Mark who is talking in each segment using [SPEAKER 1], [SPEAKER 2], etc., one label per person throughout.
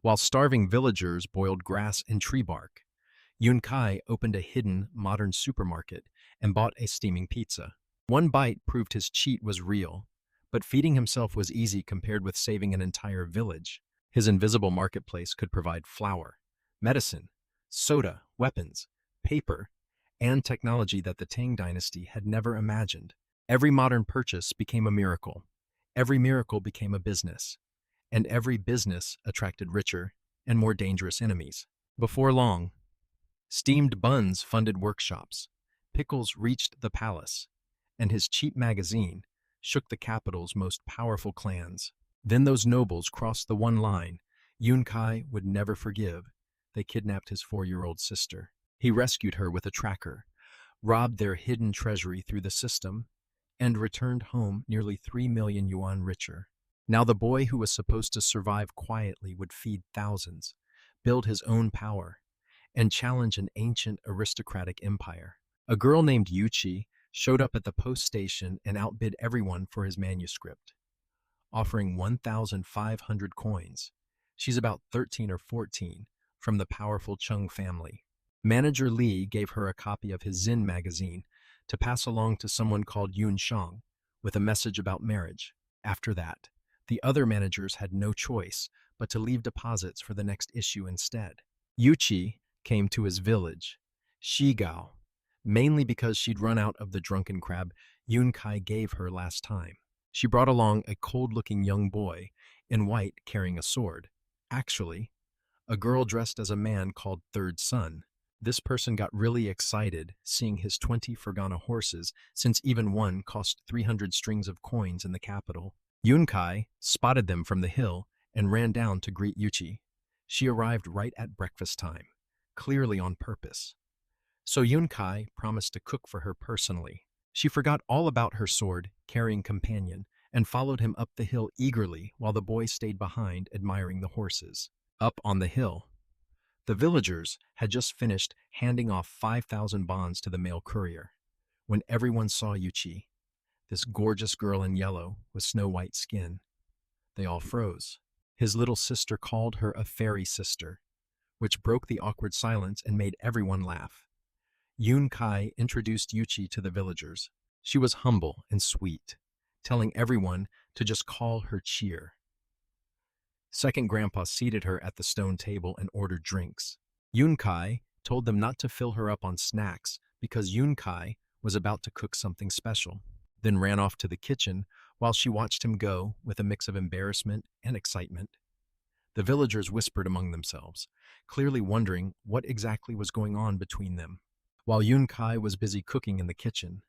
[SPEAKER 1] While starving villagers boiled grass and tree bark, Yun Kai opened a hidden, modern supermarket and bought a steaming pizza. One bite proved his cheat was real, but feeding himself was easy compared with saving an entire village. His invisible marketplace could provide flour, medicine, soda, weapons, paper, and technology that the Tang Dynasty had never imagined. Every modern purchase became a miracle. Every miracle became a business. And every business attracted richer and more dangerous enemies. Before long, steamed buns funded workshops, pickles reached the palace, and his cheap magazine shook the capital's most powerful clans. Then those nobles crossed the one line Yun Kai would never forgive. They kidnapped his 4-year-old sister. He rescued her with a tracker, robbed their hidden treasury through the system, and returned home nearly 3 million yuan richer. Now the boy who was supposed to survive quietly would feed thousands, build his own power, and challenge an ancient aristocratic empire. A girl named Yuchi showed up at the post station and outbid everyone for his manuscript, offering 1,500 coins. She's about 13 or 14, from the powerful Chung family. Manager Li gave her a copy of his Xin magazine to pass along to someone called Yun Shang with a message about marriage. After that, the other managers had no choice but to leave deposits for the next issue instead. Yuchi came to his village, Shigao, mainly because she'd run out of the drunken crab Yun Kai gave her last time. She brought along a cold-looking young boy in white carrying a sword. Actually, a girl dressed as a man called Third Son. This person got really excited seeing his 20 Fergana horses, since even one cost 300 strings of coins in the capital. Yun Kai spotted them from the hill and ran down to greet Yuchi. She arrived right at breakfast time, clearly on purpose. So Yun Kai promised to cook for her personally. She forgot all about her sword-carrying companion and followed him up the hill eagerly while the boy stayed behind admiring the horses. Up on the hill, the villagers had just finished handing off 5,000 bonds to the mail courier when everyone saw Yuchi, this gorgeous girl in yellow with snow-white skin. They all froze. His little sister called her a fairy sister, which broke the awkward silence and made everyone laugh. Yun Kai introduced Yuchi to the villagers. She was humble and sweet, telling everyone to just call her Cheer. Second Grandpa seated her at the stone table and ordered drinks. Yun Kai told them not to fill her up on snacks because Yun Kai was about to cook something special, then ran off to the kitchen while she watched him go with a mix of embarrassment and excitement. The villagers whispered among themselves, clearly wondering what exactly was going on between them. While Yun Kai was busy cooking in the kitchen,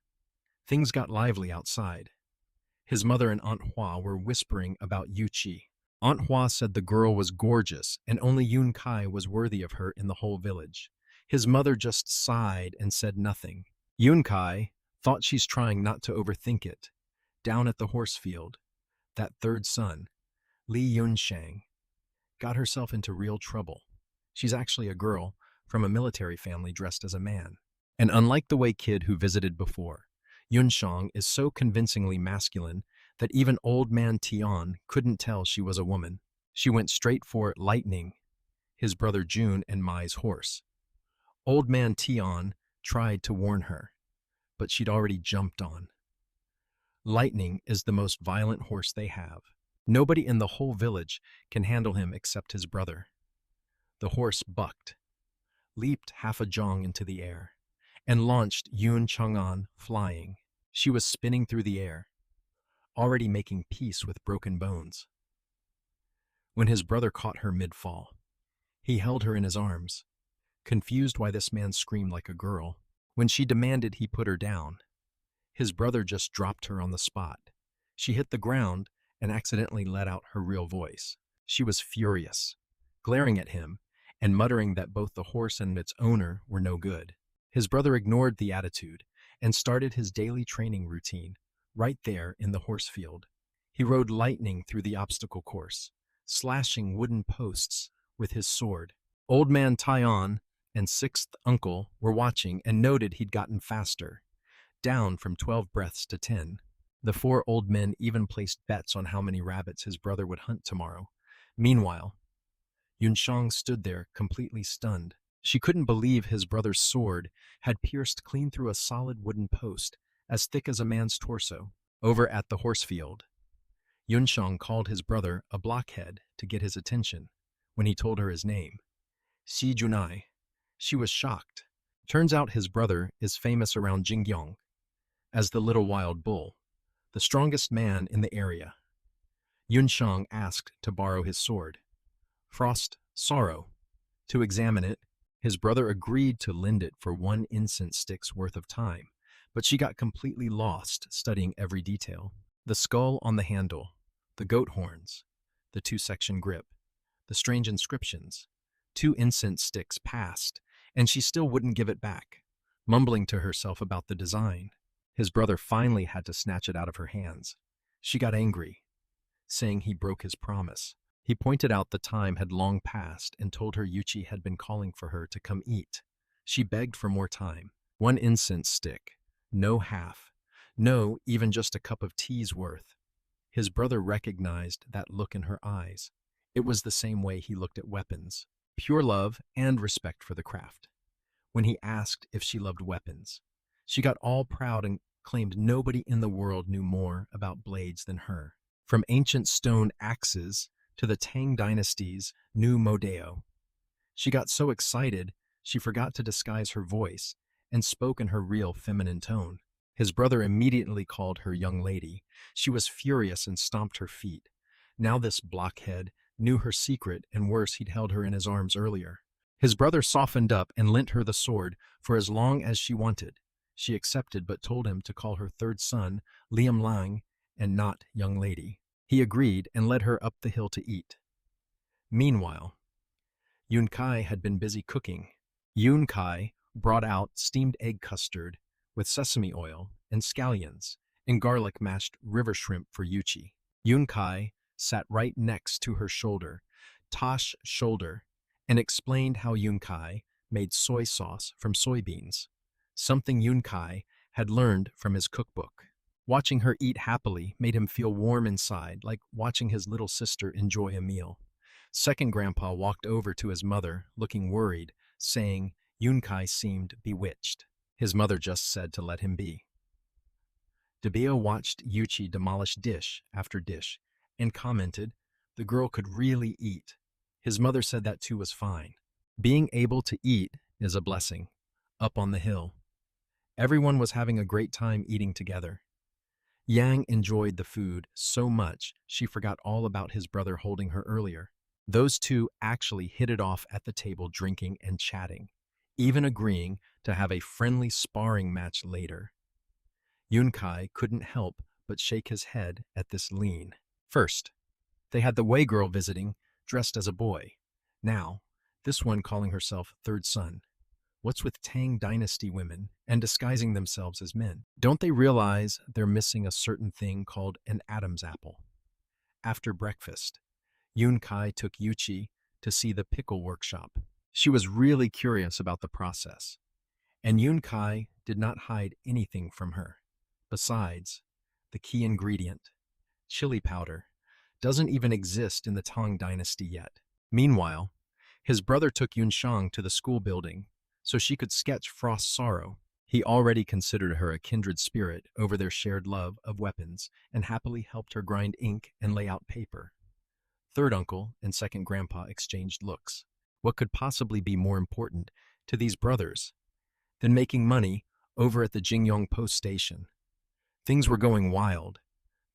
[SPEAKER 1] things got lively outside. His mother and Aunt Hua were whispering about Yuchi. Aunt Hua said the girl was gorgeous and only Yun Kai was worthy of her in the whole village. His mother just sighed and said nothing. Yun Kai thought she's trying not to overthink it. Down at the horse field, that third son, Li Yunshang, got herself into real trouble. She's actually a girl from a military family dressed as a man. And unlike the Wei kid who visited before, Yunshang is so convincingly masculine that even old man Tian couldn't tell she was a woman. She went straight for Lightning, his brother Jun and Mai's horse. Old man Tian tried to warn her, but she'd already jumped on. Lightning is the most violent horse they have. Nobody in the whole village can handle him except his brother. The horse bucked, leaped half a jong into the air, and launched Yun Chang'an flying. She was spinning through the air, already making peace with broken bones. When his brother caught her mid-fall, he held her in his arms, confused why this man screamed like a girl. When she demanded he put her down, his brother just dropped her on the spot. She hit the ground and accidentally let out her real voice. She was furious, glaring at him and muttering that both the horse and its owner were no good. His brother ignored the attitude and started his daily training routine right there in the horse field. He rode lightning through the obstacle course, slashing wooden posts with his sword. Old man Tian and sixth uncle were watching and noted he'd gotten faster, down from 12 breaths to 10. The 4 old men even placed bets on how many rabbits his brother would hunt tomorrow. Meanwhile, Yunshang stood there, completely stunned. She couldn't believe his brother's sword had pierced clean through a solid wooden post, as thick as a man's torso. Over at the horse field, Yunshang called his brother a blockhead to get his attention. When he told her his name, Si Junai, she was shocked. Turns out his brother is famous around Jingyong as the Little Wild Bull, the strongest man in the area. Yunshang asked to borrow his sword, Frost Sorrow, to examine it. His brother agreed to lend it for 1 incense stick's worth of time, but she got completely lost studying every detail. The skull on the handle, the goat horns, the 2-section grip, the strange inscriptions. 2 incense sticks passed, and she still wouldn't give it back, mumbling to herself about the design. His brother finally had to snatch it out of her hands. She got angry, saying he broke his promise. He pointed out the time had long passed and told her Yuchi had been calling for her to come eat. She begged for more time. 1 incense stick, no half, no, even just a cup of tea's worth. His brother recognized that look in her eyes. It was the same way he looked at weapons, pure love and respect for the craft. When he asked if she loved weapons, she got all proud and claimed nobody in the world knew more about blades than her. From ancient stone axes to the Tang Dynasty's new Modeo. She got so excited, she forgot to disguise her voice and spoke in her real feminine tone. His brother immediately called her young lady. She was furious and stomped her feet. Now this blockhead knew her secret, and worse, he'd held her in his arms earlier. His brother softened up and lent her the sword for as long as she wanted. She accepted, but told him to call her 3rd son Liam Lang and not young lady. He agreed and led her up the hill to eat. Meanwhile, Yun Kai had been busy cooking. Yun Kai brought out steamed egg custard with sesame oil and scallions and garlic mashed river shrimp for Yuchi. Yun Kai sat right next to her shoulder, Tosh's shoulder, and explained how Yun Kai made soy sauce from soybeans, something Yun Kai had learned from his cookbook. Watching her eat happily made him feel warm inside, like watching his little sister enjoy a meal. Second grandpa walked over to his mother, looking worried, saying Yun Kai seemed bewitched. His mother just said to let him be. Debia watched Yuchi demolish dish after dish and commented, the girl could really eat. His mother said that too was fine. Being able to eat is a blessing. Up on the hill, everyone was having a great time eating together. Yang enjoyed the food so much she forgot all about his brother holding her earlier. Those two actually hit it off at the table, drinking and chatting, even agreeing to have a friendly sparring match later. Yun Kai couldn't help but shake his head at this lean. First, they had the Wei girl visiting, dressed as a boy. Now, this one calling herself 3rd son. What's with Tang Dynasty women and disguising themselves as men? Don't they realize they're missing a certain thing called an Adam's apple? After breakfast, Yun Kai took Yuchi to see the pickle workshop. She was really curious about the process, and Yun Kai did not hide anything from her. Besides, the key ingredient, chili powder, doesn't even exist in the Tang Dynasty yet. Meanwhile, his brother took Yunshang to the school building so she could sketch Frost's sorrow. He already considered her a kindred spirit over their shared love of weapons and happily helped her grind ink and lay out paper. Third uncle and second grandpa exchanged looks. What could possibly be more important to these brothers than making money over at the Jingyong Post Station? Things were going wild.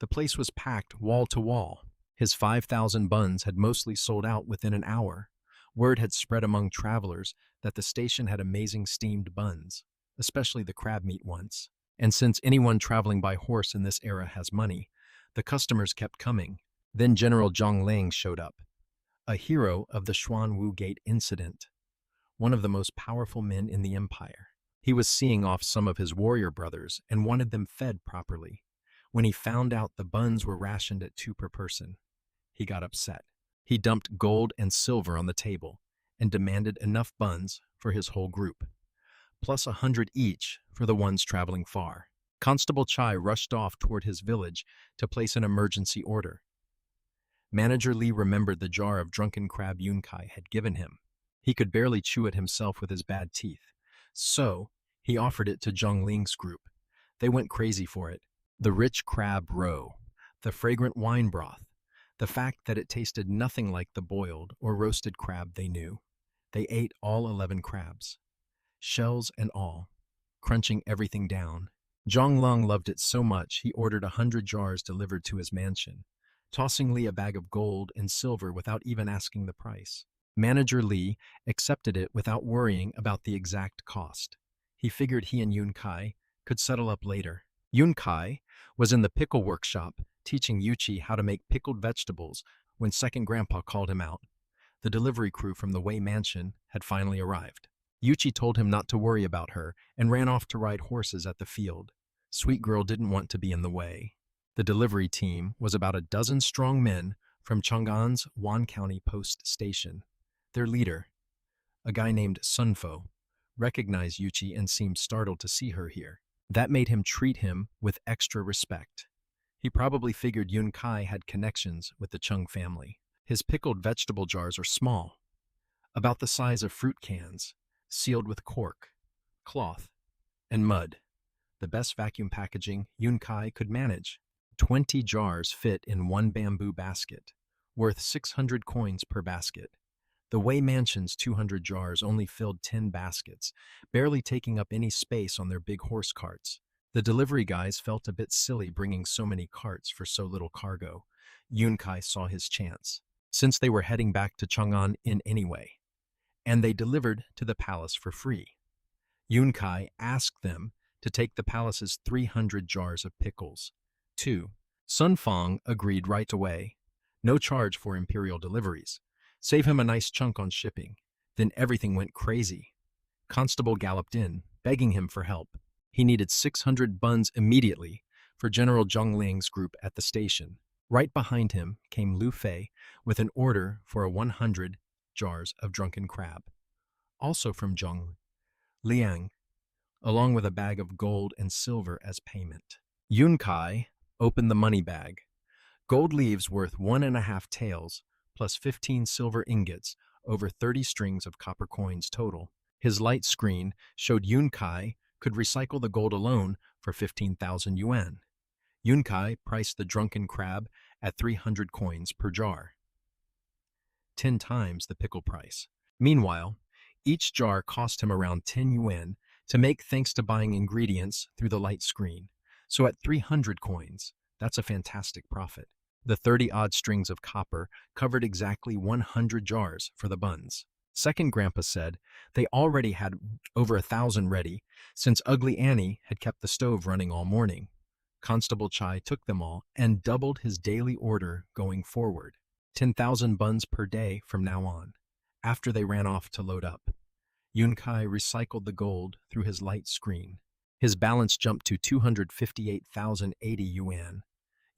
[SPEAKER 1] The place was packed wall to wall. His 5,000 buns had mostly sold out within an hour. Word had spread among travelers that the station had amazing steamed buns, especially the crab meat ones. And since anyone traveling by horse in this era has money, the customers kept coming. Then General Zhang Lang showed up, a hero of the Xuanwu Gate incident, one of the most powerful men in the empire. He was seeing off some of his warrior brothers and wanted them fed properly. When he found out the buns were rationed at 2 per person, he got upset. He dumped gold and silver on the table and demanded enough buns for his whole group, plus 100 each for the ones traveling far. Constable Chai rushed off toward his village to place an emergency order. Manager Lee remembered the jar of drunken crab Yunkai had given him. He could barely chew it himself with his bad teeth. So, he offered it to Zhongling's group. They went crazy for it. The rich crab roe, the fragrant wine broth, the fact that it tasted nothing like the boiled or roasted crab they knew. They ate all 11 crabs, shells and all, crunching everything down. Zhonglong loved it so much he ordered 100 jars delivered to his mansion, tossing Lee a bag of gold and silver without even asking the price. Manager Lee accepted it without worrying about the exact cost. He figured he and Yunkai could settle up later. Yunkai was in the pickle workshop teaching Yuchi how to make pickled vegetables when second grandpa called him out. The delivery crew from the Wei mansion had finally arrived. Yuchi told him not to worry about her and ran off to ride horses at the field. Sweet girl didn't want to be in the way. The delivery team was about a dozen strong men from Chang'an's Wan County Post Station. Their leader, a guy named Sunfo, recognized Yuchi and seemed startled to see her here. That made him treat him with extra respect. He probably figured Yunkai had connections with the Chung family. His pickled vegetable jars are small, about the size of fruit cans, sealed with cork, cloth, and mud. The best vacuum packaging Yunkai could manage. 20 jars fit in one bamboo basket, worth 600 coins per basket. The Wei Mansion's 200 jars only filled 10 baskets, barely taking up any space on their big horse carts. The delivery guys felt a bit silly bringing so many carts for so little cargo. Yunkai saw his chance, since they were heading back to Chang'an in anyway, and they delivered to the palace for free. Yunkai asked them to take the palace's 300 jars of pickles. 2. Sun Fang agreed right away. No charge for imperial deliveries. Save him a nice chunk on shipping. Then everything went crazy. Constable galloped in, begging him for help. He needed 600 buns immediately for General Zhongling's group at the station. Right behind him came Lu Fei with an order for 100 jars of drunken crab. Also from Zhong Liang, along with a bag of gold and silver as payment. Yunkai opened the money bag. Gold leaves worth 1.5 taels, plus 15 silver ingots, over 30 strings of copper coins total. His light screen showed Yunkai could recycle the gold alone for 15,000 yuan. Yunkai priced the drunken crab at 300 coins per jar, 10 times the pickle price. Meanwhile, each jar cost him around 10 yuan to make thanks to buying ingredients through the light screen. So at 300 coins, that's a fantastic profit. The 30-odd strings of copper covered exactly 100 jars for the buns. Second grandpa said they already had over 1,000 ready, since Ugly Annie had kept the stove running all morning. Constable Chai took them all and doubled his daily order going forward. 10,000 buns per day from now on, after they ran off to load up. Yunkai recycled the gold through his light screen. His balance jumped to 258,080 yuan.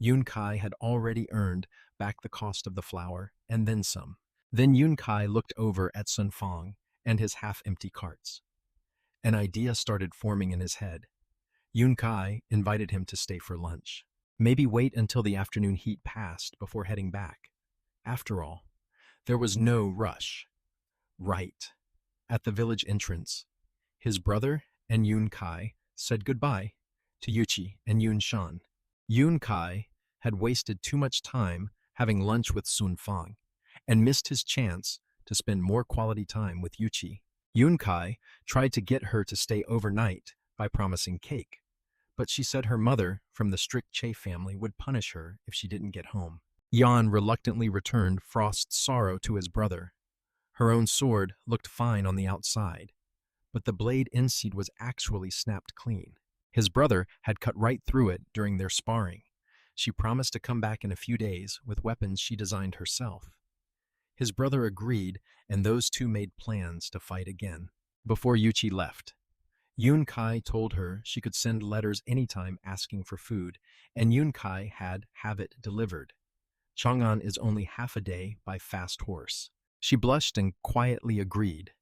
[SPEAKER 1] Yunkai had already earned back the cost of the flour and then some. Then Yunkai looked over at Sun Fang and his half-empty carts. An idea started forming in his head. Yunkai invited him to stay for lunch. Maybe wait until the afternoon heat passed before heading back. After all, there was no rush. Right at the village entrance, his brother and Yunkai said goodbye to Yuchi and Yunshan. Yunkai had wasted too much time having lunch with Sun Fang and missed his chance to spend more quality time with Yuchi. Yunkai tried to get her to stay overnight by promising cake, but she said her mother from the strict Che family would punish her if she didn't get home. Yan reluctantly returned Frost's sorrow to his brother. Her own sword looked fine on the outside, but the blade inside was actually snapped clean. His brother had cut right through it during their sparring. She promised to come back in a few days with weapons she designed herself. His brother agreed, and those two made plans to fight again. Before Yuchi left, Yunkai told her she could send letters anytime asking for food, and Yunkai had have it delivered. Chang'an is only half a day by fast horse. She blushed and quietly agreed.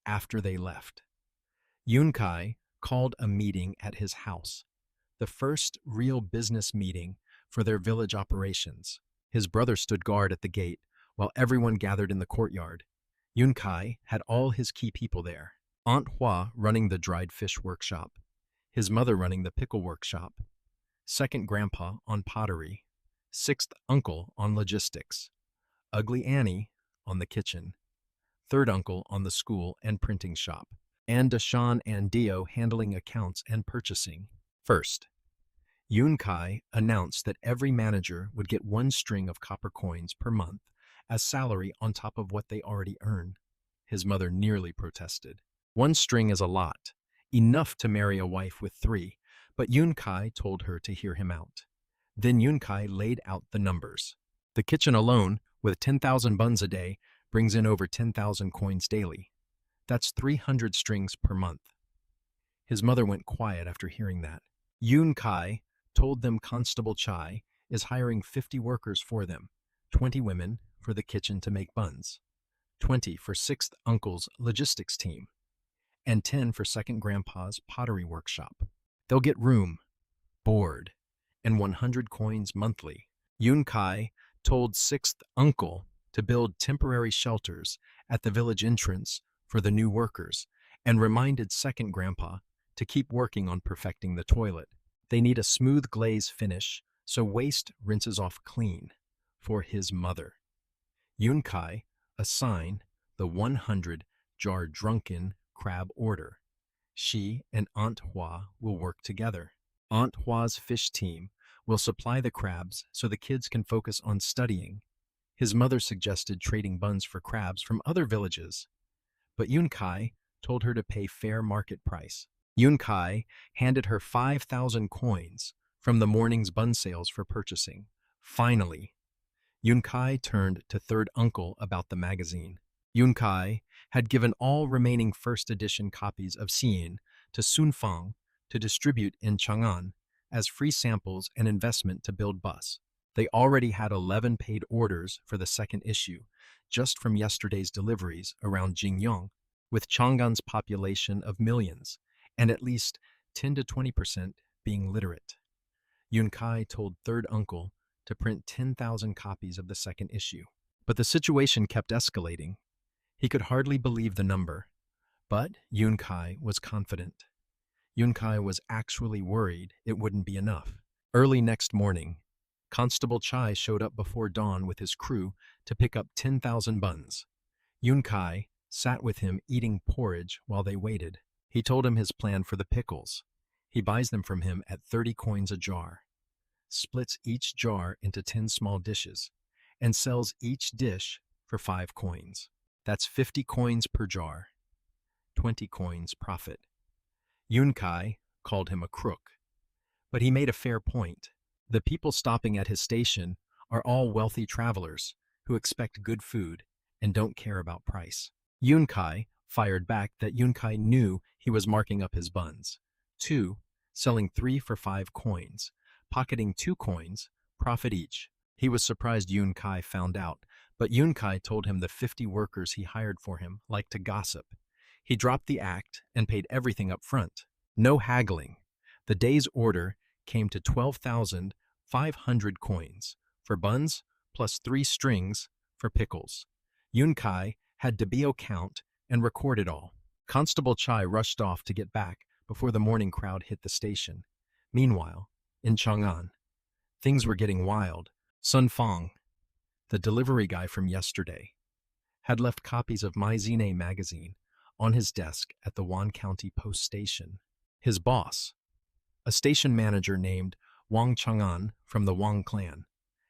[SPEAKER 1] After they left, Yunkai called a meeting at his house, the first real business meeting for their village operations. His brother stood guard at the gate, while everyone gathered in the courtyard. Yun Kai had all his key people there. Aunt Hua running the dried fish workshop, his mother running the pickle workshop, second grandpa on pottery, sixth uncle on logistics, ugly Annie on the kitchen, third uncle on the school and printing shop, and Dashan and Dio handling accounts and purchasing. First, Yun Kai announced that every manager would get 1 string of copper coins per month as salary on top of what they already earn. His mother nearly protested. 1 string is a lot, enough to marry a wife with 3, but Yun Kai told her to hear him out. Then Yun Kai laid out the numbers. The kitchen alone, with 10,000 buns a day, brings in over 10,000 coins daily. That's 300 strings per month. His mother went quiet after hearing that. Yun Kai told them Constable Chai is hiring 50 workers for them, 20 women for the kitchen to make buns, 20 for 6th uncle's logistics team, and 10 for 2nd grandpa's pottery workshop. They'll get room, board, and 100 coins monthly. Yun Kai told 6th uncle to build temporary shelters at the village entrance for the new workers and reminded 2nd grandpa to keep working on perfecting the toilet. They need a smooth glaze finish so waste rinses off clean for his mother. Yun Kai assigned the 100-jar drunken crab order. She and Aunt Hua will work together. Aunt Hua's fish team will supply the crabs so the kids can focus on studying. His mother suggested trading buns for crabs from other villages, but Yun Kai told her to pay fair market price. Yun Kai handed her 5,000 coins from the morning's bun sales for purchasing. Finally, Yun Kai turned to 3rd uncle about the magazine. Yun Kai had given all remaining first edition copies of Xiyin to Sun Fang to distribute in Chang'an as free samples and investment to build bus. They already had 11 paid orders for the 2nd issue, just from yesterday's deliveries around Jingyong, with Chang'an's population of millions, and at least 10 to 20% being literate. Yun Kai told 3rd uncle to print 10,000 copies of the 2nd issue. But the situation kept escalating. He could hardly believe the number, but Yun Kai was confident. Yun Kai was actually worried it wouldn't be enough. Early next morning, Constable Chai showed up before dawn with his crew to pick up 10,000 buns. Yun Kai sat with him eating porridge while they waited. He told him his plan for the pickles. He buys them from him at 30 coins a jar, splits each jar into 10 small dishes, and sells each dish for 5 coins. That's 50 coins per jar, 20 coins profit. Yun Kai called him a crook, but he made a fair point. The people stopping at his station are all wealthy travelers who expect good food and don't care about price. Yun Kai fired back that Yun Kai knew he was marking up his buns. 2, selling 3 for 5 coins, pocketing 2 coins, profit each. He was surprised Yun Kai found out, but Yun Kai told him the 50 workers he hired for him liked to gossip. He dropped the act and paid everything up front. No haggling. The day's order came to 12,500 coins for buns plus 3 strings for pickles. Yun Kai had Debio count and record it all. Constable Chai rushed off to get back before the morning crowd hit the station. Meanwhile, in Chang'an, things were getting wild. Sun Fang, the delivery guy from yesterday, had left copies of My Zine magazine on his desk at the Wan County Post Station. His boss, a station manager named Wang Chang'an from the Wang clan,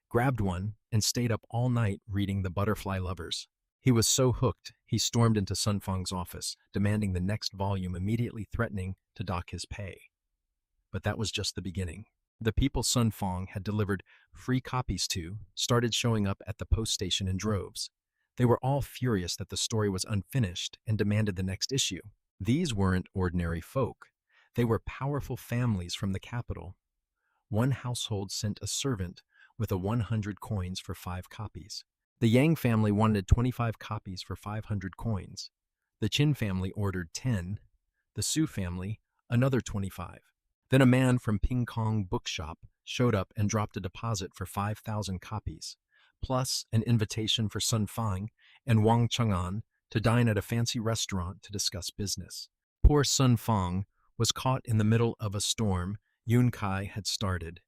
[SPEAKER 1] grabbed one and stayed up all night reading The Butterfly Lovers. He was so hooked, he stormed into Sun Fang's office, demanding the next volume, immediately threatening to dock his pay. But that was just the beginning. The people Sun Fang had delivered free copies to started showing up at the post station in droves. They were all furious that the story was unfinished and demanded the next issue. These weren't ordinary folk. They were powerful families from the capital. One household sent a servant with 100 coins for 5 copies. The Yang family wanted 25 copies for 500 coins. The Qin family ordered 10. The Su family, another 25. Then a man from Ping Kong Bookshop showed up and dropped a deposit for 5,000 copies. plus an invitation for Sun Fang and Wang Chang'an to dine at a fancy restaurant to discuss business. Poor Sun Fang was caught in the middle of a storm Yun Kai had started,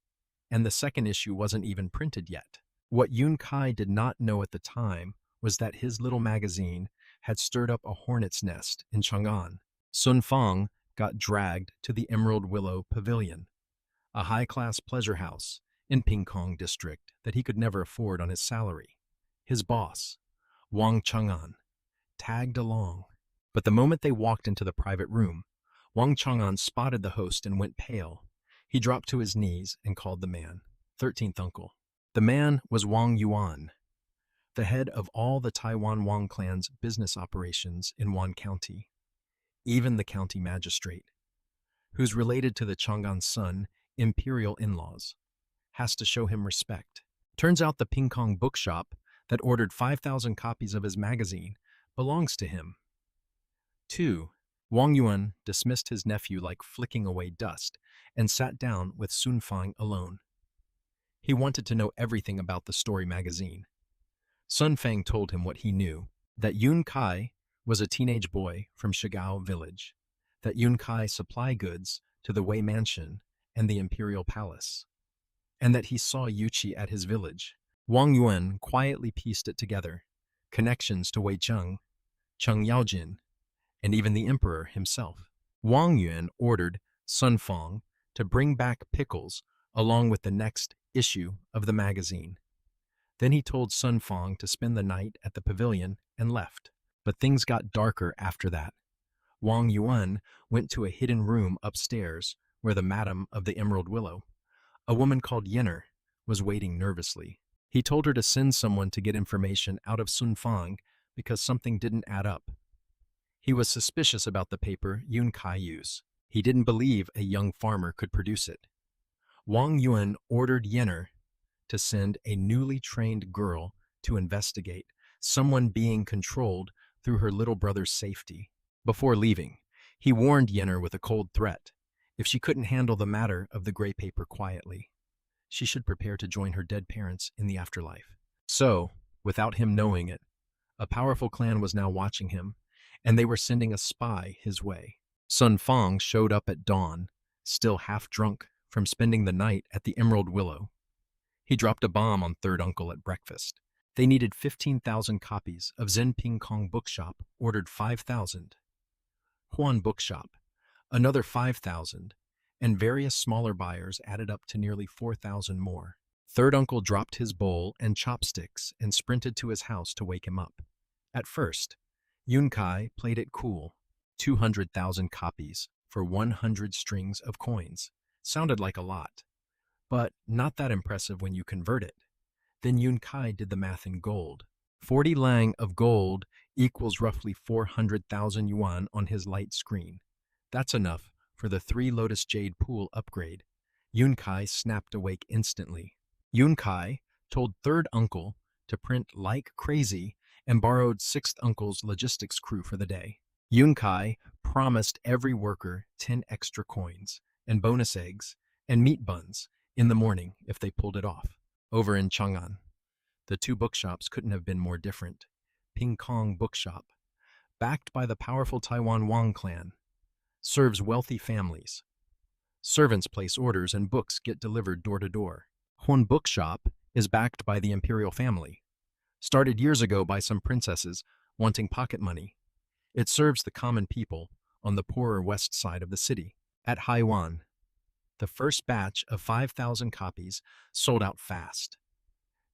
[SPEAKER 1] and the second issue wasn't even printed yet. What Yun Kai did not know at the time was that his little magazine had stirred up a hornet's nest in Chang'an. Sun Fang got dragged to the Emerald Willow Pavilion, a high-class pleasure house in Pingkong district that he could never afford on his salary. His boss, Wang Chang'an, tagged along. But the moment they walked into the private room, Wang Chang'an spotted the host and went pale. He dropped to his knees and called the man 13th uncle. The man was Wang Yuan, the head of all the Taiwan Wang clan's business operations in Wan County. Even the county magistrate, who's related to the Chang'an Sun imperial in-laws, has to show him respect. Turns out the Pingkong bookshop that ordered 5,000 copies of his magazine belongs to him. 2. Wang Yuan dismissed his nephew like flicking away dust and sat down with Sun Fang alone. He wanted to know everything about the story magazine. Sun Fang told him what he knew, that Yun Kai was a teenage boy from Shigao village, that Yun Kai supplied goods to the Wei Mansion and the Imperial Palace, and that he saw Yuchi at his village. Wang Yuan quietly pieced it together, connections to Wei Cheng, Cheng Yaojin, and even the emperor himself. Wang Yuan ordered Sun Fang to bring back pickles along with the next issue of the magazine. Then he told Sun Fang to spend the night at the pavilion and left. But things got darker after that. Wang Yuan went to a hidden room upstairs where the madam of the Emerald Willow, a woman called Yenner, was waiting nervously. He told her to send someone to get information out of Sun Fang because something didn't add up. He was suspicious about the paper Yun Kai used. He didn't believe a young farmer could produce it. Wang Yuan ordered Yenner to send a newly trained girl to investigate someone being controlled through her little brother's safety. Before leaving, he warned Yenner with a cold threat. If she couldn't handle the matter of the gray paper quietly, she should prepare to join her dead parents in the afterlife. So, without him knowing it, a powerful clan was now watching him, and they were sending a spy his way. Sun Fang showed up at dawn, still half drunk from spending the night at the Emerald Willow. He dropped a bomb on third uncle at breakfast. They needed 15,000 copies of Zen Pingkong Bookshop, ordered 5,000. Huan Bookshop, another 5,000, and various smaller buyers added up to nearly 4,000 more. Third uncle dropped his bowl and chopsticks and sprinted to his house to wake him up. At first, Yun Kai played it cool. 200,000 copies for 100 strings of coins. Sounded like a lot, but not that impressive when you convert it. Then Yun Kai did the math in gold. 40 lang of gold equals roughly 400,000 yuan on his light screen. That's enough for the 3 Lotus Jade Pool upgrade. Yun Kai snapped awake instantly. Yun Kai told third uncle to print like crazy and borrowed sixth uncle's logistics crew for the day. Yun Kai promised every worker 10 extra coins and bonus eggs and meat buns in the morning if they pulled it off. Over in Chang'an, the 2 bookshops couldn't have been more different. Pingkong Bookshop, backed by the powerful Taiwan Wang clan, serves wealthy families. Servants place orders and books get delivered door to door. Huan Bookshop is backed by the imperial family, started years ago by some princesses wanting pocket money. It serves the common people on the poorer west side of the city. At Haiwan, the first batch of 5,000 copies sold out fast.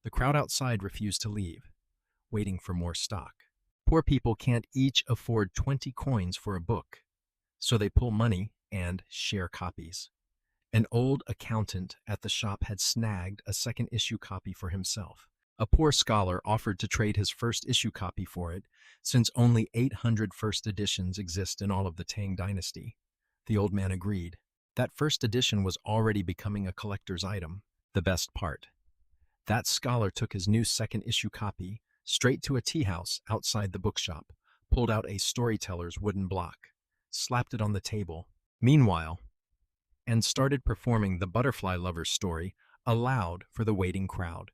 [SPEAKER 1] The crowd outside refused to leave, waiting for more stock. Poor people can't each afford 20 coins for a book, so they pull money and share copies. An old accountant at the shop had snagged a second issue copy for himself. A poor scholar offered to trade his first issue copy for it, since only 800 first editions exist in all of the Tang Dynasty. The old man agreed. That first edition was already becoming a collector's item. The best part. That scholar took his new second issue copy straight to a tea house outside the bookshop, pulled out a storyteller's wooden block, slapped it on the table, meanwhile, and started performing the butterfly lover's story aloud for the waiting crowd.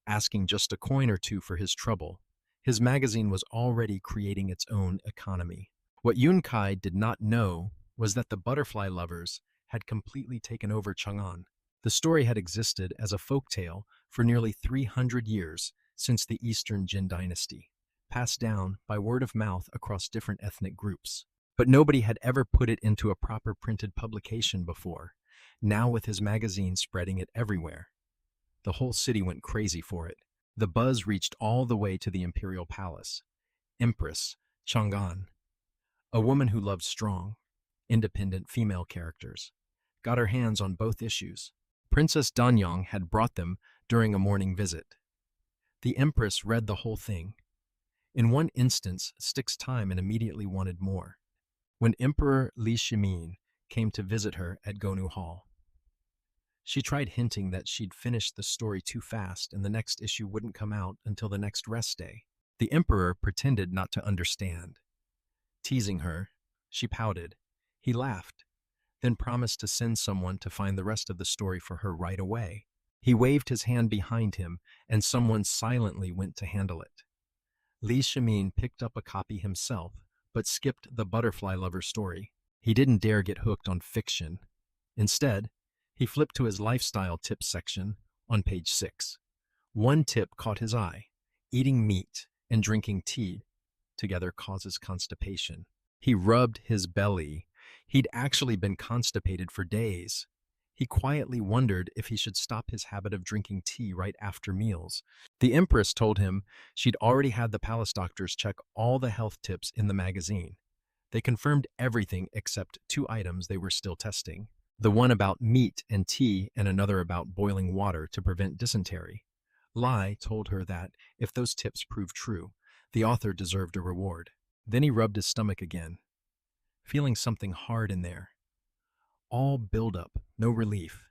[SPEAKER 1] asking just a coin or two for his trouble. His magazine was already creating its own economy. What Yun Kai did not know was that the butterfly lovers had completely taken over Chang'an. The story had existed as a folk tale for nearly 300 years since the Eastern Jin Dynasty, passed down by word of mouth across different ethnic groups. But nobody had ever put it into a proper printed publication before. Now, with his magazine spreading it everywhere, the whole city went crazy for it. The buzz reached all the way to the imperial palace. Empress Chang'an, a woman who loved strong, independent female characters, got her hands on both issues. Princess Danyang had brought them during a morning visit. The Empress read the whole thing. In one instance, sticks time and immediately wanted more. When Emperor Li Shimin came to visit her at Gonu Hall, she tried hinting that she'd finished the story too fast and the next issue wouldn't come out until the next rest day. The Emperor pretended not to understand. Teasing her, she pouted. He laughed, then promised to send someone to find the rest of the story for her right away. He waved his hand behind him, and someone silently went to handle it. Li Shimin picked up a copy himself, but skipped the butterfly lover story. He didn't dare get hooked on fiction. Instead, he flipped to his lifestyle tips section on page 6. One tip caught his eye. Eating meat and drinking tea together causes constipation. He rubbed his belly. He'd actually been constipated for days. He quietly wondered if he should stop his habit of drinking tea right after meals. The Empress told him she'd already had the palace doctors check all the health tips in the magazine. They confirmed everything except 2 items they were still testing. The one about meat and tea and another about boiling water to prevent dysentery. Lai told her that if those tips proved true, the author deserved a reward. Then he rubbed his stomach again, feeling something hard in there. All buildup, no relief.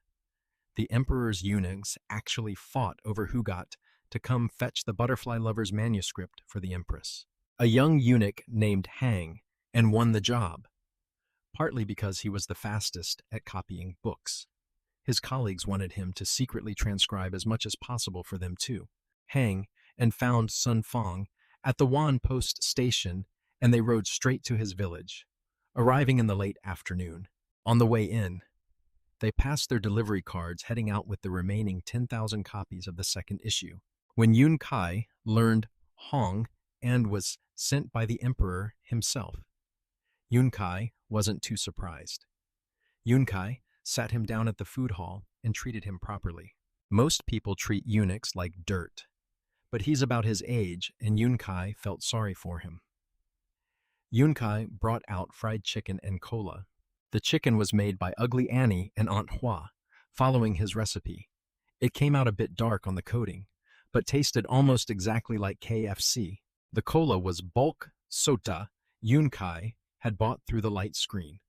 [SPEAKER 1] The Emperor's eunuchs actually fought over who got to come fetch the butterfly lover's manuscript for the Empress. A young eunuch named Hang and won the job, partly because he was the fastest at copying books. His colleagues wanted him to secretly transcribe as much as possible for them too. Hang and found Sun Fong at the Wan Post station, and they rode straight to his village, arriving in the late afternoon. On the way in, they passed their delivery cards heading out with the remaining 10,000 copies of the second issue. When Yun Kai learned Hong and was sent by the Emperor himself, Yun Kai wasn't too surprised. Yun Kai sat him down at the food hall and treated him properly. Most people treat eunuchs like dirt, but he's about his age and Yun Kai felt sorry for him. Yun Kai brought out fried chicken and cola. The chicken was made by Ugly Annie and Aunt Hua, following his recipe. It came out a bit dark on the coating, but tasted almost exactly like KFC. The cola was bulk soda Yun Kai had bought through the light screen,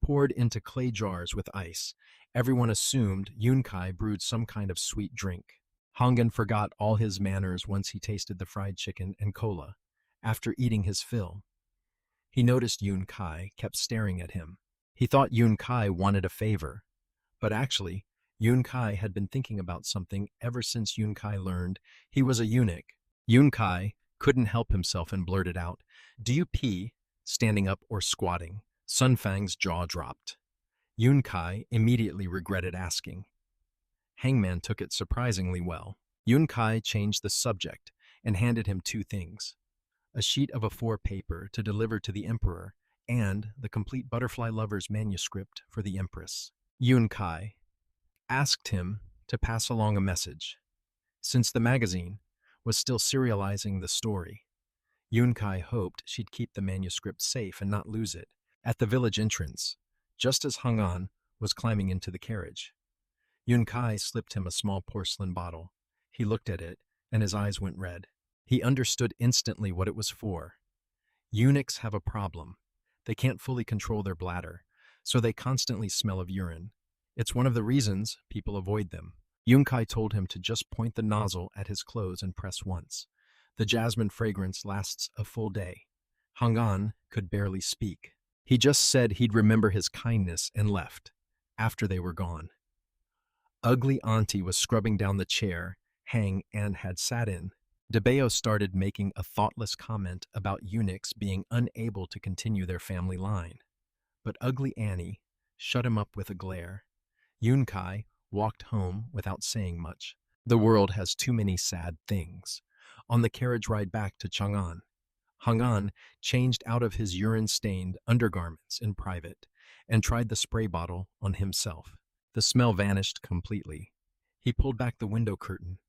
[SPEAKER 1] poured into clay jars with ice. Everyone assumed Yun Kai brewed some kind of sweet drink. Hongan forgot all his manners once he tasted the fried chicken and cola. After eating his fill, he noticed Yun Kai kept staring at him. He thought Yun Kai wanted a favor, but actually, Yun Kai had been thinking about something ever since Yun Kai learned he was a eunuch. Yun Kai couldn't help himself and blurted out, "Do you pee, standing up or squatting?" Sun Fang's jaw dropped. Yun Kai immediately regretted asking. Hangman took it surprisingly well. Yun Kai changed the subject and handed him 2 things: a sheet of A4 paper to deliver to the Emperor and the complete butterfly lover's manuscript for the Empress. Yun Kai asked him to pass along a message. Since the magazine was still serializing the story, Yun Kai hoped she'd keep the manuscript safe and not lose it. At the village entrance, just as Hung An was climbing into the carriage, Yun Kai slipped him a small porcelain bottle. He looked at it, and his eyes went red. He understood instantly what it was for. Eunuchs have a problem. They can't fully control their bladder, so they constantly smell of urine. It's one of the reasons people avoid them. Yun Kai told him to just point the nozzle at his clothes and press once. The jasmine fragrance lasts a full day. Hung An could barely speak. He just said he'd remember his kindness and left, after they were gone. Ugly Auntie was scrubbing down the chair, Hang An had sat in. DeBeo started making a thoughtless comment about eunuchs being unable to continue their family line. But Ugly Annie shut him up with a glare. Yunkai walked home without saying much. The world has too many sad things. On the carriage ride back to Chang'an, Hang'an changed out of his urine-stained undergarments in private and tried the spray bottle on himself. The smell vanished completely. He pulled back the window curtain,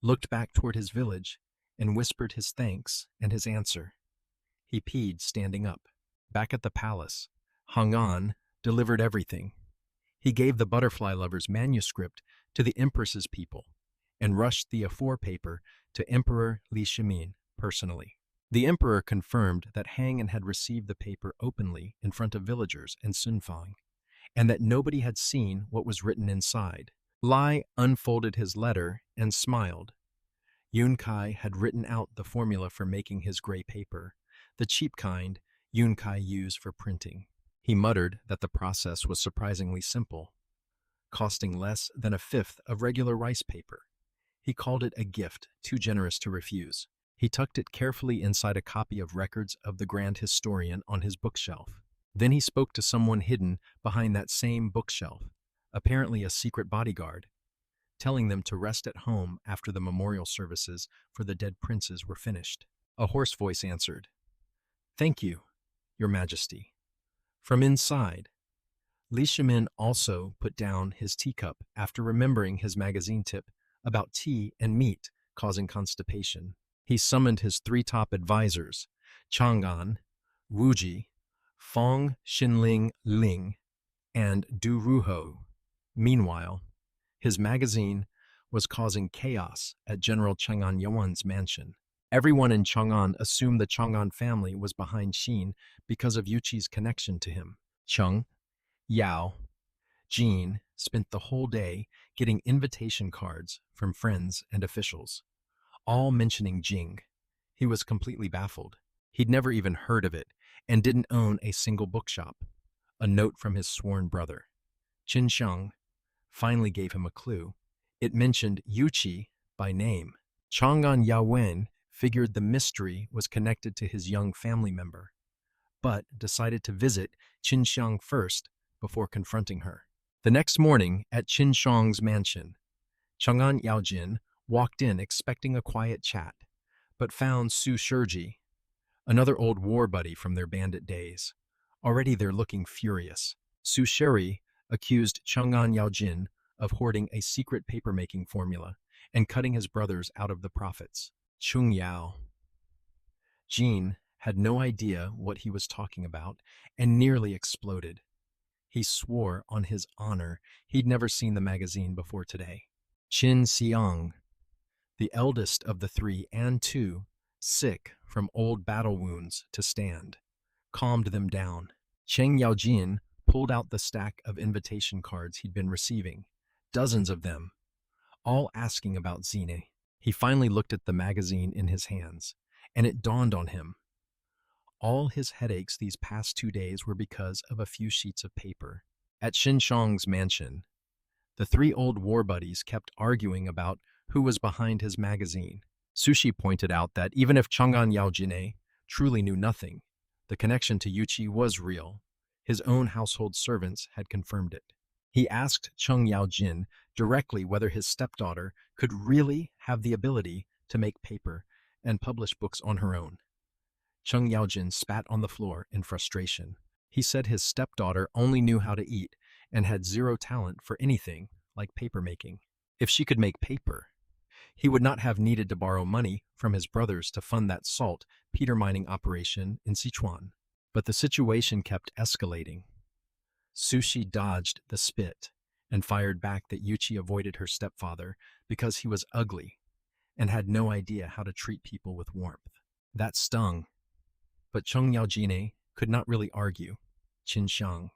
[SPEAKER 1] looked back toward his village, and whispered his thanks and his answer. He peed standing up. Back at the palace, Hang'an delivered everything. He gave the butterfly lover's manuscript to the Empress's people and rushed the A4 paper to Emperor Li Shimin personally. The emperor confirmed that Hang An had received the paper openly in front of villagers and Sunfang, and that nobody had seen what was written inside. Lai unfolded his letter and smiled. Yunkai had written out the formula for making his gray paper, the cheap kind Yunkai used for printing. He muttered that the process was surprisingly simple, costing less than a fifth of regular rice paper. He called it a gift too generous to refuse. He tucked it carefully inside a copy of Records of the Grand Historian on his bookshelf. Then he spoke to someone hidden behind that same bookshelf, apparently a secret bodyguard, telling them to rest at home after the memorial services for the dead princes were finished. A hoarse voice answered, "Thank you, Your Majesty." From inside, Li Shimin also put down his teacup after remembering his magazine tip about tea and meat causing constipation. He summoned his three top advisors, Chang'an, Wuji, Fong Xinling Ling, and Du Ruho. Meanwhile, his magazine was causing chaos at General Chang'an Yuan's mansion. Everyone in Chang'an assumed the Chang'an family was behind Xin because of Yuqi's connection to him. Cheng, Yao, Jin spent the whole day getting invitation cards from friends and officials, all mentioning Jing. He was completely baffled. He'd never even heard of it and didn't own a single bookshop. A note from his sworn brother, Qin Sheng, finally gave him a clue. It mentioned Yuqi by name. Chang'an Yawen figured the mystery was connected to his young family member, but decided to visit Qin Sheng first before confronting her. The next morning at Qin Sheng's mansion, Chang'an Yaojin walked in expecting a quiet chat, but found Su Shiji, another old war buddy from their bandit days. Already they're looking furious. Su Sheri accused Chang'an Yaojin of hoarding a secret paper-making formula and cutting his brothers out of the profits. Chung Yao. Jin had no idea what he was talking about and nearly exploded. He swore on his honor he'd never seen the magazine before today. Qin Xiang, the eldest of the three and two, sick from old battle wounds to stand, calmed them down. Cheng Yaojin pulled out the stack of invitation cards he'd been receiving, dozens of them, all asking about Zine. He finally looked at the magazine in his hands, and it dawned on him. All his headaches these past 2 days were because of a few sheets of paper. At Qin Sheng's mansion, the three old war buddies kept arguing about who was behind his magazine. Sushi pointed out that even if Chang'an Yaojin truly knew nothing, the connection to Yuqi was real. His own household servants had confirmed it. He asked Cheng Yaojin directly whether his stepdaughter could really have the ability to make paper and publish books on her own. Cheng Yaojin spat on the floor in frustration. He said his stepdaughter only knew how to eat and had zero talent for anything like paper making. If she could make paper, he would not have needed to borrow money from his brothers to fund that salt peter mining operation in Sichuan. But the situation kept escalating. Sushi dodged the spit and fired back that Yuqi avoided her stepfather because he was ugly and had no idea how to treat people with warmth. That stung. But Cheng Yaojin could not really argue. Qin Sheng,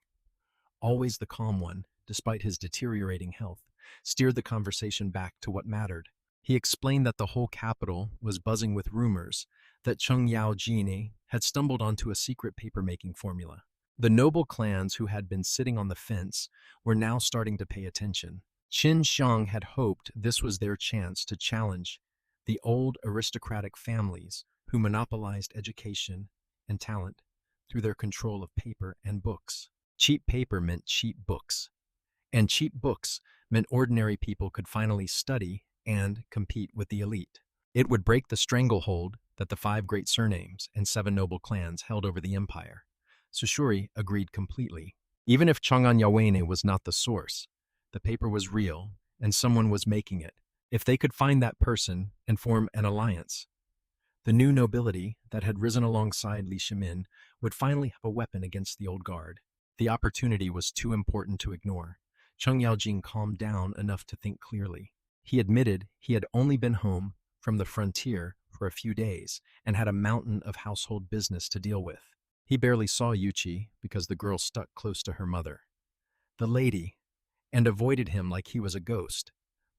[SPEAKER 1] always the calm one, despite his deteriorating health, steered the conversation back to what mattered. He explained that the whole capital was buzzing with rumors that Cheng Yaojin had stumbled onto a secret paper-making formula. The noble clans who had been sitting on the fence were now starting to pay attention. Qin Xiang had hoped this was their chance to challenge the old aristocratic families who monopolized education and talent through their control of paper and books. Cheap paper meant cheap books, and cheap books meant ordinary people could finally study and compete with the elite. It would break the stranglehold that the 5 great surnames and 7 noble clans held over the empire. Sushuri agreed completely. Even if Chang'an Yawene was not the source, the paper was real and someone was making it. If they could find that person and form an alliance, the new nobility that had risen alongside Li Shimin would finally have a weapon against the old guard. The opportunity was too important to ignore. Cheng Yaojing calmed down enough to think clearly. He admitted he had only been home from the frontier for a few days and had a mountain of household business to deal with. He barely saw Yuchi because the girl stuck close to her mother, the lady, and avoided him like he was a ghost.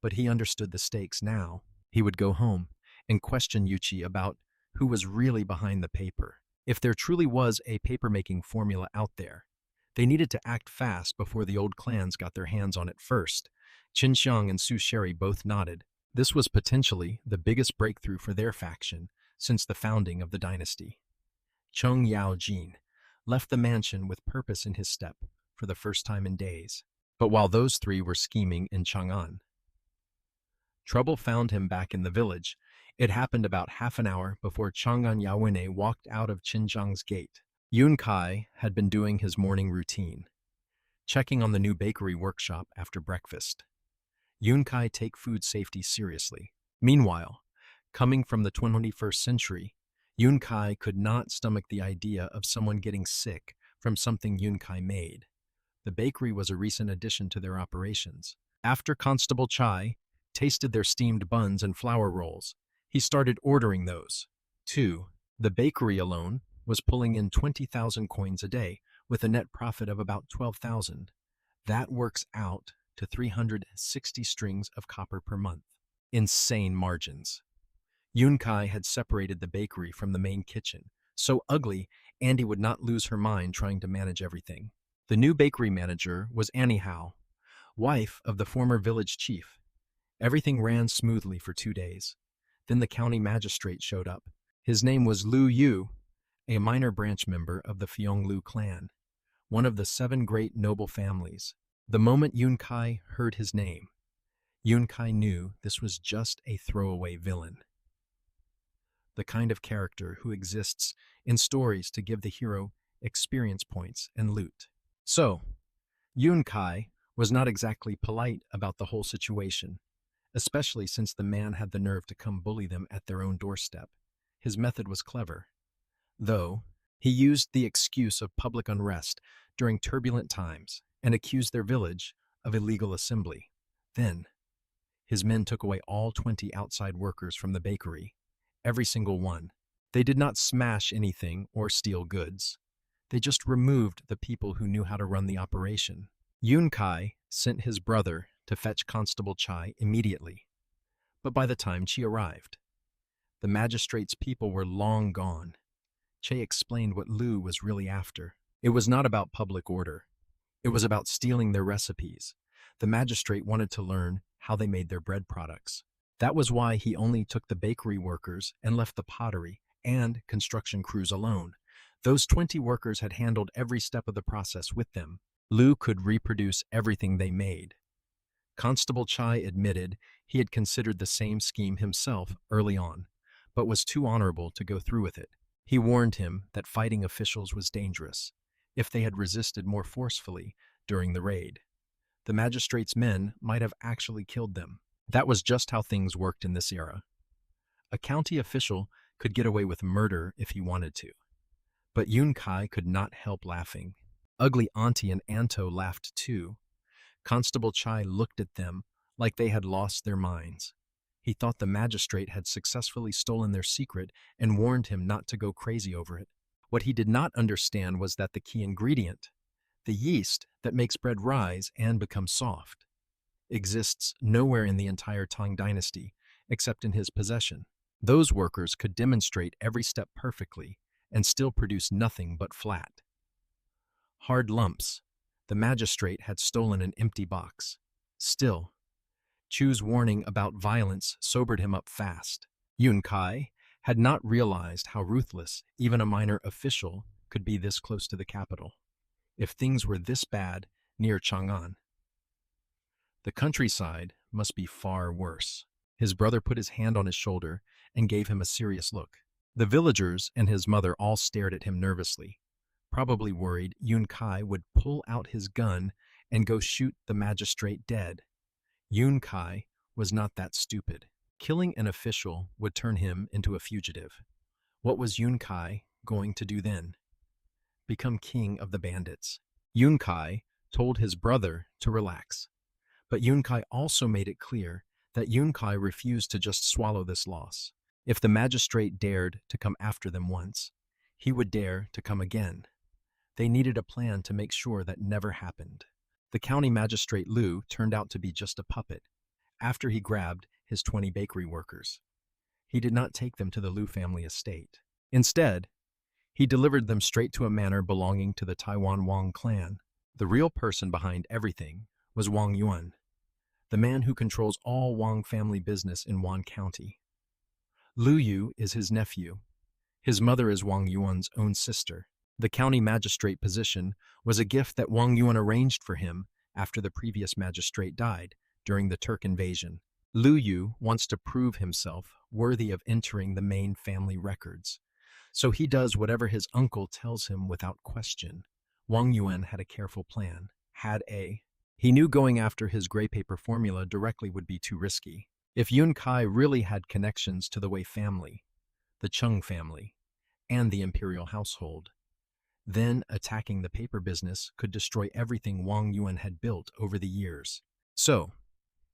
[SPEAKER 1] But he understood the stakes now. He would go home and question Yuchi about who was really behind the paper. If there truly was a paper-making formula out there, they needed to act fast before the old clans got their hands on it first. Qin Xiang and Su Sherry both nodded. This was potentially the biggest breakthrough for their faction since the founding of the dynasty. Cheng Yaojin left the mansion with purpose in his step for the first time in days. But while those 3 were scheming in Chang'an, trouble found him back in the village. It happened about half an hour before Chang'an Yawene walked out of Qinjiang's gate. Yun Kai had been doing his morning routine, checking on the new bakery workshop after breakfast. Yun Kai take food safety seriously. Meanwhile, coming from the 21st century, Yun Kai could not stomach the idea of someone getting sick from something Yun Kai made. The bakery was a recent addition to their operations. After Constable Chai tasted their steamed buns and flour rolls, he started ordering those. 2. The bakery alone was pulling in 20,000 coins a day, with a net profit of about 12,000. That works out to 360 strings of copper per month. Insane margins. Yun Kai had separated the bakery from the main kitchen, so ugly Andy would not lose her mind trying to manage everything. The new bakery manager was Annie Hao, wife of the former village chief. Everything ran smoothly for 2 days. Then the county magistrate showed up. His name was Lu Yu, a minor branch member of the Fionglu clan, one of the 7 great noble families. The moment Yun Kai heard his name, Yun Kai knew this was just a throwaway villain. The kind of character who exists in stories to give the hero experience points and loot. So, Yun Kai was not exactly polite about the whole situation, especially since the man had the nerve to come bully them at their own doorstep. His method was clever, though. He used the excuse of public unrest during turbulent times and accused their village of illegal assembly. Then, his men took away all 20 outside workers from the bakery, every single one. They did not smash anything or steal goods. They just removed the people who knew how to run the operation. Yun Kai sent his brother to fetch Constable Chai immediately. But by the time Chi arrived, the magistrate's people were long gone. Che explained what Lu was really after. It was not about public order. It was about stealing their recipes. The magistrate wanted to learn how they made their bread products. That was why he only took the bakery workers and left the pottery and construction crews alone. Those 20 workers had handled every step of the process with them. Lu could reproduce everything they made. Constable Chai admitted he had considered the same scheme himself early on, but was too honorable to go through with it. He warned him that fighting officials was dangerous if they had resisted more forcefully during the raid. The magistrate's men might have actually killed them. That was just how things worked in this era. A county official could get away with murder if he wanted to. But Yun Kai could not help laughing. Ugly Auntie and Anto laughed too. Constable Chai looked at them like they had lost their minds. He thought the magistrate had successfully stolen their secret and warned him not to go crazy over it. What he did not understand was that the key ingredient, the yeast that makes bread rise and become soft, exists nowhere in the entire Tang Dynasty except in his possession. Those workers could demonstrate every step perfectly and still produce nothing but flat, hard lumps. The magistrate had stolen an empty box. Still, Chu's warning about violence sobered him up fast. Yun Kai had not realized how ruthless even a minor official could be this close to the capital. If things were this bad near Chang'an, the countryside must be far worse. His brother put his hand on his shoulder and gave him a serious look. The villagers and his mother all stared at him nervously, probably worried Yun Kai would pull out his gun and go shoot the magistrate dead. Yun Kai was not that stupid. Killing an official would turn him into a fugitive. What was Yun Kai going to do then? Become king of the bandits. Yun Kai told his brother to relax. But Yun Kai also made it clear that Yun Kai refused to just swallow this loss. If the magistrate dared to come after them once, he would dare to come again. They needed a plan to make sure that never happened. The county magistrate Liu turned out to be just a puppet after he grabbed his 20 bakery workers. He did not take them to the Liu family estate. Instead, he delivered them straight to a manor belonging to the Taiwan Wang clan. The real person behind everything was Wang Yuan, the man who controls all Wang family business in Wan County. Liu Yu is his nephew. His mother is Wang Yuan's own sister. The county magistrate position was a gift that Wang Yuan arranged for him after the previous magistrate died during the Turk invasion. Liu Yu wants to prove himself worthy of entering the main family records, so he does whatever his uncle tells him without question. Wang Yuan had a careful plan. He knew going after his gray paper formula directly would be too risky. If Yun Kai really had connections to the Wei family, the Chung family, and the imperial household, then attacking the paper business could destroy everything Wang Yuan had built over the years. So,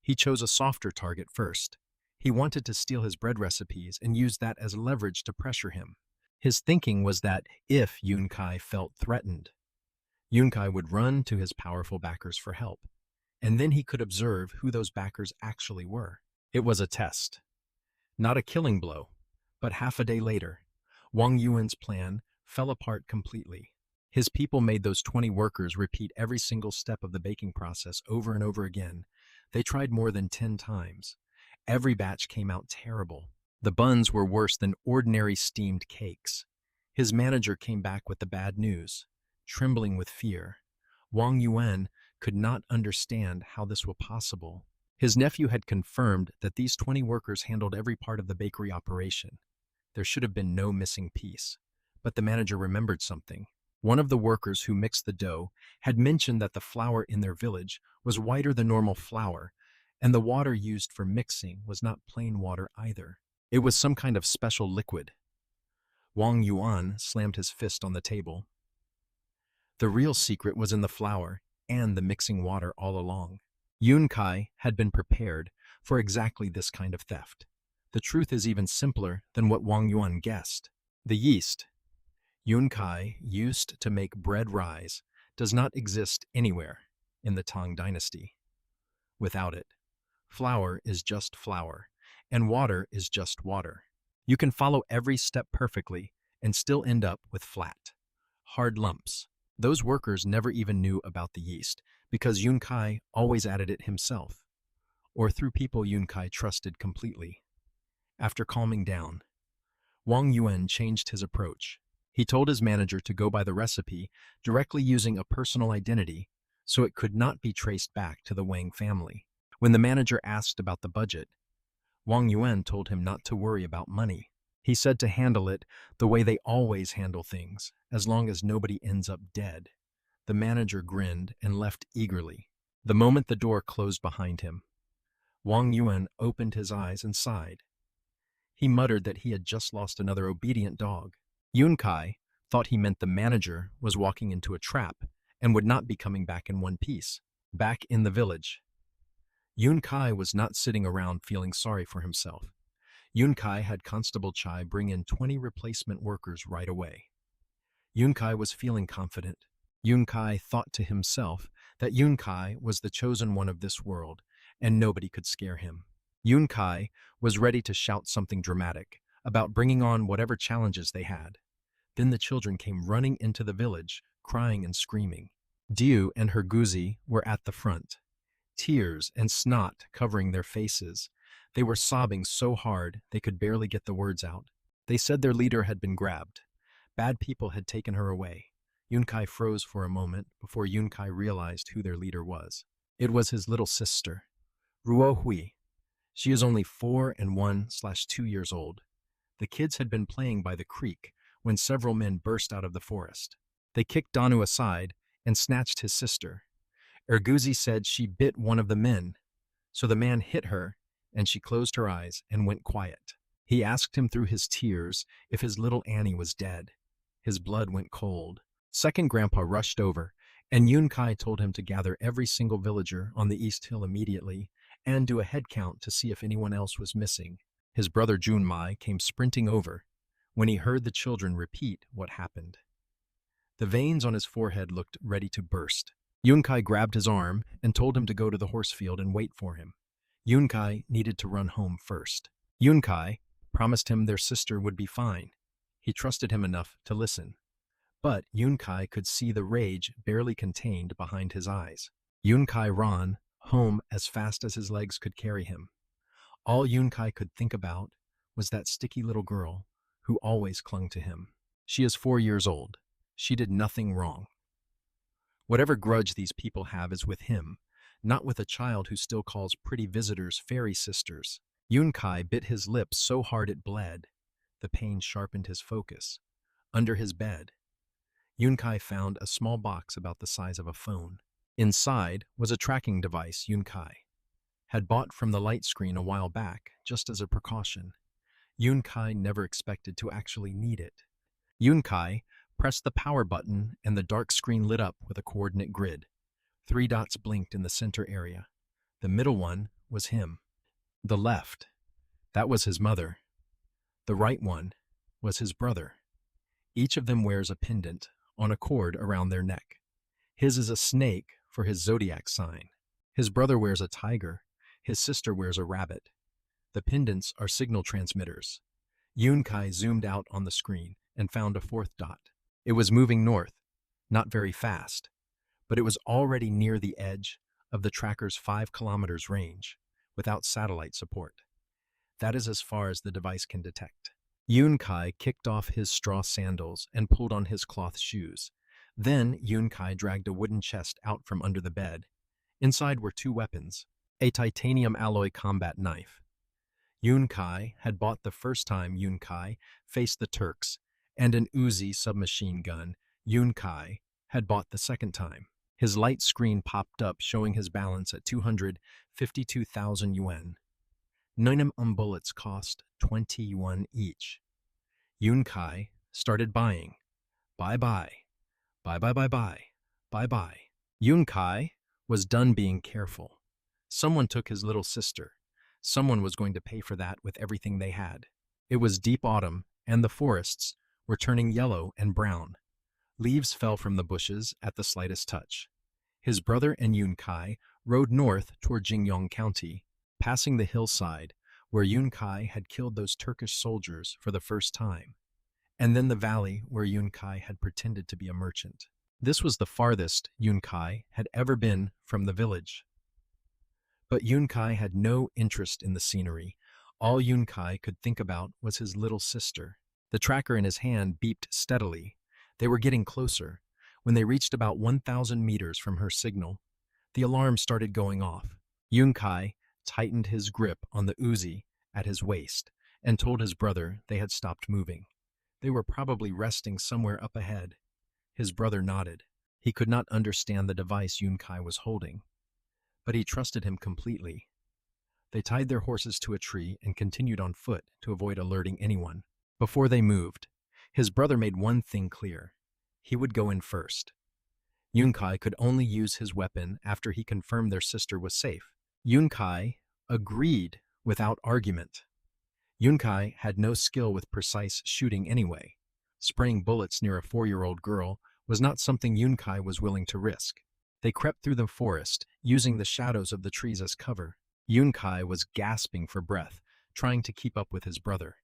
[SPEAKER 1] he chose a softer target first. He wanted to steal his bread recipes and use that as leverage to pressure him. His thinking was that if Yun Kai felt threatened, Yun Kai would run to his powerful backers for help, and then he could observe who those backers actually were. It was a test. Not a killing blow, but half a day later, Wang Yuan's plan fell apart completely. His people made those 20 workers repeat every single step of the baking process over and over again. They tried more than 10 times. Every batch came out terrible. The buns were worse than ordinary steamed cakes. His manager came back with the bad news, trembling with fear. Wang Yuan could not understand how this was possible. His nephew had confirmed that these 20 workers handled every part of the bakery operation. There should have been no missing piece. But the manager remembered something. One of the workers who mixed the dough had mentioned that the flour in their village was whiter than normal flour, and the water used for mixing was not plain water either. It was some kind of special liquid. Wang Yuan slammed his fist on the table. The real secret was in the flour and the mixing water all along. Yun Kai had been prepared for exactly this kind of theft. The truth is even simpler than what Wang Yuan guessed. The yeast Yun Kai used to make bread rise does not exist anywhere in the Tang Dynasty. Without it, flour is just flour, and water is just water. You can follow every step perfectly and still end up with flat, hard lumps. Those workers never even knew about the yeast because Yun Kai always added it himself, or through people Yun Kai trusted completely. After calming down, Wang Yuan changed his approach. He told his manager to go by the recipe directly using a personal identity so it could not be traced back to the Wang family. When the manager asked about the budget, Wang Yuan told him not to worry about money. He said to handle it the way they always handle things, as long as nobody ends up dead. The manager grinned and left eagerly. The moment the door closed behind him, Wang Yuan opened his eyes and sighed. He muttered that he had just lost another obedient dog. Yun Kai thought he meant the manager was walking into a trap and would not be coming back in one piece. Back in the village, Yun Kai was not sitting around feeling sorry for himself. Yun Kai had Constable Chai bring in 20 replacement workers right away. Yun Kai was feeling confident. Yun Kai thought to himself that Yun Kai was the chosen one of this world, and nobody could scare him. Yun Kai was ready to shout something dramatic about bringing on whatever challenges they had. Then the children came running into the village, crying and screaming. Diu and her Guzi were at the front. tears and snot covering their faces. They were sobbing so hard they could barely get the words out. They said their leader had been grabbed. Bad people had taken her away. Yunkai froze for a moment before Yunkai realized who their leader was. It was his little sister, Ruo Hui. She is only 4 and 1/2 years old. The kids had been playing by the creek when several men burst out of the forest. They kicked Danu aside and snatched his sister. Erguzi said she bit one of the men, so the man hit her and she closed her eyes and went quiet. He asked him through his tears if his little Annie was dead. His blood went cold. Second Grandpa rushed over, and Yunkai told him to gather every single villager on the East Hill immediately and do a head count to see if anyone else was missing. His brother Junmai came sprinting over when he heard the children repeat what happened. The veins on his forehead looked ready to burst. Yunkai grabbed his arm and told him to go to the horse field and wait for him. Yunkai needed to run home first. Yunkai promised him their sister would be fine. He trusted him enough to listen. But Yunkai could see the rage barely contained behind his eyes. Yunkai ran home as fast as his legs could carry him. All Yunkai could think about was that sticky little girl who always clung to him. She is 4 years old. She did nothing wrong. Whatever grudge these people have is with him, not with a child who still calls pretty visitors fairy sisters. Yunkai bit his lip so hard it bled. The pain sharpened his focus. Under his bed, Yunkai found a small box about the size of a phone. Inside was a tracking device Yunkai had bought from the light screen a while back, just as a precaution. Yunkai never expected to actually need it. Yunkai pressed the power button and the dark screen lit up with a coordinate grid. 3 dots blinked in the center area. The middle one was him. The left, that was his mother. The right one was his brother. Each of them wears a pendant on a cord around their neck. His is a snake for his zodiac sign. His brother wears a tiger. His sister wears a rabbit. The pendants are signal transmitters. Yunkai zoomed out on the screen and found a 4th dot. It was moving north, not very fast, but it was already near the edge of the tracker's 5 kilometers range, without satellite support. That is as far as the device can detect. Yunkai kicked off his straw sandals and pulled on his cloth shoes. Then Yunkai dragged a wooden chest out from under the bed. Inside were 2 weapons, a titanium alloy combat knife. Yunkai had bought the first time Yunkai faced the Turks, and an Uzi submachine gun Yunkai had bought the second time. His light screen popped up showing his balance at 252,000 yuan. 9 bullets cost 20 yuan each. Yunkai started buying. Bye-bye. Bye-bye-bye-bye. Bye-bye. Yunkai was done being careful. Someone took his little sister. Someone was going to pay for that with everything they had. It was deep autumn, and the forests were turning yellow and brown. Leaves fell from the bushes at the slightest touch. His brother and Yunkai rode north toward Jingyong County, passing the hillside where Yunkai had killed those Turkish soldiers for the first time, and then the valley where Yunkai had pretended to be a merchant. This was the farthest Yunkai had ever been from the village. But Yunkai had no interest in the scenery. All Yunkai could think about was his little sister. The tracker in his hand beeped steadily. They were getting closer. When they reached about 1,000 meters from her signal, the alarm started going off. Yunkai tightened his grip on the Uzi at his waist and told his brother they had stopped moving. They were probably resting somewhere up ahead. His brother nodded. He could not understand the device Yunkai was holding, but he trusted him completely. They tied their horses to a tree and continued on foot to avoid alerting anyone. Before they moved, his brother made one thing clear. He would go in first. Yunkai could only use his weapon after he confirmed their sister was safe. Yunkai agreed without argument. Yunkai had no skill with precise shooting anyway. Spraying bullets near a 4-year-old girl was not something Yunkai was willing to risk. They crept through the forest, using the shadows of the trees as cover. Yunkai was gasping for breath, trying to keep up with his brother.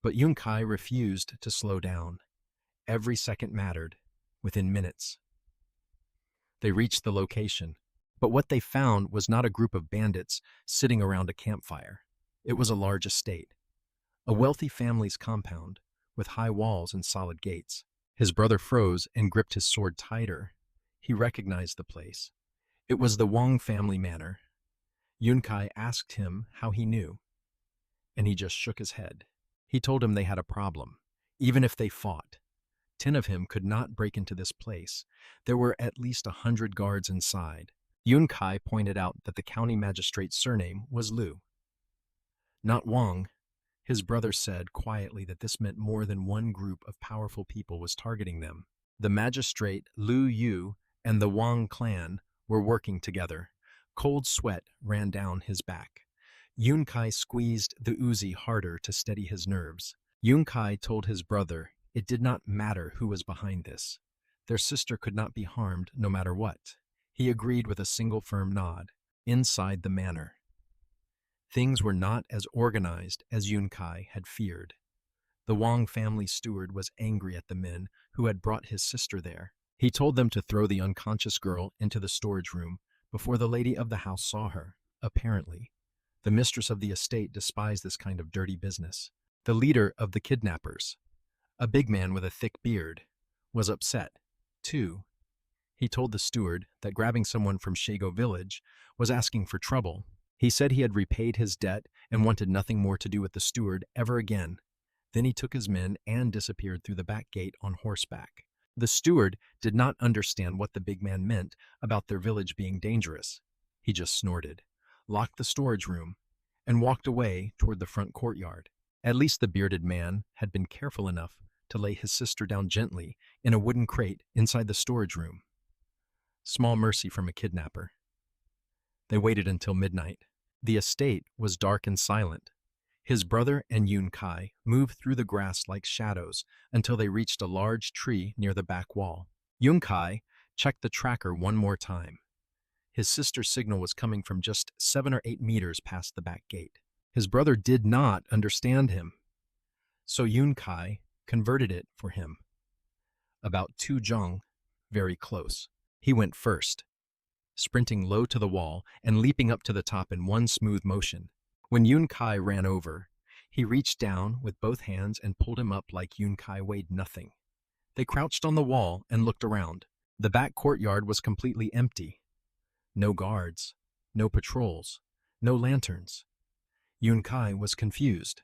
[SPEAKER 1] But Yunkai refused to slow down. Every second mattered. Within minutes, they reached the location. But what they found was not a group of bandits sitting around a campfire. It was a large estate, a wealthy family's compound, with high walls and solid gates. His brother froze and gripped his sword tighter. He recognized the place. It was the Wang family manor. Yunkai asked him how he knew, and he just shook his head. He told him they had a problem. Even if they fought, 10 of him could not break into this place. There were at least 100 guards inside. Yunkai pointed out that the county magistrate's surname was Liu, not Wang. His brother said quietly that this meant more than one group of powerful people was targeting them. The magistrate Liu Yu and the Wang clan were working together. Cold sweat ran down his back. Yunkai squeezed the Uzi harder to steady his nerves. Yunkai told his brother it did not matter who was behind this. Their sister could not be harmed no matter what. He agreed with a single firm nod. Inside the manor, things were not as organized as Yunkai had feared. The Wang family steward was angry at the men who had brought his sister there. He told them to throw the unconscious girl into the storage room before the lady of the house saw her. Apparently, the mistress of the estate despised this kind of dirty business. The leader of the kidnappers, a big man with a thick beard, was upset, too. He told the steward that grabbing someone from Shago village was asking for trouble. He said he had repaid his debt and wanted nothing more to do with the steward ever again. Then he took his men and disappeared through the back gate on horseback. The steward did not understand what the big man meant about their village being dangerous. He just snorted, locked the storage room, and walked away toward the front courtyard. At least the bearded man had been careful enough to lay his sister down gently in a wooden crate inside the storage room. Small mercy from a kidnapper. They waited until midnight. The estate was dark and silent. His brother and Yunkai moved through the grass like shadows until they reached a large tree near the back wall. Yunkai checked the tracker one more time. His sister's signal was coming from just 7 or 8 meters past the back gate. His brother did not understand him, so Yunkai converted it for him. About 2 zhang, very close. He went first, sprinting low to the wall and leaping up to the top in one smooth motion. When Yunkai ran over, he reached down with both hands and pulled him up like Yunkai weighed nothing. They crouched on the wall and looked around. The back courtyard was completely empty. No guards, no patrols, no lanterns. Yunkai was confused.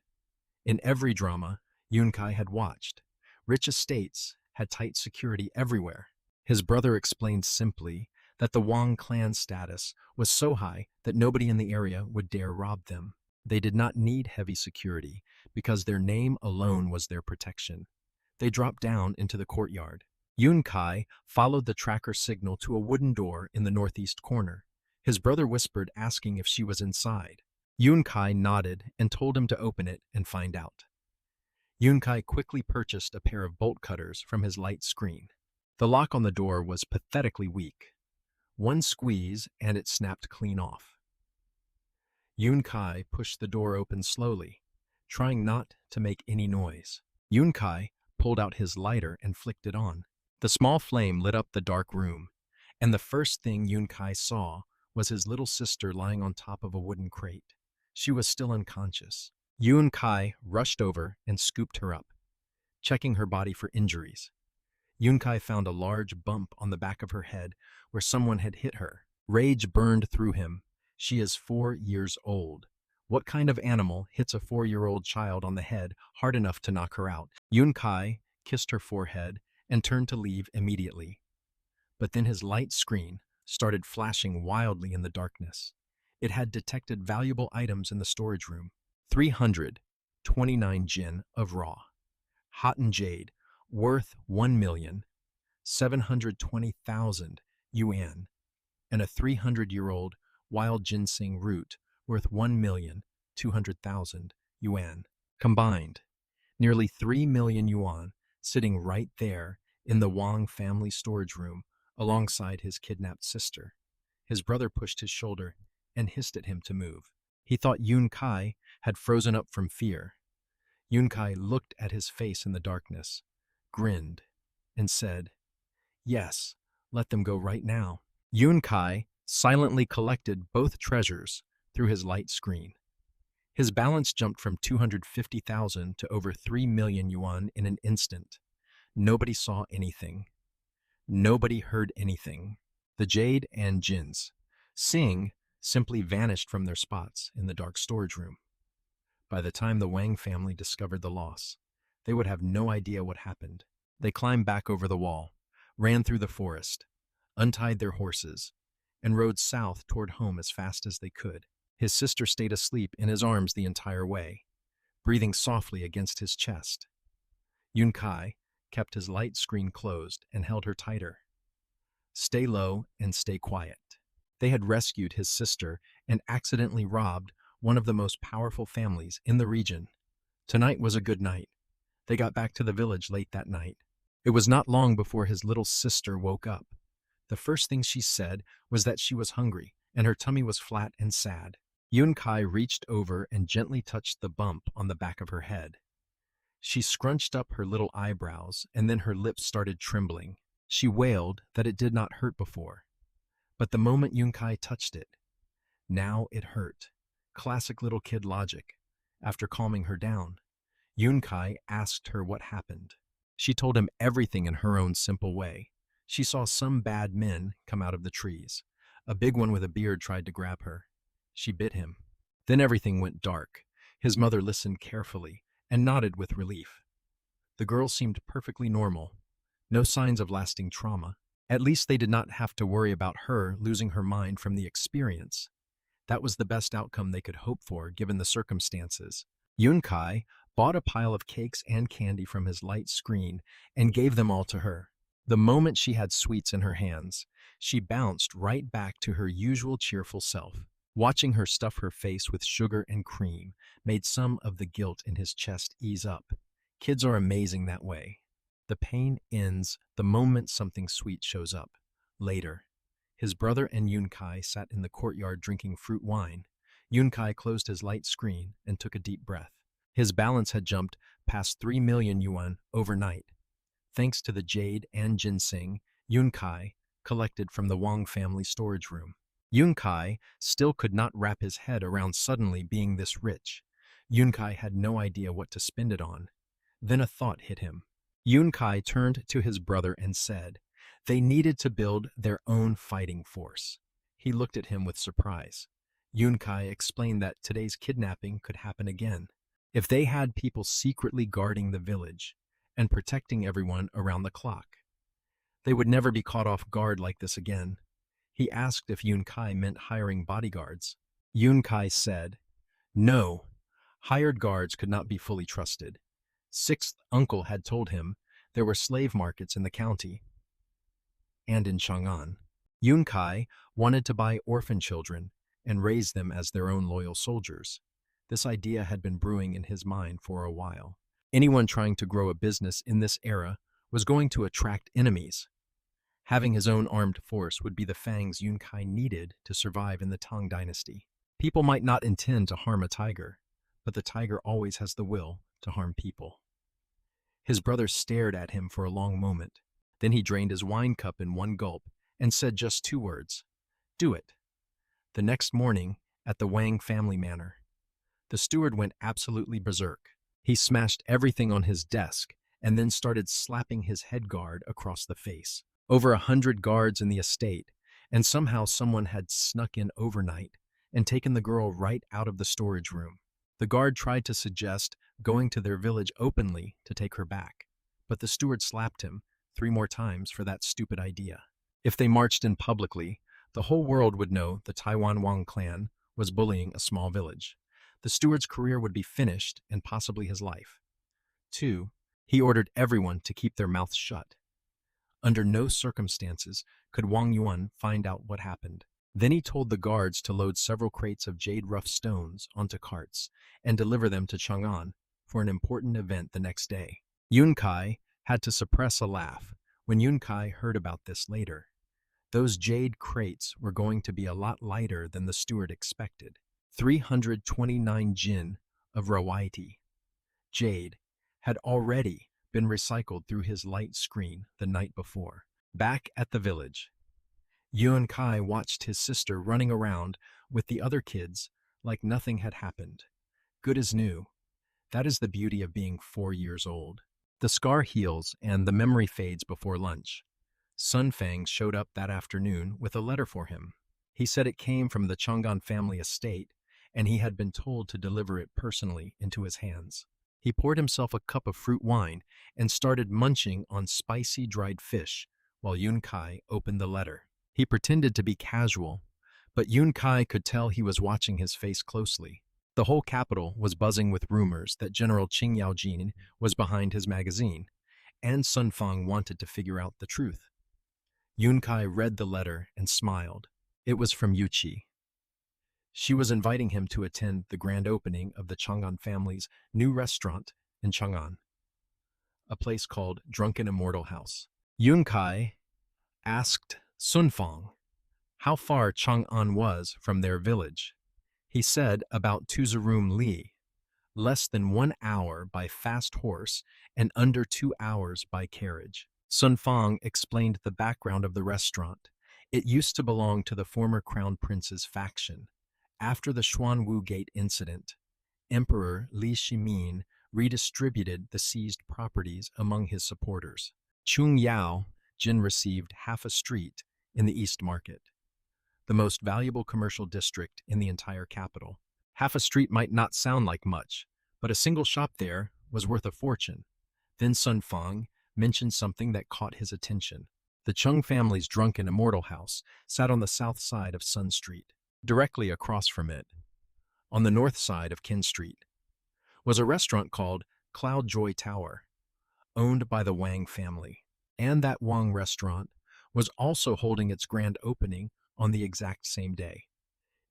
[SPEAKER 1] In every drama Yunkai had watched, rich estates had tight security everywhere. His brother explained simply that the Wang clan status was so high that nobody in the area would dare rob them. They did not need heavy security because their name alone was their protection. They dropped down into the courtyard. Yunkai followed the tracker signal to a wooden door in the northeast corner. His brother whispered, asking if she was inside. Yunkai nodded and told him to open it and find out. Yunkai quickly purchased a pair of bolt cutters from his light screen. The lock on the door was pathetically weak. One squeeze and it snapped clean off. Yunkai pushed the door open slowly, trying not to make any noise. Yunkai pulled out his lighter and flicked it on. The small flame lit up the dark room, and the first thing Yunkai saw was his little sister lying on top of a wooden crate. She was still unconscious. Yunkai rushed over and scooped her up, checking her body for injuries. Yunkai found a large bump on the back of her head where someone had hit her. Rage burned through him. She is 4 years old. What kind of animal hits a 4-year-old child on the head hard enough to knock her out? Yunkai kissed her forehead and turned to leave immediately. But then his light screen started flashing wildly in the darkness. It had detected valuable items in the storage room. 329 jin of raw, hot and jade, worth 1,720,000 yuan, and a 300-year-old wild ginseng root worth 1,200,000 yuan. Combined, nearly 3 million yuan sitting right there in the Wang family storage room alongside his kidnapped sister. His brother pushed his shoulder and hissed at him to move. He thought Yunkai had frozen up from fear. Yunkai looked at his face in the darkness, grinned, and said, "Yes, let them go right now." Yunkai silently collected both treasures through his light screen. His balance jumped from 250,000 to over 3 million yuan in an instant. Nobody saw anything. Nobody heard anything. The Jade and Jin's Sing simply vanished from their spots in the dark storage room. By the time the Wang family discovered the loss, they would have no idea what happened. They climbed back over the wall, ran through the forest, untied their horses, and rode south toward home as fast as they could. His sister stayed asleep in his arms the entire way, breathing softly against his chest. Yun Kai kept his light screen closed and held her tighter. Stay low and stay quiet. They had rescued his sister and accidentally robbed one of the most powerful families in the region. Tonight was a good night. They got back to the village late that night. It was not long before his little sister woke up. The first thing she said was that she was hungry and her tummy was flat and sad. Yun Kai reached over and gently touched the bump on the back of her head. She scrunched up her little eyebrows and then her lips started trembling. She wailed that it did not hurt before. But the moment Yun Kai touched it, now it hurt. Classic little kid logic. After calming her down, Yun Kai asked her what happened. She told him everything in her own simple way. She saw some bad men come out of the trees. A big one with a beard tried to grab her. She bit him. Then everything went dark. His mother listened carefully and nodded with relief. The girl seemed perfectly normal. No signs of lasting trauma. At least they did not have to worry about her losing her mind from the experience. That was the best outcome they could hope for given the circumstances. Yun Kai bought a pile of cakes and candy from his light screen and gave them all to her. The moment she had sweets in her hands, she bounced right back to her usual cheerful self. Watching her stuff her face with sugar and cream made some of the guilt in his chest ease up. Kids are amazing that way. The pain ends the moment something sweet shows up. Later, his brother and Yun Kai sat in the courtyard drinking fruit wine. Yun Kai closed his light screen and took a deep breath. His balance had jumped past 3 million yuan overnight. Thanks to the jade and ginseng Yun Kai collected from the Wang family storage room. Yun Kai still could not wrap his head around suddenly being this rich. Yun Kai had no idea what to spend it on. Then a thought hit him. Yun Kai turned to his brother and said, they needed to build their own fighting force. He looked at him with surprise. Yun Kai explained that today's kidnapping could happen again. If they had people secretly guarding the village and protecting everyone around the clock, they would never be caught off guard like this again. He asked if Yun Kai meant hiring bodyguards. Yun Kai said, no, hired guards could not be fully trusted. Sixth uncle had told him there were slave markets in the county and in Chang'an. Yun Kai wanted to buy orphan children and raise them as their own loyal soldiers. This idea had been brewing in his mind for a while. Anyone trying to grow a business in this era was going to attract enemies. Having his own armed force would be the fangs Yun Kai needed to survive in the Tang Dynasty. People might not intend to harm a tiger, but the tiger always has the will to harm people. His brother stared at him for a long moment. Then he drained his wine cup in one gulp and said just 2 words, do it. The next morning, at the Wang family manor, the steward went absolutely berserk. He smashed everything on his desk and then started slapping his head guard across the face. Over 100 guards in the estate, and somehow someone had snuck in overnight and taken the girl right out of the storage room. The guard tried to suggest going to their village openly to take her back, but the steward slapped him 3 more times for that stupid idea. If they marched in publicly, the whole world would know the Taiwan Wang clan was bullying a small village. The steward's career would be finished and possibly his life. 2. He ordered everyone to keep their mouths shut. Under no circumstances could Wang Yuan find out what happened. Then he told the guards to load several crates of jade rough stones onto carts and deliver them to Chang'an for an important event the next day. Yun Kai had to suppress a laugh when Yun Kai heard about this later. Those jade crates were going to be a lot lighter than the steward expected. 329 jin of Rawaiti jade had already been recycled through his light screen the night before. Back at the village, Yuan Kai watched his sister running around with the other kids like nothing had happened. Good as new. That is the beauty of being 4 years old. The scar heals and the memory fades before lunch. Sun Fang showed up that afternoon with a letter for him. He said it came from the Chang'an family estate, and he had been told to deliver it personally into his hands. He poured himself a cup of fruit wine and started munching on spicy dried fish while Yun Kai opened the letter. He pretended to be casual, but Yun Kai could tell he was watching his face closely. The whole capital was buzzing with rumors that General Qing Yaojin was behind his magazine, and Sun Fang wanted to figure out the truth. Yun Kai read the letter and smiled. It was from Yuqi. She was inviting him to attend the grand opening of the Chang'an family's new restaurant in Chang'an, a place called Drunken Immortal House. Yun Kai asked Sun Fang how far Chang'an was from their village. He said about Tuzarum Li, less than 1 hour by fast horse and under 2 hours by carriage. Sun Fang explained the background of the restaurant. It used to belong to the former crown prince's faction. After the Xuanwu Gate incident, Emperor Li Shimin redistributed the seized properties among his supporters. Chung Yao Jin received half a street in the East Market, the most valuable commercial district in the entire capital. Half a street might not sound like much, but a single shop there was worth a fortune. Then Sun Fang mentioned something that caught his attention. The Chung family's Drunken Immortal House sat on the south side of Sun Street. Directly across from it, on the north side of Qin Street, was a restaurant called Cloud Joy Tower, owned by the Wang family. And that Wang restaurant was also holding its grand opening on the exact same day.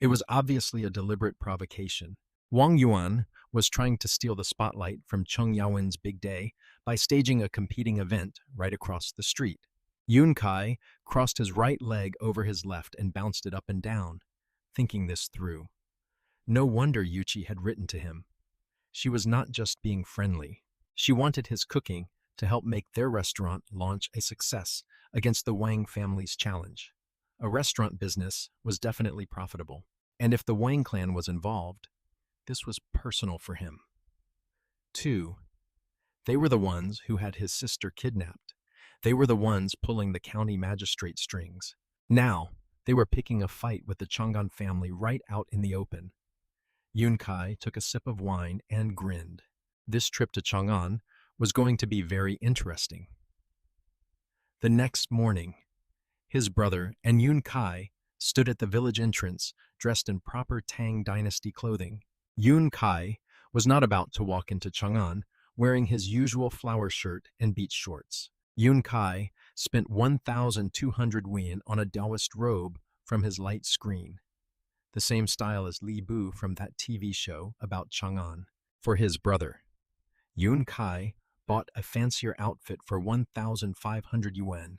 [SPEAKER 1] It was obviously a deliberate provocation. Wang Yuan was trying to steal the spotlight from Cheng Yaowen's big day by staging a competing event right across the street. Yun Kai crossed his right leg over his left and bounced it up and down, thinking this through. No wonder Yuqi had written to him. She was not just being friendly. She wanted his cooking to help make their restaurant launch a success against the Wang family's challenge. A restaurant business was definitely profitable, and if the Wang clan was involved, this was personal for him. 2. They were the ones who had his sister kidnapped. They were the ones pulling the county magistrate strings. Now, they were picking a fight with the Chang'an family right out in the open. Yun Kai took a sip of wine and grinned. This trip to Chang'an was going to be very interesting. The next morning, his brother and Yun Kai stood at the village entrance dressed in proper Tang Dynasty clothing. Yun Kai was not about to walk into Chang'an wearing his usual flower shirt and beach shorts. Yun Kai spent 1,200 yuan on a Taoist robe from his light screen, the same style as Li Bu from that TV show about Chang'an. For his brother, Yun Kai bought a fancier outfit for 1,500 yuan,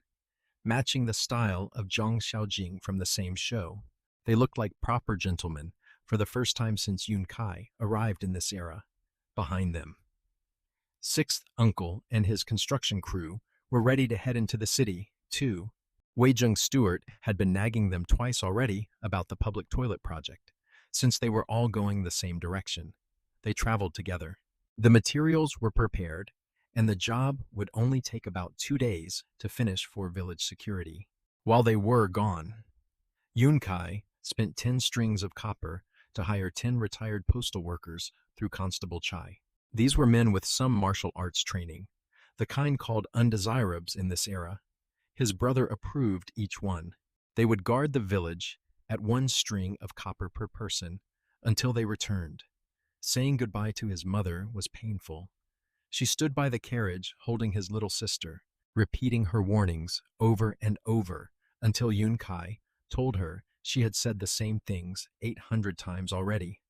[SPEAKER 1] matching the style of Zhang Xiaojing from the same show. They looked like proper gentlemen for the first time since Yun Kai arrived in this era. Behind them, Sixth Uncle and his construction crew were ready to head into the city, too. Wei Jung Stewart had been nagging them twice already about the public toilet project, since they were all going the same direction. They traveled together. The materials were prepared, and the job would only take about 2 days to finish for village security. While they were gone, Yun Kai spent 10 strings of copper to hire 10 retired postal workers through Constable Chai. These were men with some martial arts training, the kind called undesirables in this era. His brother approved each one. They would guard the village at 1 string of copper per person until they returned. Saying goodbye to his mother was painful. She stood by the carriage holding his little sister, repeating her warnings over and over until Yun Kai told her she had said the same things 800 times already.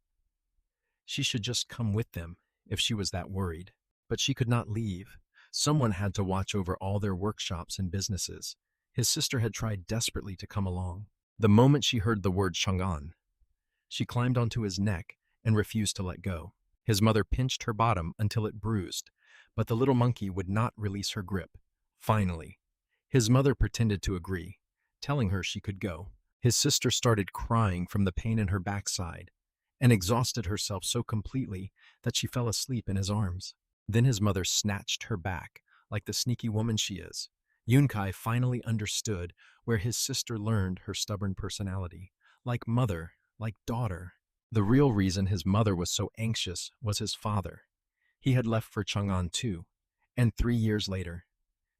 [SPEAKER 1] She should just come with them if she was that worried. But she could not leave. Someone had to watch over all their workshops and businesses. His sister had tried desperately to come along. The moment she heard the word Chang'an, she climbed onto his neck and refused to let go. His mother pinched her bottom until it bruised, but the little monkey would not release her grip. Finally, his mother pretended to agree, telling her she could go. His sister started crying from the pain in her backside and exhausted herself so completely that she fell asleep in his arms. Then his mother snatched her back like the sneaky woman she is. Yunkai finally understood where his sister learned her stubborn personality. Like mother, like daughter. The real reason his mother was so anxious was his father. He had left for Chang'an too, and 3 years later,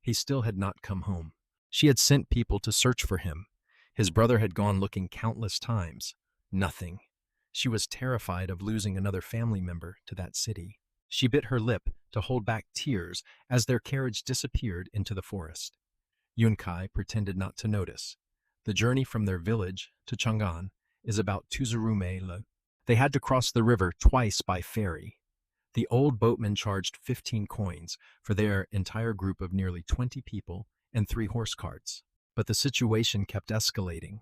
[SPEAKER 1] he still had not come home. She had sent people to search for him. His brother had gone looking countless times. Nothing. She was terrified of losing another family member to that city. She bit her lip to hold back tears as their carriage disappeared into the forest. Yunkai pretended not to notice. The journey from their village to Chang'an is about 2 zurume. They had to cross the river twice by ferry. The old boatman charged 15 coins for their entire group of nearly 20 people and 3 horse carts. But the situation kept escalating.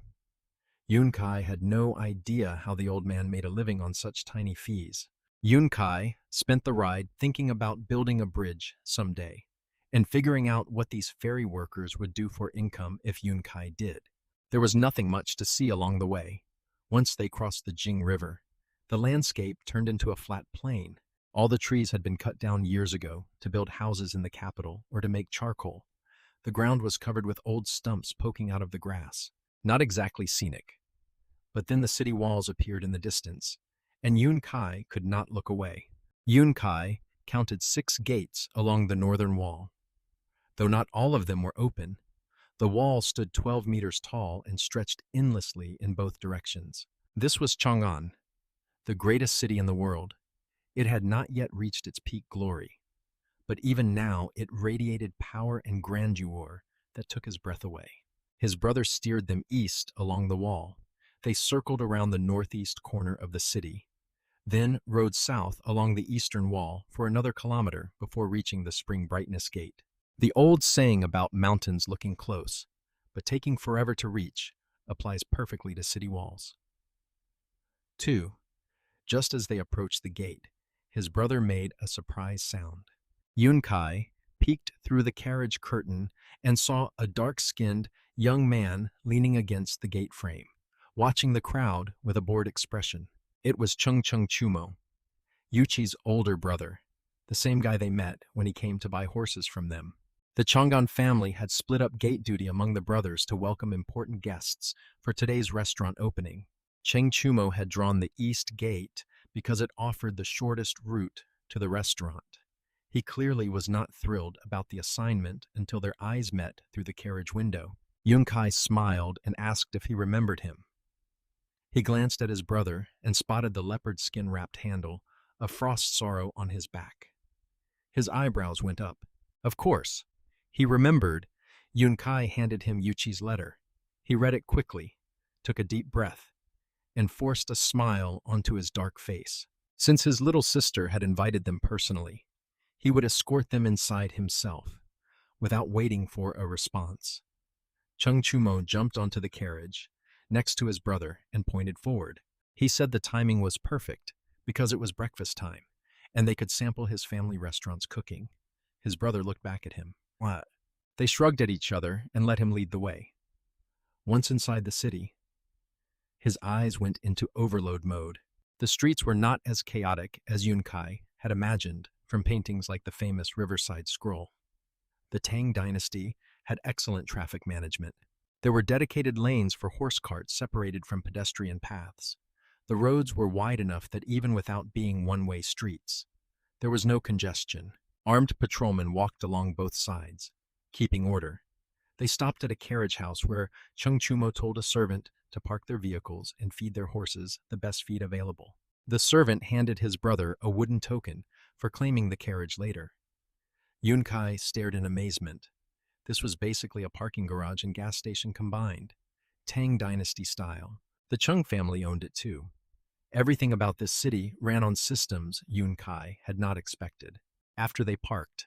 [SPEAKER 1] Yunkai had no idea how the old man made a living on such tiny fees. Yunkai spent the ride thinking about building a bridge someday and figuring out what these ferry workers would do for income if Yunkai did. There was nothing much to see along the way. Once they crossed the Jing River, the landscape turned into a flat plain. All the trees had been cut down years ago to build houses in the capital or to make charcoal. The ground was covered with old stumps poking out of the grass. Not exactly scenic. But then the city walls appeared in the distance, and Yunkai could not look away. Yunkai counted 6 gates along the northern wall. Though not all of them were open, the wall stood 12 meters tall and stretched endlessly in both directions. This was Chang'an, the greatest city in the world. It had not yet reached its peak glory, but even now it radiated power and grandeur that took his breath away. His brother steered them east along the wall. They circled around the northeast corner of the city, then rode south along the eastern wall for another kilometer before reaching the Spring Brightness Gate. The old saying about mountains looking close, but taking forever to reach, applies perfectly to city walls. 2. Just as they approached the gate, his brother made a surprise sound. Yunkai peeked through the carriage curtain and saw a dark-skinned young man leaning against the gate frame, watching the crowd with a bored expression. It was Chung Chumo, Yuchi's older brother, the same guy they met when he came to buy horses from them. The Chang'an family had split up gate duty among the brothers to welcome important guests for today's restaurant opening. Cheng Chumo had drawn the east gate because it offered the shortest route to the restaurant. He clearly was not thrilled about the assignment until their eyes met through the carriage window. Yunkai smiled and asked if he remembered him. He glanced at his brother and spotted the leopard skin-wrapped handle of frost sorrow on his back. His eyebrows went up. Of course. He remembered. Yunkai handed him Yuchi's letter. He read it quickly, took a deep breath, and forced a smile onto his dark face. Since his little sister had invited them personally, he would escort them inside himself, without waiting for a response. Chung Chumo jumped onto the carriage, next to his brother, and pointed forward. He said the timing was perfect, because it was breakfast time, and they could sample his family restaurant's cooking. His brother looked back at him. What? They shrugged at each other and let him lead the way. Once inside the city, his eyes went into overload mode. The streets were not as chaotic as Yunkai had imagined from paintings like the famous Riverside Scroll. The Tang Dynasty had excellent traffic management. There were dedicated lanes for horse carts separated from pedestrian paths. The roads were wide enough that even without being one-way streets, there was no congestion. Armed patrolmen walked along both sides, keeping order. They stopped at a carriage house where Chung Chumo told a servant to park their vehicles and feed their horses the best feed available. The servant handed his brother a wooden token for claiming the carriage later. Yunkai stared in amazement. This was basically a parking garage and gas station combined, Tang Dynasty style. The Chung family owned it too. Everything about this city ran on systems Yunkai had not expected. After they parked,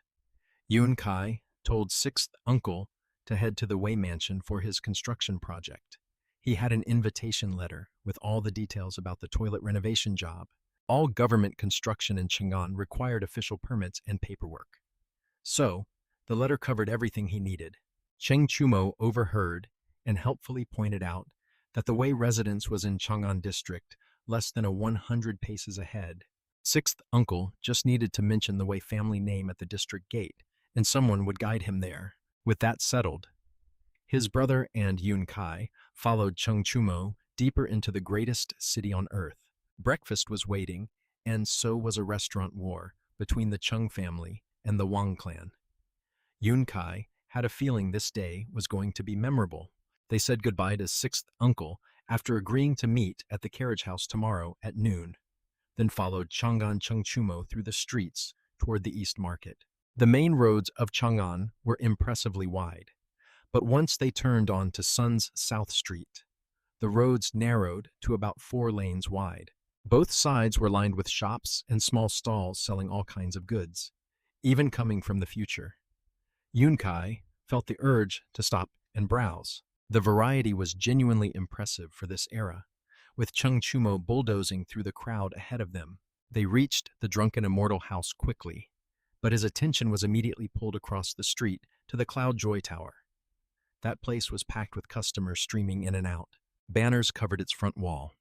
[SPEAKER 1] Yunkai told sixth uncle to head to the Wei Mansion for his construction project. He had an invitation letter with all the details about the toilet renovation job. All government construction in Chang'an required official permits and paperwork. So, the letter covered everything he needed. Cheng Chumo overheard and helpfully pointed out that the Wei residence was in Chang'an district, less than 100 paces ahead. Sixth uncle just needed to mention the Wei family name at the district gate, and someone would guide him there. With that settled, his brother and Yun Kai followed Cheng Chumo deeper into the greatest city on earth. Breakfast was waiting, and so was a restaurant war between the Cheng family and the Wang clan. Yun Kai had a feeling this day was going to be memorable. They said goodbye to sixth uncle after agreeing to meet at the carriage house tomorrow at noon, then followed Chang'an Chengchumo through the streets toward the East Market. The main roads of Chang'an were impressively wide, but once they turned on to Sun's South Street, the roads narrowed to about 4 lanes wide. Both sides were lined with shops and small stalls selling all kinds of goods, even coming from the future. Yun Kai felt the urge to stop and browse. The variety was genuinely impressive for this era, with Cheng Chumo bulldozing through the crowd ahead of them. They reached the drunken immortal house quickly, but his attention was immediately pulled across the street to the Cloud Joy Tower. That place was packed with customers streaming in and out. Banners covered its front wall,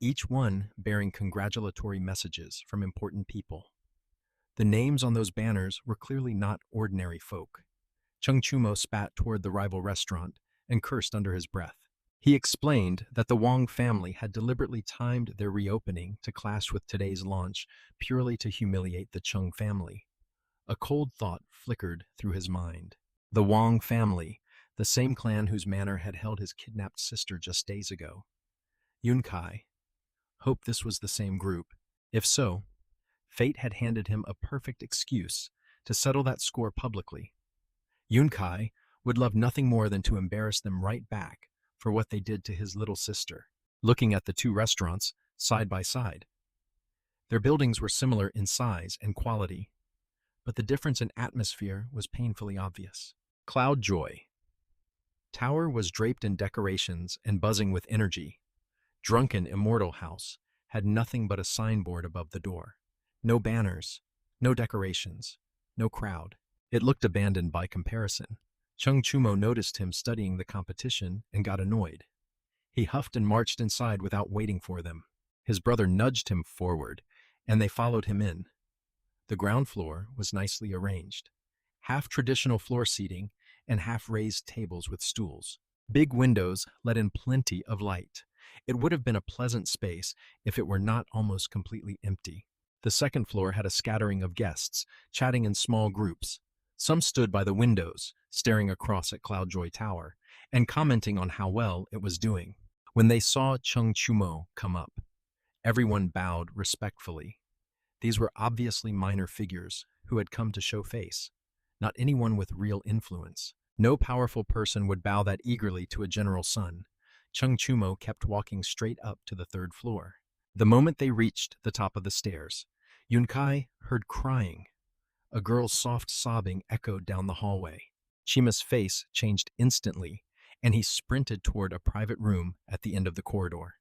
[SPEAKER 1] each one bearing congratulatory messages from important people. The names on those banners were clearly not ordinary folk. Cheng Chumo spat toward the rival restaurant and cursed under his breath. He explained that the Wang family had deliberately timed their reopening to clash with today's launch purely to humiliate the Cheng family. A cold thought flickered through his mind. The Wang family, the same clan whose manor had held his kidnapped sister just days ago. Yun Kai hoped this was the same group. If so, fate had handed him a perfect excuse to settle that score publicly. Yun Kai would love nothing more than to embarrass them right back for what they did to his little sister. Looking at the two restaurants side by side, their buildings were similar in size and quality, but the difference in atmosphere was painfully obvious. Cloud Joy Tower was draped in decorations and buzzing with energy. Drunken Immortal House had nothing but a signboard above the door. No banners, no decorations, no crowd. It looked abandoned by comparison. Cheng Chumo noticed him studying the competition and got annoyed. He huffed and marched inside without waiting for them. His brother nudged him forward, and they followed him in. The ground floor was nicely arranged. Half traditional floor seating and half raised tables with stools. Big windows let in plenty of light. It would have been a pleasant space if it were not almost completely empty. The second floor had a scattering of guests, chatting in small groups. Some stood by the windows, staring across at Cloud Joy Tower, and commenting on how well it was doing. When they saw Cheng Chumo come up, everyone bowed respectfully. These were obviously minor figures who had come to show face, not anyone with real influence. No powerful person would bow that eagerly to a general's son. Cheng Chumo kept walking straight up to the 3rd floor. The moment they reached the top of the stairs, Yun Kai heard crying. A girl's soft sobbing echoed down the hallway. Chima's face changed instantly, and he sprinted toward a private room at the end of the corridor,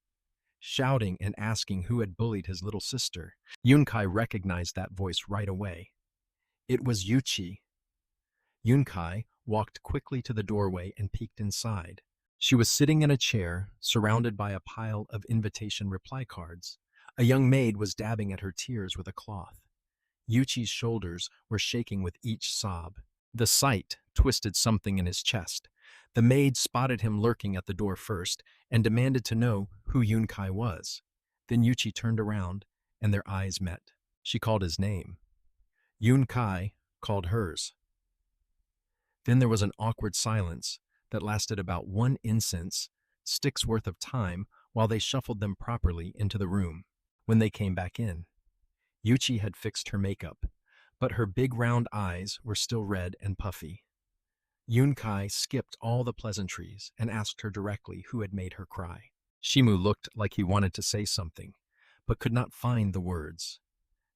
[SPEAKER 1] shouting and asking who had bullied his little sister. Yun Kai recognized that voice right away. It was Yuchi. Yun Kai walked quickly to the doorway and peeked inside. She was sitting in a chair, surrounded by a pile of invitation reply cards. A young maid was dabbing at her tears with a cloth. Yuchi's shoulders were shaking with each sob. The sight twisted something in his chest. The maid spotted him lurking at the door first and demanded to know who Yun Kai was. Then Yuchi turned around and their eyes met. She called his name. Yun Kai called hers. Then there was an awkward silence that lasted about 1 incense stick's worth of time while they shuffled them properly into the room. When they came back in, Yuchi had fixed her makeup, but her big round eyes were still red and puffy. Yun Kai skipped all the pleasantries and asked her directly who had made her cry. Shimu looked like he wanted to say something, but could not find the words.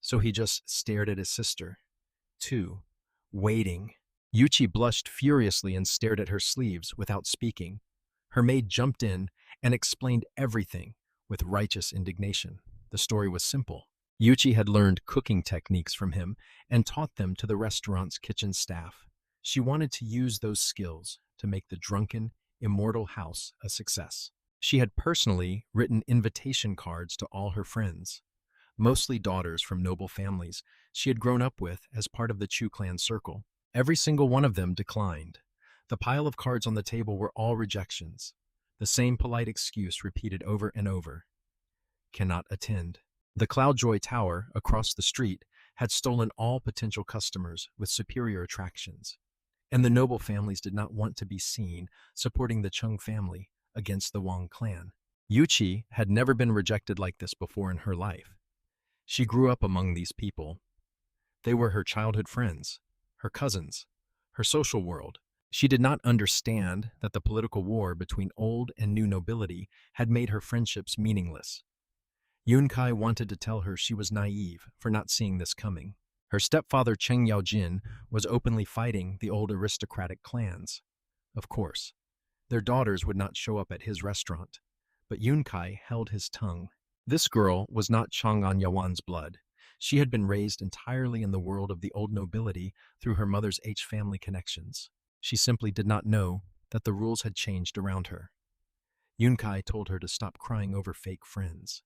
[SPEAKER 1] So he just stared at his sister, too, waiting. Yuchi blushed furiously and stared at her sleeves without speaking. Her maid jumped in and explained everything with righteous indignation. The story was simple. Yuchi had learned cooking techniques from him and taught them to the restaurant's kitchen staff. She wanted to use those skills to make the drunken, immortal house a success. She had personally written invitation cards to all her friends, mostly daughters from noble families she had grown up with as part of the Chu clan circle. Every single one of them declined. The pile of cards on the table were all rejections, the same polite excuse repeated over and over: cannot attend. The Cloudjoy Tower across the street had stolen all potential customers with superior attractions, and the noble families did not want to be seen supporting the Chung family against the Wang clan. Yuqi had never been rejected like this before in her life. She grew up among these people. They were her childhood friends, her cousins, her social world. She did not understand that the political war between old and new nobility had made her friendships meaningless. Yunkai wanted to tell her she was naive for not seeing this coming. Her stepfather Cheng Yaojin was openly fighting the old aristocratic clans. Of course, their daughters would not show up at his restaurant, but Yunkai held his tongue. This girl was not Chang'an Yawan's blood. She had been raised entirely in the world of the old nobility through her mother's H family connections. She simply did not know that the rules had changed around her. Yunkai told her to stop crying over fake friends.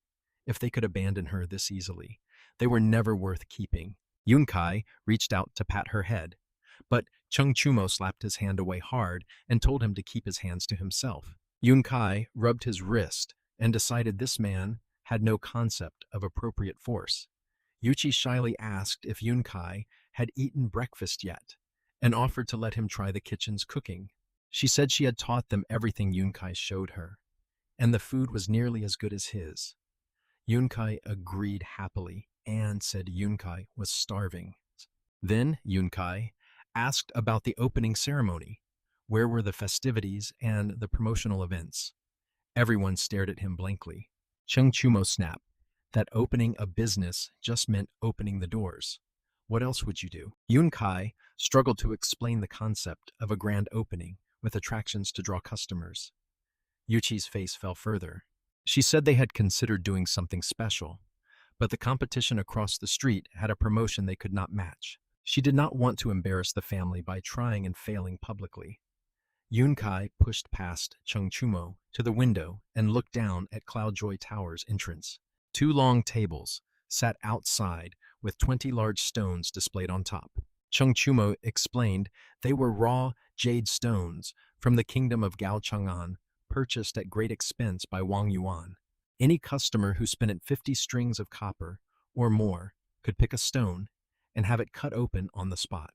[SPEAKER 1] If they could abandon her this easily, they were never worth keeping. Yunkai reached out to pat her head, but Chung Chumo slapped his hand away hard and told him to keep his hands to himself. Yunkai rubbed his wrist and decided this man had no concept of appropriate force. Yuchi shyly asked if Yunkai had eaten breakfast yet and offered to let him try the kitchen's cooking. She said she had taught them everything Yunkai showed her, and the food was nearly as good as his. Yunkai agreed happily and said Yunkai was starving. Then Yunkai asked about the opening ceremony. Where were the festivities and the promotional events? Everyone stared at him blankly. Cheng Chumo snapped that opening a business just meant opening the doors. What else would you do? Yunkai struggled to explain the concept of a grand opening with attractions to draw customers. Yuchi's face fell further. She said they had considered doing something special, but the competition across the street had a promotion they could not match. She did not want to embarrass the family by trying and failing publicly. Yunkai pushed past Cheng Chumo to the window and looked down at Cloudjoy Tower's entrance. 2 long tables sat outside with 20 large stones displayed on top. Cheng Chumo explained they were raw jade stones from the kingdom of Gao Chang'an, purchased at great expense by Wang Yuan. Any customer who spent 50 strings of copper or more could pick a stone and have it cut open on the spot.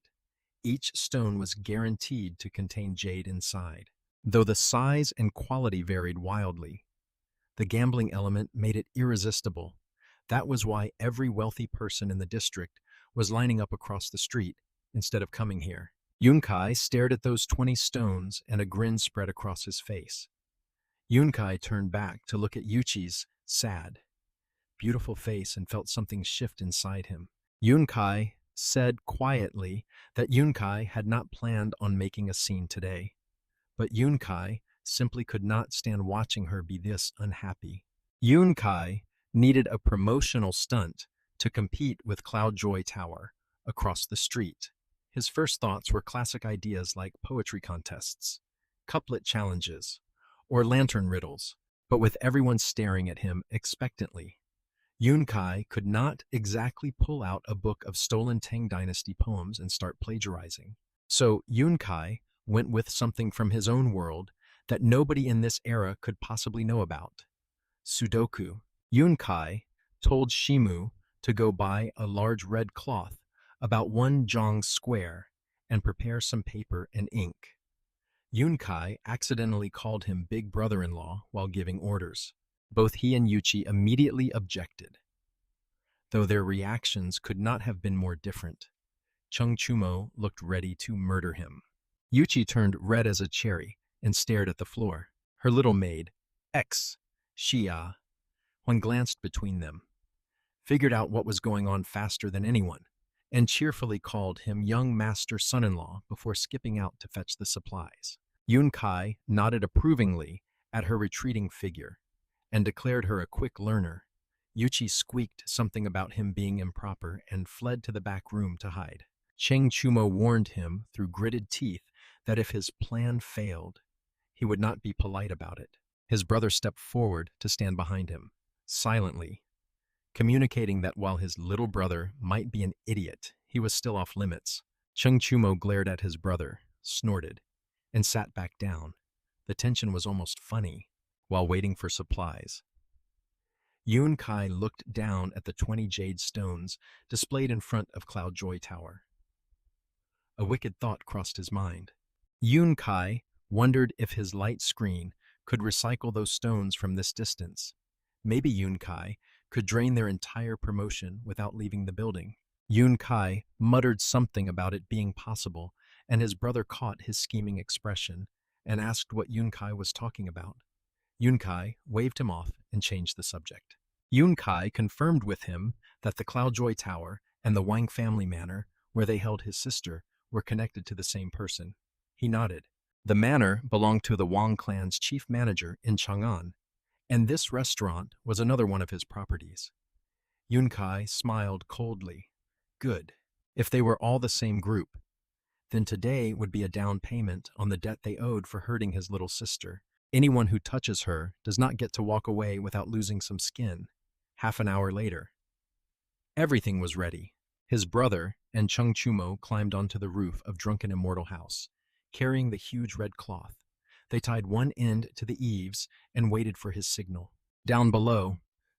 [SPEAKER 1] Each stone was guaranteed to contain jade inside. Though the size and quality varied wildly, the gambling element made it irresistible. That was why every wealthy person in the district was lining up across the street instead of coming here. Yunkai stared at those 20 stones and a grin spread across his face. Yunkai turned back to look at Yuchi's sad, beautiful face and felt something shift inside him. Yunkai said quietly that Yunkai had not planned on making a scene today, but Yunkai simply could not stand watching her be this unhappy. Yunkai needed a promotional stunt to compete with Cloudjoy Tower across the street. His first thoughts were classic ideas like poetry contests, couplet challenges, or lantern riddles, but with everyone staring at him expectantly, Yunkai could not exactly pull out a book of stolen Tang Dynasty poems and start plagiarizing. So Yunkai went with something from his own world that nobody in this era could possibly know about: Sudoku. Yunkai told Shimu to go buy a large red cloth about 1 jong square and prepare some paper and ink. Yunkai accidentally called him big brother-in-law while giving orders. Both he and Yuchi immediately objected, though their reactions could not have been more different. Cheng Chumo looked ready to murder him. Yuchi turned red as a cherry and stared at the floor. Her little maid, Xia, when glanced between them, figured out what was going on faster than anyone, and cheerfully called him young master son-in-law before skipping out to fetch the supplies. Yunkai nodded approvingly at her retreating figure and declared her a quick learner. Yuchi squeaked something about him being improper and fled to the back room to hide. Cheng Chumo warned him through gritted teeth that if his plan failed, he would not be polite about it. His brother stepped forward to stand behind him, silently, communicating that while his little brother might be an idiot, he was still off limits. Chung Chumo glared at his brother, snorted, and sat back down. The tension was almost funny. While waiting for supplies, Yun Kai looked down at the 20 jade stones displayed in front of Cloud Joy Tower. A wicked thought crossed his mind. Yun Kai wondered if his light screen could recycle those stones from this distance. Maybe Yun Kai could drain their entire promotion without leaving the building. Yun Kai muttered something about it being possible, and his brother caught his scheming expression and asked what Yun Kai was talking about. Yun Kai waved him off and changed the subject. Yun Kai confirmed with him that the Cloud Joy Tower and the Wang family manor, where they held his sister, were connected to the same person. He nodded. The manor belonged to the Wang clan's chief manager in Chang'an, and this restaurant was another one of his properties. Yun Kai smiled coldly. Good. If they were all the same group, then today would be a down payment on the debt they owed for hurting his little sister. Anyone who touches her does not get to walk away without losing some skin. Half an hour later, everything was ready. His brother and Chung Chumo climbed onto the roof of Drunken Immortal House, carrying the huge red cloth. They tied one end to the eaves and waited for his signal. Down below,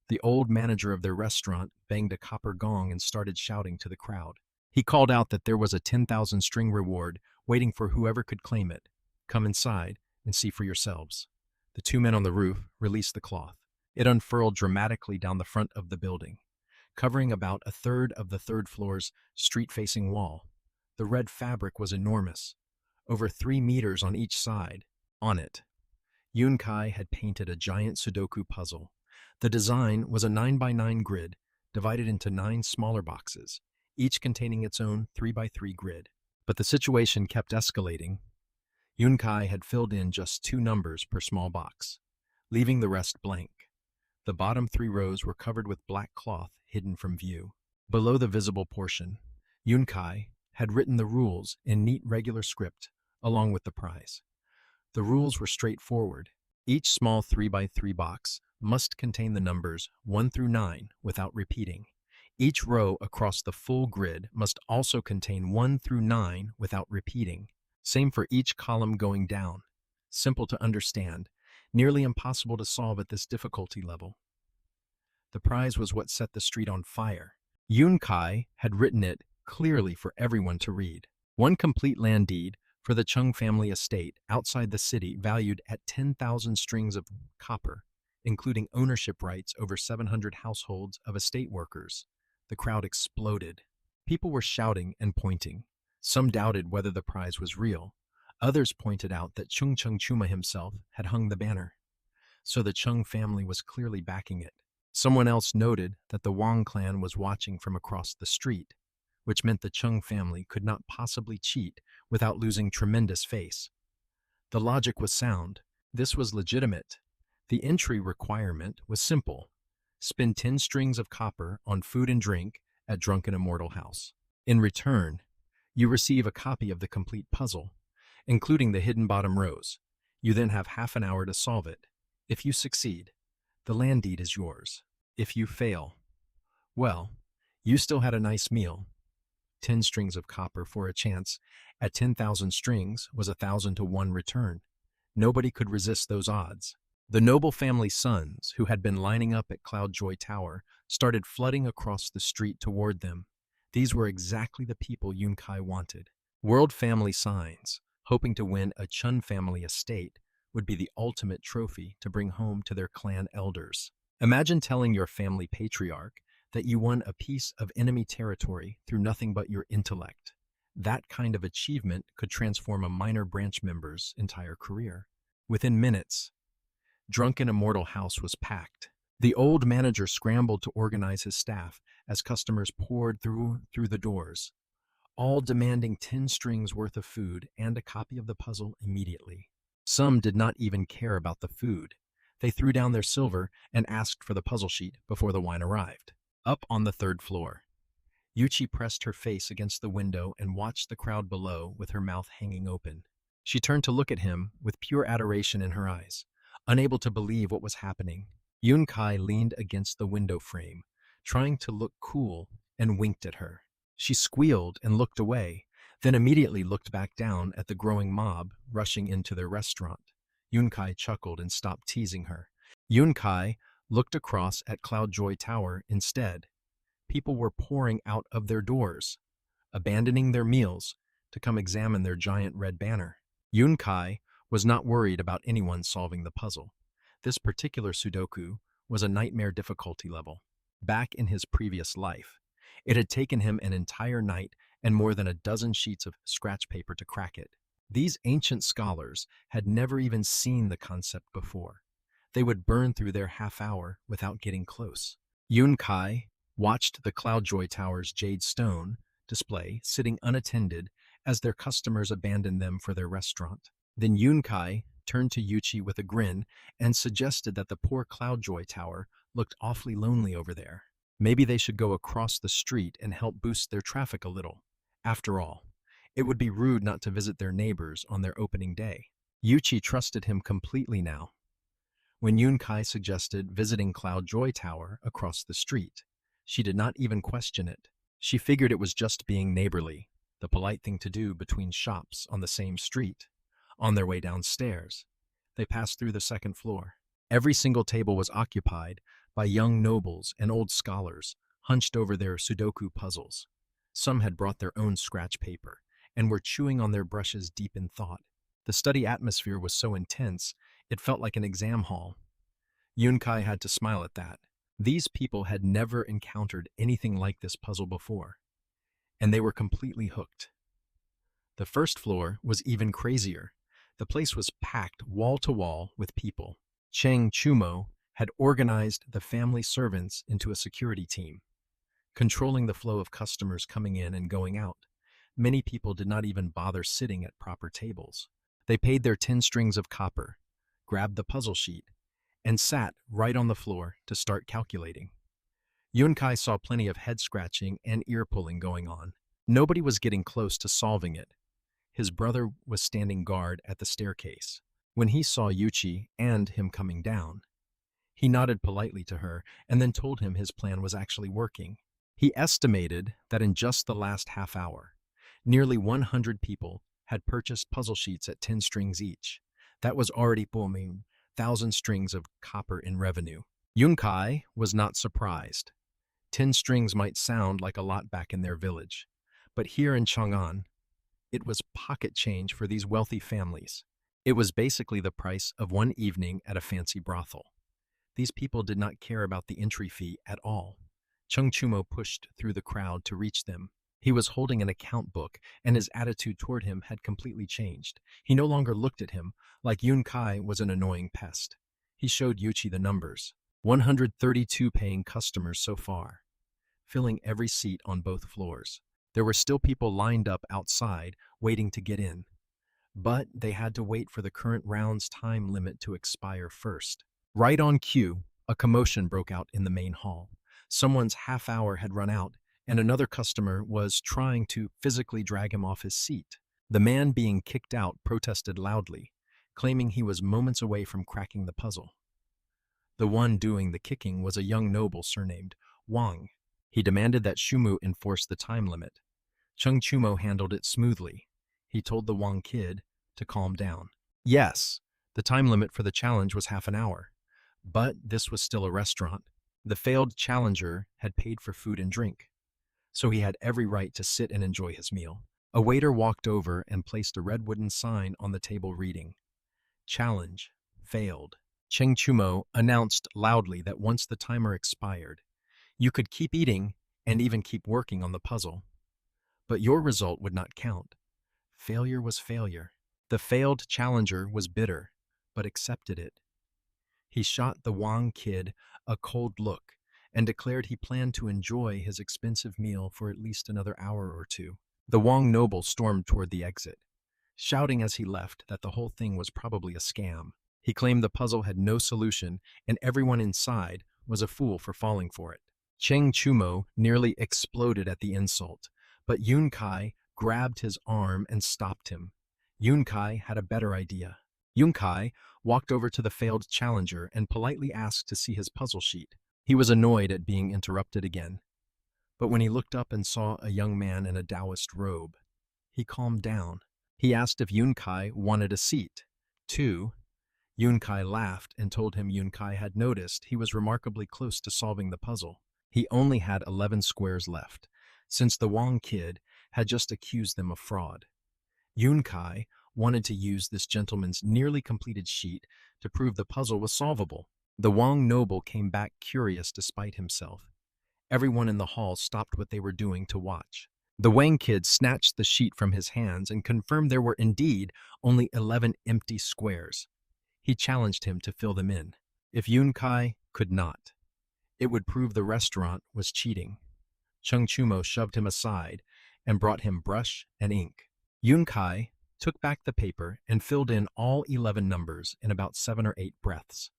[SPEAKER 1] the old manager of their restaurant banged a copper gong and started shouting to the crowd. He called out that there was a 10,000 string reward waiting for whoever could claim it. Come inside and see for yourselves. The two men on the roof released the cloth. It unfurled dramatically down the front of the building, covering about a third of the third floor's street-facing wall. The red fabric was enormous, over 3 meters on each side. On it, Yun Kai had painted a giant Sudoku puzzle. The design was a 9x9 grid divided into 9 smaller boxes, each containing its own 3x3 grid. But the situation kept escalating. Yun Kai had filled in just 2 numbers per small box, leaving the rest blank. The bottom 3 rows were covered with black cloth hidden from view. Below the visible portion, Yun Kai had written the rules in neat regular script along with the prize. The rules were straightforward. Each small 3x3 box must contain the numbers 1 through 9 without repeating. Each row across the full grid must also contain 1 through 9 without repeating. Same for each column going down. Simple to understand, nearly impossible to solve at this difficulty level. The prize was what set the street on fire. Yun Kai had written it clearly for everyone to read. 1 complete land deed for the Chung family estate outside the city valued at 10,000 strings of copper, including ownership rights over 700 households of estate workers. The crowd exploded. People were shouting and pointing. Some doubted whether the prize was real. Others pointed out that Chung Chuma himself had hung the banner, so the Chung family was clearly backing it. Someone else noted that the Wang clan was watching from across the street, which meant the Chung family could not possibly cheat without losing tremendous face. The logic was sound. This was legitimate. The entry requirement was simple. Spend 10 strings of copper on food and drink at Drunken Immortal House. In return, you receive a copy of the complete puzzle, including the hidden bottom rows. You then have half an hour to solve it. If you succeed, the land deed is yours. If you fail, well, you still had a nice meal. 10 strings of copper for a chance at 10,000 strings was 1,000 to 1 return. Nobody could resist those odds. The noble family's sons, who had been lining up at Cloud Joy Tower, started flooding across the street toward them. These were exactly the people Yun Kai wanted. World family signs, hoping to win a Chun family estate, would be the ultimate trophy to bring home to their clan elders. Imagine telling your family patriarch that you won a piece of enemy territory through nothing but your intellect. That kind of achievement could transform a minor branch member's entire career. Within minutes, Drunken Immortal House was packed. The old manager scrambled to organize his staff as customers poured through the doors, all demanding 10 strings worth of food and a copy of the puzzle immediately. Some did not even care about the food. They threw down their silver and asked for the puzzle sheet before the wine arrived. Up on the 3rd floor, Yuchi pressed her face against the window and watched the crowd below with her mouth hanging open. She turned to look at him with pure adoration in her eyes, unable to believe what was happening. Yun Kai leaned against the window frame, trying to look cool, and winked at her. She squealed and looked away, then immediately looked back down at the growing mob rushing into their restaurant. Yun Kai chuckled and stopped teasing her. Yun Kai looked across at Cloud Joy Tower instead. People were pouring out of their doors, abandoning their meals to come examine their giant red banner. Yun Kai was not worried about anyone solving the puzzle. This particular Sudoku was a nightmare difficulty level. Back in his previous life, it had taken him an entire night and more than a dozen sheets of scratch paper to crack it. These ancient scholars had never even seen the concept before. They would burn through their half hour without getting close. Yun Kai watched the Cloud Joy Tower's jade stone display sitting unattended as their customers abandoned them for their restaurant. Then Yun Kai turned to Yuchi with a grin and suggested that the poor Cloud Joy Tower looked awfully lonely over there. Maybe they should go across the street and help boost their traffic a little. After all, it would be rude not to visit their neighbors on their opening day. Yuchi trusted him completely now. When Yun Kai suggested visiting Cloud Joy Tower across the street, she did not even question it. She figured it was just being neighborly, the polite thing to do between shops on the same street. On their way downstairs, they passed through the second floor. Every single table was occupied by young nobles and old scholars hunched over their Sudoku puzzles. Some had brought their own scratch paper and were chewing on their brushes deep in thought. The study atmosphere was so intense, it felt like an exam hall. Yun Kai had to smile at that. These people had never encountered anything like this puzzle before, and they were completely hooked. The first floor was even crazier. The place was packed wall to wall with people. Cheng Chumo had organized the family servants into a security team, controlling the flow of customers coming in and going out. Many people did not even bother sitting at proper tables. They paid their 10 strings of copper, grabbed the puzzle sheet, and sat right on the floor to start calculating. Yun Kai saw plenty of head-scratching and ear-pulling going on. Nobody was getting close to solving it. His brother was standing guard at the staircase. When he saw Yuchi and him coming down, he nodded politely to her and then told him his plan was actually working. He estimated that in just the last half hour, nearly 100 people had purchased puzzle sheets at 10 strings each. That was already booming 1,000 strings of copper in revenue. Yun Kai was not surprised. 10 strings might sound like a lot back in their village, but here in Chang'an, it was pocket change for these wealthy families. It was basically the price of one evening at a fancy brothel. These people did not care about the entry fee at all. Cheng Chumo pushed through the crowd to reach them. He was holding an account book, and his attitude toward him had completely changed. He no longer looked at him like Yun Kai was an annoying pest. He showed Yuchi the numbers. 132 paying customers so far, filling every seat on both floors. There were still people lined up outside waiting to get in, but they had to wait for the current round's time limit to expire first. Right on cue, a commotion broke out in the main hall. Someone's half hour had run out, and another customer was trying to physically drag him off his seat. The man being kicked out protested loudly, claiming he was moments away from cracking the puzzle. The one doing the kicking was a young noble surnamed Wang. He demanded that Shumu enforce the time limit. Cheng Chumo handled it smoothly. He told the Wang kid to calm down. Yes, the time limit for the challenge was half an hour, but this was still a restaurant. The failed challenger had paid for food and drink, so he had every right to sit and enjoy his meal. A waiter walked over and placed a red wooden sign on the table reading, "Challenge failed." Cheng Chumo announced loudly that once the timer expired, you could keep eating and even keep working on the puzzle, but your result would not count. Failure was failure. The failed challenger was bitter, but accepted it. He shot the Wang kid a cold look and declared he planned to enjoy his expensive meal for at least another hour or two. The Wang noble stormed toward the exit, shouting as he left that the whole thing was probably a scam. He claimed the puzzle had no solution and everyone inside was a fool for falling for it. Cheng Chumo nearly exploded at the insult, but Yun Kai grabbed his arm and stopped him. Yun Kai had a better idea. Yun Kai walked over to the failed challenger and politely asked to see his puzzle sheet. He was annoyed at being interrupted again, but when he looked up and saw a young man in a Taoist robe, he calmed down. He asked if Yun Kai wanted a seat. 2. Yun Kai laughed and told him Yun Kai had noticed he was remarkably close to solving the puzzle. He only had 11 squares left, since the Wang kid had just accused them of fraud. Yun Kai wanted to use this gentleman's nearly completed sheet to prove the puzzle was solvable. The Wang noble came back curious despite himself. Everyone in the hall stopped what they were doing to watch. The Wang kid snatched the sheet from his hands and confirmed there were indeed only 11 empty squares. He challenged him to fill them in. If Yun Kai could not, it would prove the restaurant was cheating. Chung Chumo shoved him aside and brought him brush and ink. Yun Kai took back the paper and filled in all 11 numbers in about 7 or 8 breaths.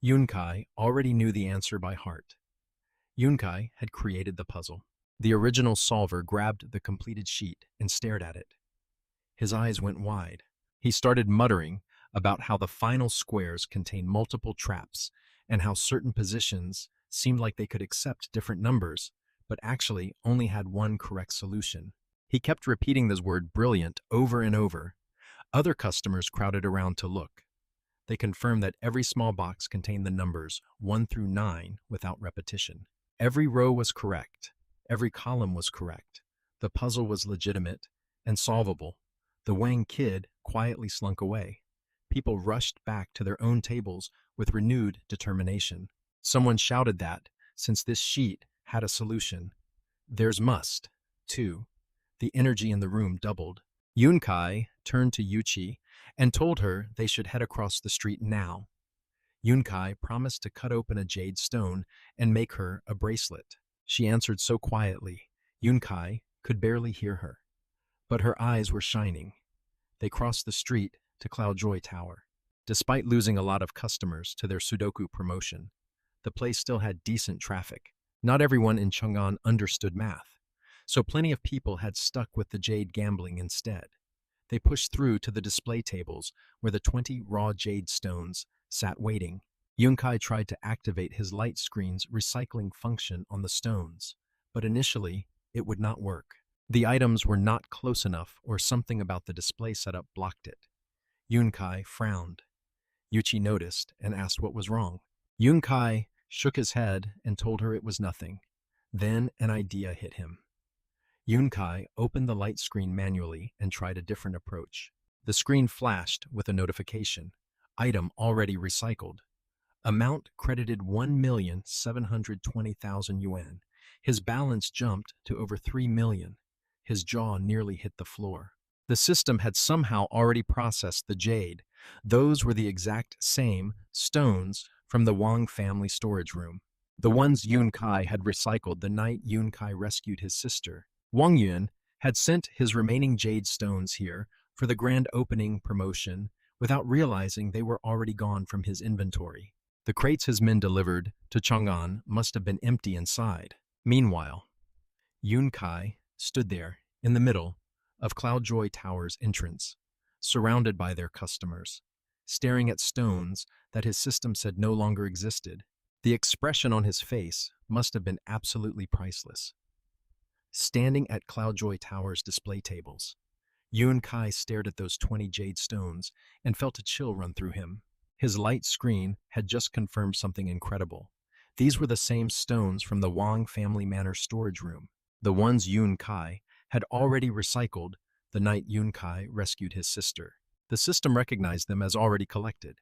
[SPEAKER 1] Yun Kai already knew the answer by heart. Yun Kai had created the puzzle. The original solver grabbed the completed sheet and stared at it. His eyes went wide. He started muttering about how the final squares contained multiple traps and how certain positions seemed like they could accept different numbers, but actually only had one correct solution. He kept repeating this word brilliant over and over. Other customers crowded around to look. They confirmed that every small box contained the numbers 1 through 9 without repetition. Every row was correct. Every column was correct. The puzzle was legitimate and solvable. The Wang kid quietly slunk away. People rushed back to their own tables with renewed determination. Someone shouted that, since this sheet had a solution, theirs must, too. The energy in the room doubled. Yun Kai turned to Yuchi and told her they should head across the street now. Yun Kai promised to cut open a jade stone and make her a bracelet. She answered so quietly, Yun Kai could barely hear her. But her eyes were shining. They crossed the street to Cloudjoy Tower. Despite losing a lot of customers to their Sudoku promotion, the place still had decent traffic. Not everyone in Chang'an understood math, so plenty of people had stuck with the jade gambling instead. They pushed through to the display tables where the 20 raw jade stones sat waiting. Yun Kai tried to activate his light screen's recycling function on the stones, but initially it would not work. The items were not close enough or something about the display setup blocked it. Yun Kai frowned. Yuchi noticed and asked what was wrong. Yun Kai shook his head and told her it was nothing. Then an idea hit him. Yun Kai opened the light screen manually and tried a different approach. The screen flashed with a notification. Item already recycled. Amount credited 1,720,000 yuan. His balance jumped to over 3 million. His jaw nearly hit the floor. The system had somehow already processed the jade. Those were the exact same stones from the Wang family storage room. The ones Yun Kai had recycled the night Yun Kai rescued his sister. Wang Yun had sent his remaining jade stones here for the grand opening promotion without realizing they were already gone from his inventory. The crates his men delivered to Chang'an must have been empty inside. Meanwhile, Yun Kai stood there in the middle of Cloudjoy Tower's entrance, surrounded by their customers, staring at stones that his system said no longer existed. The expression on his face must have been absolutely priceless. Standing at Cloudjoy Tower's display tables, Yun Kai stared at those 20 jade stones and felt a chill run through him. His light screen had just confirmed something incredible. These were the same stones from the Wang family manor storage room, the ones Yun Kai had already recycled the night Yun Kai rescued his sister. The system recognized them as already collected,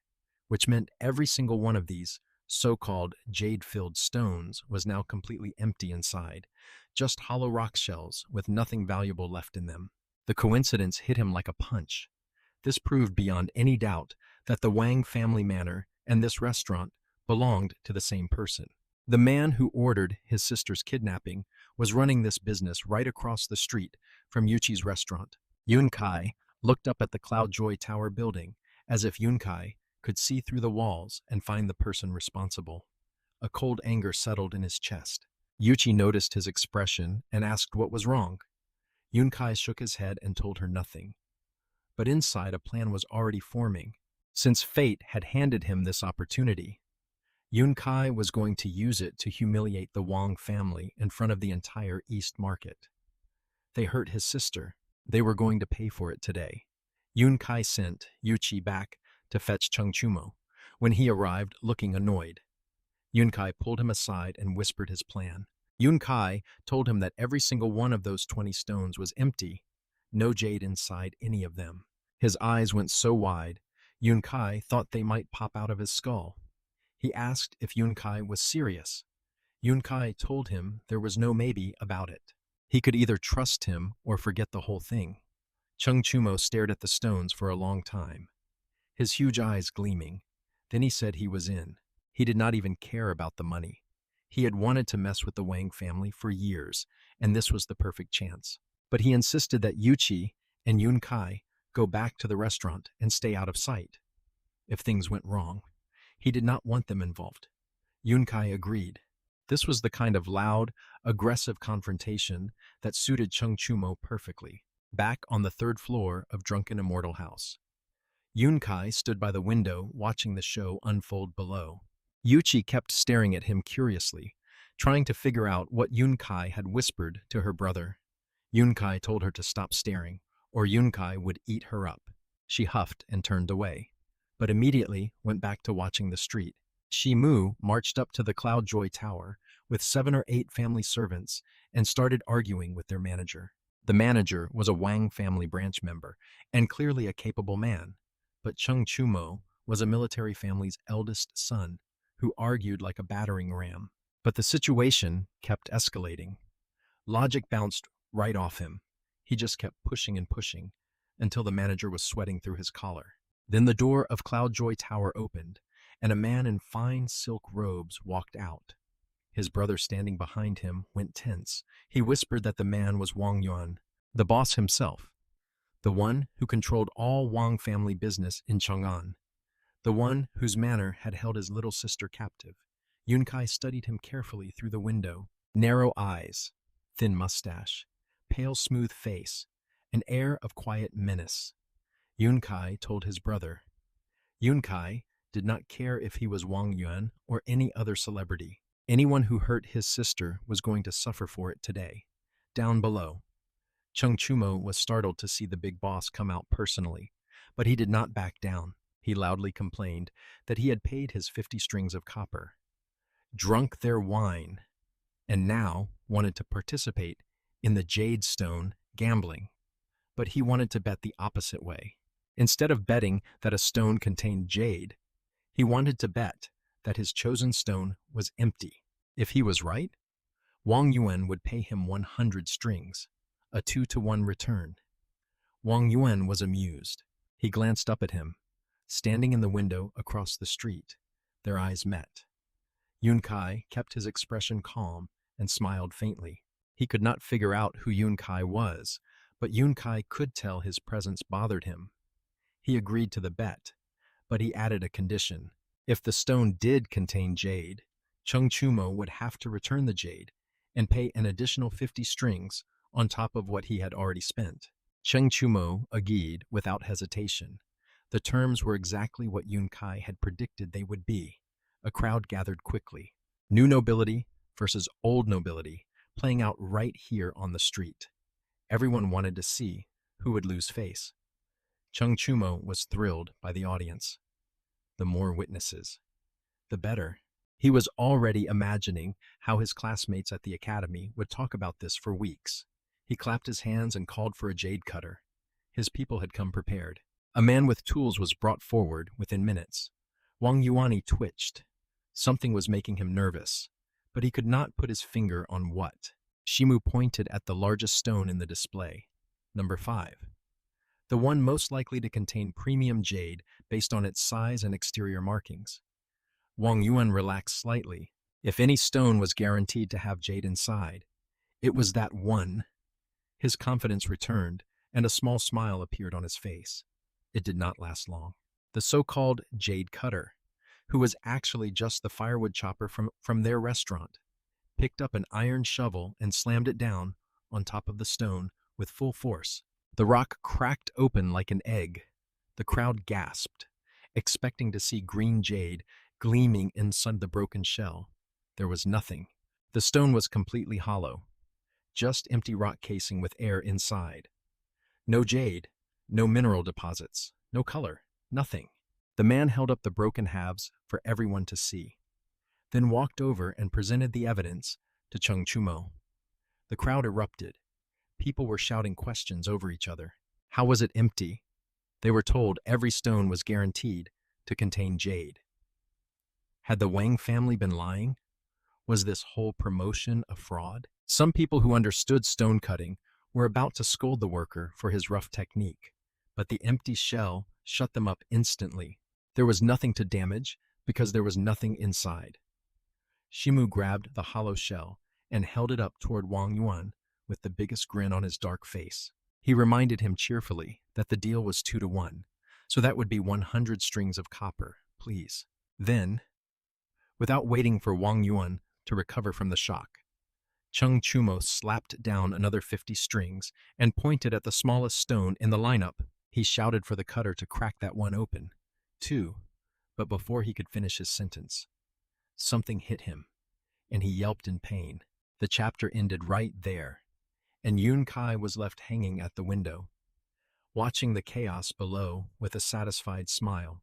[SPEAKER 1] which meant every single one of these so-called jade-filled stones was now completely empty inside, just hollow rock shells with nothing valuable left in them. The coincidence hit him like a punch. This proved beyond any doubt that the Wang family manor and this restaurant belonged to the same person. The man who ordered his sister's kidnapping was running this business right across the street from Yuchi's restaurant. Yun Kai looked up at the Cloudjoy Tower building as if Yun Kai could see through the walls and find the person responsible. A cold anger settled in his chest. Yuchi noticed his expression and asked what was wrong. Yun Kai shook his head and told her nothing. But inside, a plan was already forming. Since fate had handed him this opportunity, Yun Kai was going to use it to humiliate the Wang family in front of the entire East Market. They hurt his sister. They were going to pay for it today. Yun Kai sent Yuchi back to fetch Cheng Chumo. When he arrived, looking annoyed, Yun Kai pulled him aside and whispered his plan. Yun Kai told him that every single one of those 20 stones was empty, no jade inside any of them. His eyes went so wide, Yun Kai thought they might pop out of his skull. He asked if Yun Kai was serious. Yun Kai told him there was no maybe about it. He could either trust him or forget the whole thing. Cheng Chumo stared at the stones for a long time, his huge eyes gleaming. Then he said he was in. He did not even care about the money. He had wanted to mess with the Wang family for years, and this was the perfect chance. But he insisted that Yuchi and Yun Kai go back to the restaurant and stay out of sight. If things went wrong, he did not want them involved. Yun Kai agreed. This was the kind of loud, aggressive confrontation that suited Cheng Chumo perfectly. Back on the third floor of Drunken Immortal House, Yun Kai stood by the window watching the show unfold below. Yuchi kept staring at him curiously, trying to figure out what Yun Kai had whispered to her brother. Yun Kai told her to stop staring, or Yun Kai would eat her up. She huffed and turned away, but immediately went back to watching the street. Shimu marched up to the Cloud Joy Tower with 7 or 8 family servants and started arguing with their manager. The manager was a Wang family branch member and clearly a capable man, but Cheng Chumo was a military family's eldest son who argued like a battering ram. But the situation kept escalating. Logic bounced right off him. He just kept pushing and pushing until the manager was sweating through his collar. Then the door of Cloud Joy Tower opened, and a man in fine silk robes walked out. His brother standing behind him went tense. He whispered that the man was Wang Yuan, the boss himself, the one who controlled all Wang family business in Chang'an, the one whose manor had held his little sister captive. Yun Kai studied him carefully through the window. Narrow eyes, thin mustache, pale smooth face, an air of quiet menace. Yun Kai told his brother. Yun Kai did not care if he was Wang Yuan or any other celebrity. Anyone who hurt his sister was going to suffer for it today. Down below, Cheng Chumo was startled to see the big boss come out personally, but he did not back down. He loudly complained that he had paid his 50 strings of copper, drunk their wine, and now wanted to participate in the Jade Stone gambling. But he wanted to bet the opposite way. Instead of betting that a stone contained jade, he wanted to bet that his chosen stone was empty. If he was right, Wang Yuan would pay him 100 strings, a 2-to-1 return. Wang Yuan was amused. He glanced up at him, standing in the window across the street. Their eyes met. Yun Kai kept his expression calm and smiled faintly. He could not figure out who Yun Kai was, but Yun Kai could tell his presence bothered him. He agreed to the bet, but he added a condition. If the stone did contain jade, Cheng Chumo would have to return the jade and pay an additional 50 strings on top of what he had already spent. Cheng Chumo agreed without hesitation. The terms were exactly what Yun Kai had predicted they would be. A crowd gathered quickly. New nobility versus old nobility, playing out right here on the street. Everyone wanted to see who would lose face. Cheng Chumo was thrilled by the audience. The more witnesses, the better. He was already imagining how his classmates at the academy would talk about this for weeks. He clapped his hands and called for a jade cutter. His people had come prepared. A man with tools was brought forward within minutes. Wang Yuani twitched. Something was making him nervous, but he could not put his finger on what. Shimu pointed at the largest stone in the display, number 5. The one most likely to contain premium jade based on its size and exterior markings. Wang Yuan relaxed slightly. If any stone was guaranteed to have jade inside, it was that one. His confidence returned, and a small smile appeared on his face. It did not last long. The so-called jade cutter, who was actually just the firewood chopper from their restaurant, picked up an iron shovel and slammed it down on top of the stone with full force. The rock cracked open like an egg. The crowd gasped, expecting to see green jade gleaming inside the broken shell. There was nothing. The stone was completely hollow, just empty rock casing with air inside. No jade, no mineral deposits, no color, nothing. The man held up the broken halves for everyone to see, then walked over and presented the evidence to Chung Chumo. The crowd erupted. People were shouting questions over each other. How was it empty? They were told every stone was guaranteed to contain jade. Had the Wang family been lying? Was this whole promotion a fraud? Some people who understood stone cutting were about to scold the worker for his rough technique, but the empty shell shut them up instantly. There was nothing to damage because there was nothing inside. Shimu grabbed the hollow shell and held it up toward Wang Yuan with the biggest grin on his dark face. He reminded him cheerfully that the deal was 2-1, so that would be 100 strings of copper, please. Then, without waiting for Wang Yuan to recover from the shock, Chung Chumo slapped down another 50 strings and pointed at the smallest stone in the lineup. He shouted for the cutter to crack that one open, too, but before he could finish his sentence, something hit him, and he yelped in pain. The chapter ended right there, and Yun Kai was left hanging at the window, watching the chaos below with a satisfied smile.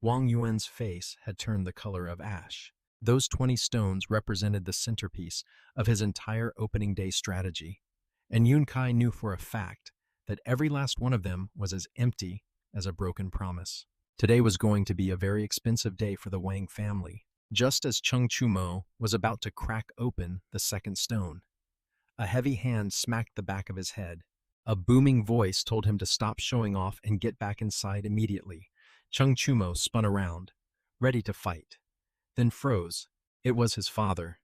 [SPEAKER 1] Wang Yuan's face had turned the color of ash. Those 20 stones represented the centerpiece of his entire opening day strategy, and Yun Kai knew for a fact that every last one of them was as empty as a broken promise. Today was going to be a very expensive day for the Wang family. Just as Chung Chumo was about to crack open the second stone, a heavy hand smacked the back of his head. A booming voice told him to stop showing off and get back inside immediately. Chung Chumo spun around, ready to fight, then froze. It was his father,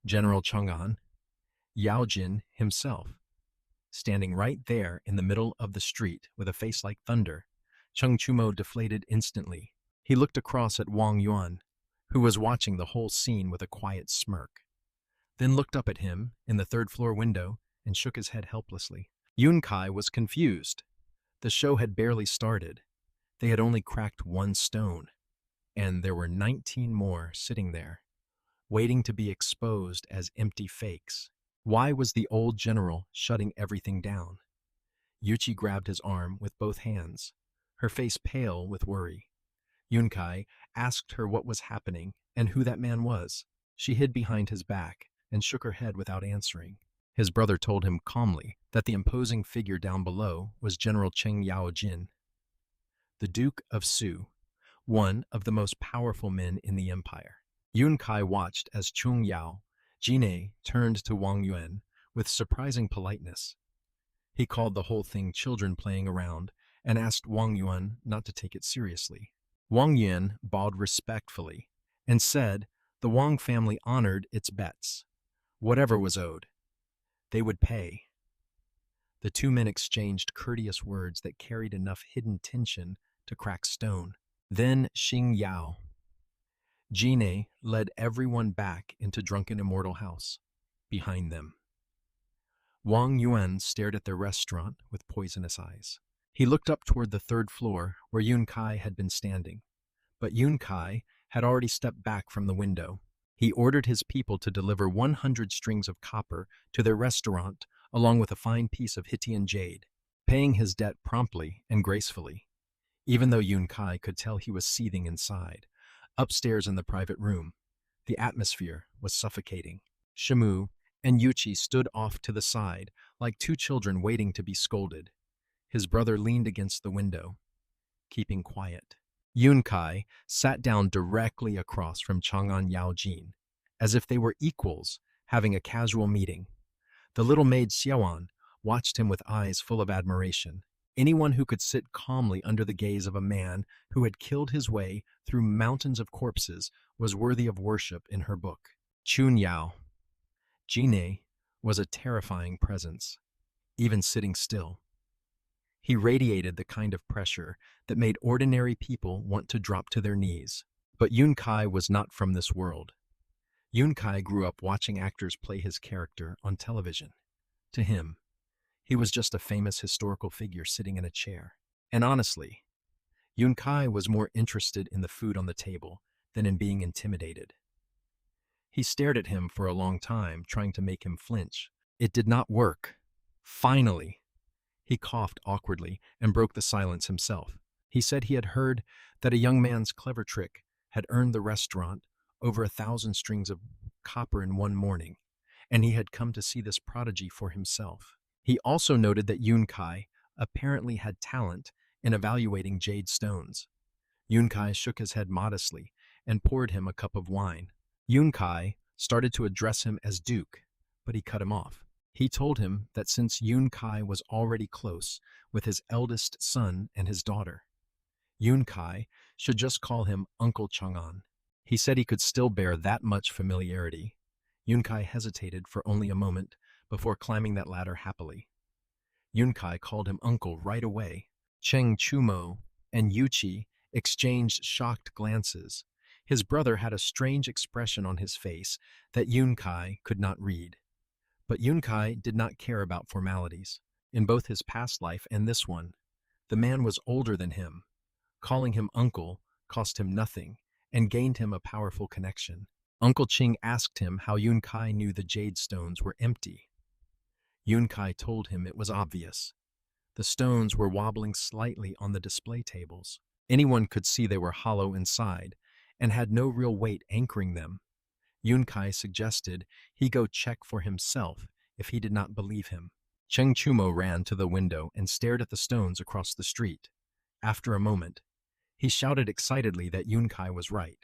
[SPEAKER 1] General Chang'an, Yao Jin himself, standing right there in the middle of the street with a face like thunder. Chung Chumo deflated instantly. He looked across at Wang Yuan, who was watching the whole scene with a quiet smirk, then looked up at him in the third-floor window and shook his head helplessly. Yun Kai was confused. The show had barely started. They had only cracked one stone, and there were 19 more sitting there, waiting to be exposed as empty fakes. Why was the old general shutting everything down? Yuchi grabbed his arm with both hands, her face pale with worry. Yun Kai asked her what was happening and who that man was. She hid behind his back and shook her head without answering. His brother told him calmly that the imposing figure down below was General Cheng Yao Jin, the Duke of Su, one of the most powerful men in the empire. Yun Kai watched as Chung Yao Jine turned to Wang Yuan with surprising politeness. He called the whole thing children playing around and asked Wang Yuan not to take it seriously. Wang Yuan bowed respectfully and said the Wang family honored its bets. Whatever was owed, they would pay. The two men exchanged courteous words that carried enough hidden tension to crack stone. Then Xing Yao Jine led everyone back into Drunken Immortal House, behind them. Wang Yuan stared at their restaurant with poisonous eyes. He looked up toward the third floor where Yun Kai had been standing, but Yun Kai had already stepped back from the window. He ordered his people to deliver 100 strings of copper to their restaurant along with a fine piece of Hittian jade, paying his debt promptly and gracefully. Even though Yun Kai could tell he was seething inside, upstairs in the private room, the atmosphere was suffocating. Shimu and Yuchi stood off to the side like two children waiting to be scolded. His brother leaned against the window, keeping quiet. Yun Kai sat down directly across from Chang'an Yao Jin, as if they were equals having a casual meeting. The little maid Xiaoan watched him with eyes full of admiration. Anyone who could sit calmly under the gaze of a man who had killed his way through mountains of corpses was worthy of worship in her book. Chun Yao Jine was a terrifying presence, even sitting still. He radiated the kind of pressure that made ordinary people want to drop to their knees. But Yun Kai was not from this world. Yun Kai grew up watching actors play his character on television. To him, He was just a famous historical figure sitting in a chair. And honestly, Yun Kai was more interested in the food on the table than in being intimidated. He stared at him for a long time, trying to make him flinch. It did not work. Finally, he coughed awkwardly and broke the silence himself. He said he had heard that a young man's clever trick had earned the restaurant over 1,000 strings of copper in one morning, and he had come to see this prodigy for himself. He also noted that Yun Kai apparently had talent in evaluating jade stones. Yun Kai shook his head modestly and poured him a cup of wine. Yun Kai started to address him as Duke, but he cut him off. He told him that since Yun Kai was already close with his eldest son and his daughter, Yun Kai should just call him Uncle Chang'an. He said he could still bear that much familiarity. Yun Kai hesitated for only a moment before climbing that ladder happily. Yun Kai called him uncle right away. Cheng Chumo and Yuchi exchanged shocked glances. His brother had a strange expression on his face that Yun Kai could not read. But Yun Kai did not care about formalities. In both his past life and this one, the man was older than him. Calling him uncle cost him nothing and gained him a powerful connection. Uncle Ching asked him how Yun Kai knew the jade stones were empty. Yun Kai told him it was obvious. The stones were wobbling slightly on the display tables. Anyone could see they were hollow inside and had no real weight anchoring them. Yun Kai suggested he go check for himself if he did not believe him. Cheng Chumo ran to the window and stared at the stones across the street. After a moment, he shouted excitedly that Yun Kai was right.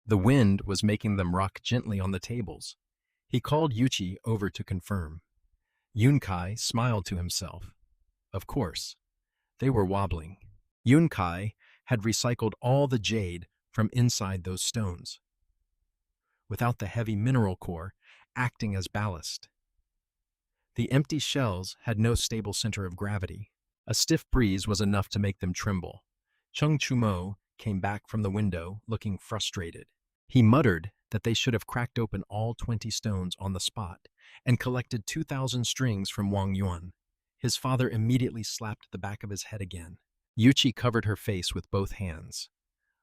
[SPEAKER 1] The wind was making them rock gently on the tables. He called Yuchi over to confirm. Yun Kai smiled to himself. Of course, they were wobbling. Yun Kai had recycled all the jade from inside those stones, without the heavy mineral core acting as ballast. The empty shells had no stable center of gravity. A stiff breeze was enough to make them tremble. Cheng Chumo came back from the window, looking frustrated. He muttered that they should have cracked open all 20 stones on the spot and collected 2,000 strings from Wang Yuan. His father immediately slapped the back of his head again. Yuchi covered her face with both hands,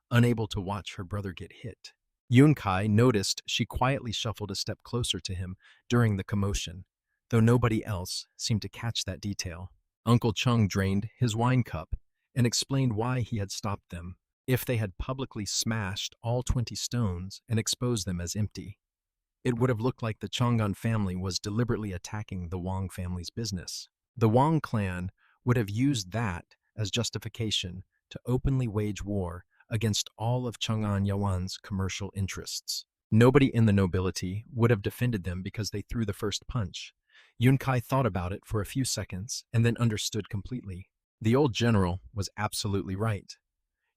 [SPEAKER 1] unable to watch her brother get hit. Yun Kai noticed she quietly shuffled a step closer to him during the commotion, though nobody else seemed to catch that detail. Uncle Chung drained his wine cup and explained why he had stopped them. If they had publicly smashed all 20 stones and exposed them as empty, it would have looked like the Chang'an family was deliberately attacking the Wang family's business. The Wang clan would have used that as justification to openly wage war against all of Chang'an Yawan's commercial interests. Nobody in the nobility would have defended them because they threw the first punch. Yun Kai thought about it for a few seconds and then understood completely. The old general was absolutely right.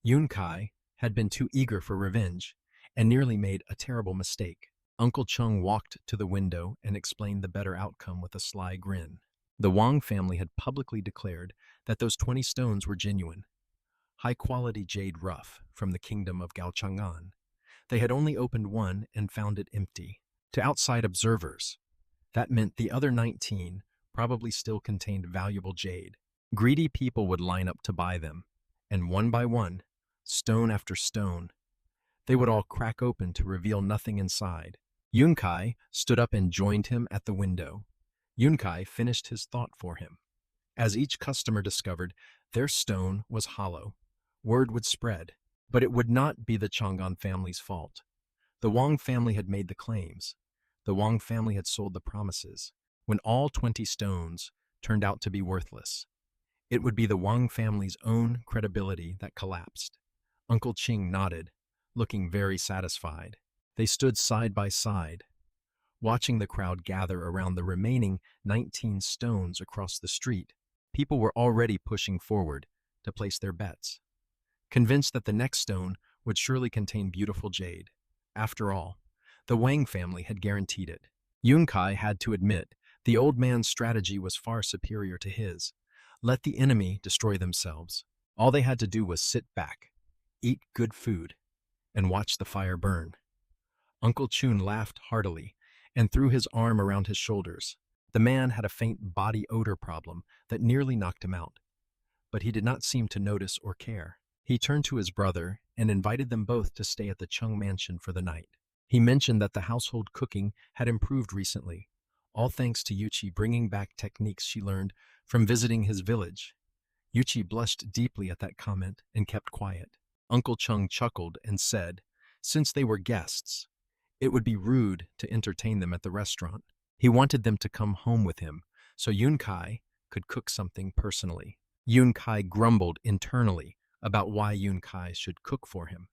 [SPEAKER 1] Yun Kai had been too eager for revenge and nearly made a terrible mistake. Uncle Chung walked to the window and explained the better outcome with a sly grin. The Wang family had publicly declared that those 20 stones were genuine, high-quality jade rough from the kingdom of Gaochang'an. They had only opened one and found it empty. To outside observers, that meant the other 19 probably still contained valuable jade. Greedy people would line up to buy them, and one by one, stone after stone, they would all crack open to reveal nothing inside. Yun Kai stood up and joined him at the window. Yun Kai finished his thought for him. As each customer discovered their stone was hollow, word would spread, but it would not be the Chang'an family's fault. The Wang family had made the claims. The Wang family had sold the promises. When all 20 stones turned out to be worthless, it would be the Wang family's own credibility that collapsed. Uncle Ching nodded, looking very satisfied. They stood side by side, watching the crowd gather around the remaining 19 stones across the street. People were already pushing forward to place their bets, convinced that the next stone would surely contain beautiful jade. After all, the Wang family had guaranteed it. Yun Kai had to admit the old man's strategy was far superior to his. Let the enemy destroy themselves. All they had to do was sit back, eat good food, and watch the fire burn. Uncle Chun laughed heartily and threw his arm around his shoulders. The man had a faint body odor problem that nearly knocked him out, but he did not seem to notice or care. He turned to his brother and invited them both to stay at the Chung mansion for the night. He mentioned that the household cooking had improved recently, all thanks to Yuchi bringing back techniques she learned from visiting his village. Yuchi blushed deeply at that comment and kept quiet. Uncle Chung chuckled and said, since they were guests, it would be rude to entertain them at the restaurant. He wanted them to come home with him so Yun Kai could cook something personally. Yun Kai grumbled internally about why Yun Kai should cook for him.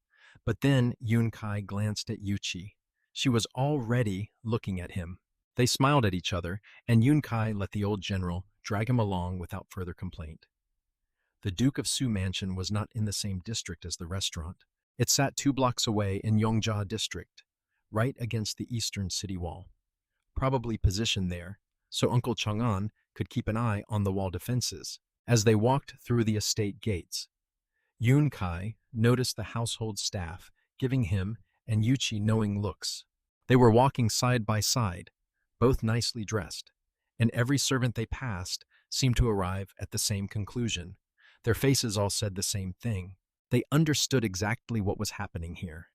[SPEAKER 1] But then Yun Kai glanced at Yuchi. She was already looking at him. They smiled at each other, and Yun Kai let the old general drag him along without further complaint. The Duke of Su mansion was not in the same district as the restaurant. It sat 2 blocks away in Yongjia district, right against the eastern city wall. Probably positioned there so Uncle Chang'an could keep an eye on the wall defenses. As they walked through the estate gates, Yun Kai noticed the household staff giving him and Yuchi knowing looks. They were walking side by side, both nicely dressed, and every servant they passed seemed to arrive at the same conclusion. Their faces all said the same thing. They understood exactly what was happening here.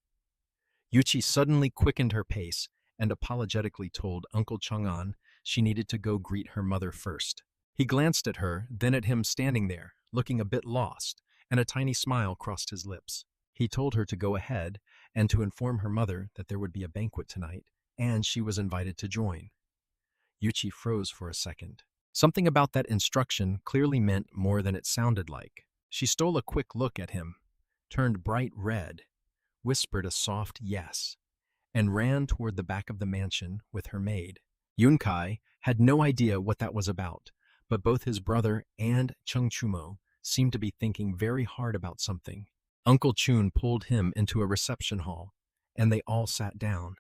[SPEAKER 1] Yuchi suddenly quickened her pace and apologetically told Uncle Chang'an she needed to go greet her mother first. He glanced at her, then at him standing there, looking a bit lost, and a tiny smile crossed his lips. He told her to go ahead and to inform her mother that there would be a banquet tonight, and she was invited to join. Yuchi froze for a second. Something about that instruction clearly meant more than it sounded like. She stole a quick look at him, turned bright red, whispered a soft yes, and ran toward the back of the mansion with her maid. Yun Kai had no idea what that was about, but both his brother and Chung Chumo seemed to be thinking very hard about something. Uncle Chun pulled him into a reception hall, and they all sat down.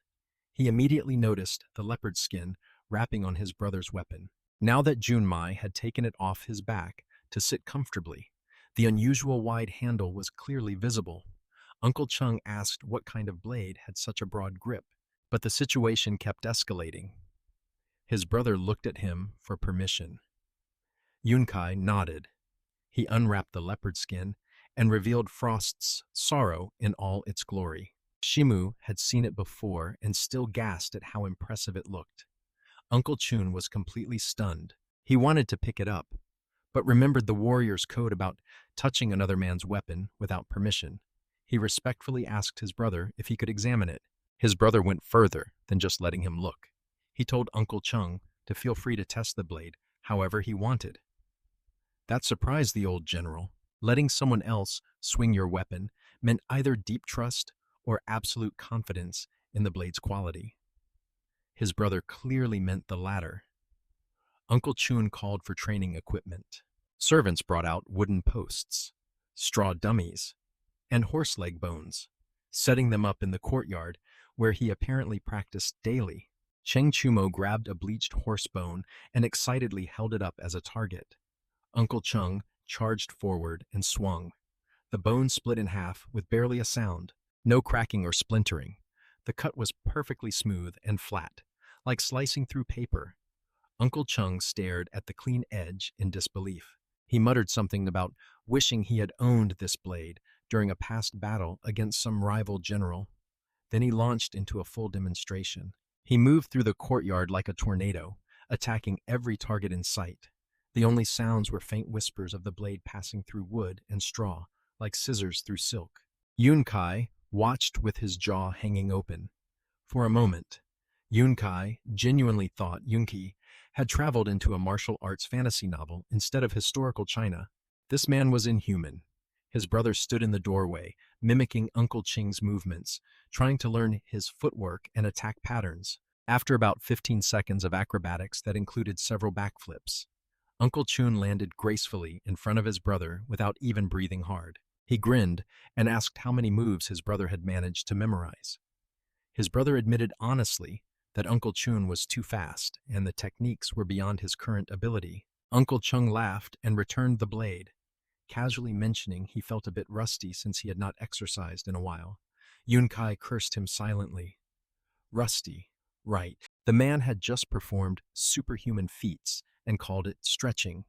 [SPEAKER 1] He immediately noticed the leopard skin wrapping on his brother's weapon. Now that Junmai had taken it off his back to sit comfortably, the unusual wide handle was clearly visible. Uncle Chung asked what kind of blade had such a broad grip, but the situation kept escalating. His brother looked at him for permission. Yun Kai nodded. He unwrapped the leopard skin and revealed Frost's sorrow in all its glory. Shimu had seen it before and still gasped at how impressive it looked. Uncle Chun was completely stunned. He wanted to pick it up, but remembered the warrior's code about touching another man's weapon without permission. He respectfully asked his brother if he could examine it. His brother went further than just letting him look. He told Uncle Chung to feel free to test the blade however he wanted. That surprised the old general. Letting someone else swing your weapon meant either deep trust or absolute confidence in the blade's quality. His brother clearly meant the latter. Uncle Chun called for training equipment. Servants brought out wooden posts, straw dummies, and horse leg bones, setting them up in the courtyard where he apparently practiced daily. Cheng Chumo grabbed a bleached horse bone and excitedly held it up as a target. Uncle Chung charged forward and swung. The bone split in half with barely a sound, no cracking or splintering. The cut was perfectly smooth and flat, like slicing through paper. Uncle Chung stared at the clean edge in disbelief. He muttered something about wishing he had owned this blade during a past battle against some rival general. Then he launched into a full demonstration. He moved through the courtyard like a tornado, attacking every target in sight. The only sounds were faint whispers of the blade passing through wood and straw, like scissors through silk. Yun Kai watched with his jaw hanging open. For a moment, Yun Kai genuinely thought Yunki had traveled into a martial arts fantasy novel instead of historical China. This man was inhuman. His brother stood in the doorway, mimicking Uncle Ching's movements, trying to learn his footwork and attack patterns. After about 15 seconds of acrobatics that included several backflips, Uncle Chun landed gracefully in front of his brother without even breathing hard. He grinned and asked how many moves his brother had managed to memorize. His brother admitted honestly that Uncle Chun was too fast and the techniques were beyond his current ability. Uncle Chung laughed and returned the blade, casually mentioning he felt a bit rusty since he had not exercised in a while. Yun Kai cursed him silently. Rusty, right. The man had just performed superhuman feats and called it stretching.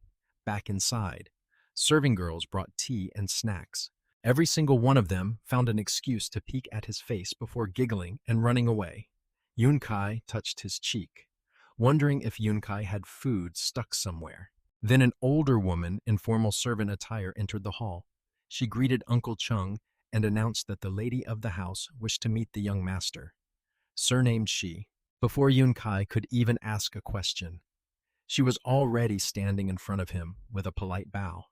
[SPEAKER 1] Back inside, serving girls brought tea and snacks. Every single one of them found an excuse to peek at his face before giggling and running away. Yunkai touched his cheek, wondering if Yunkai had food stuck somewhere. Then an older woman in formal servant attire entered the hall. She greeted Uncle Chung and announced that the lady of the house wished to meet the young master. Surnamed Shi. Before Yunkai could even ask a question, she was already standing in front of him with a polite bow,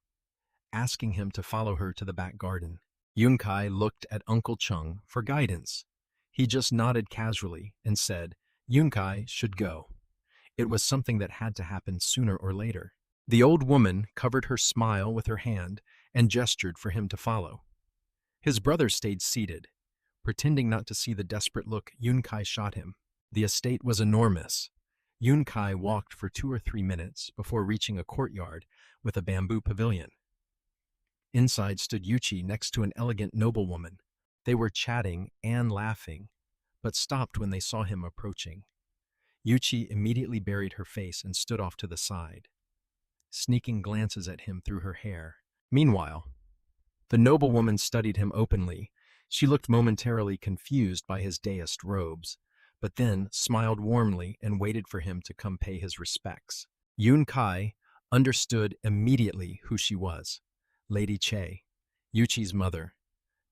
[SPEAKER 1] asking him to follow her to the back garden. Yunkai looked at Uncle Chung for guidance. He just nodded casually and said Yunkai should go. It was something that had to happen sooner or later. The old woman covered her smile with her hand and gestured for him to follow. His brother stayed seated, pretending not to see the desperate look Yunkai shot him. The estate was enormous. Yunkai walked for 2 or 3 minutes before reaching a courtyard with a bamboo pavilion. Inside stood Yuchi next to an elegant noblewoman. They were chatting and laughing, but stopped when they saw him approaching. Yuchi immediately buried her face and stood off to the side, sneaking glances at him through her hair. Meanwhile, the noblewoman studied him openly. She looked momentarily confused by his daïst robes, but then smiled warmly and waited for him to come pay his respects. Yunkai understood immediately who she was. Lady Che, Yuchi's mother,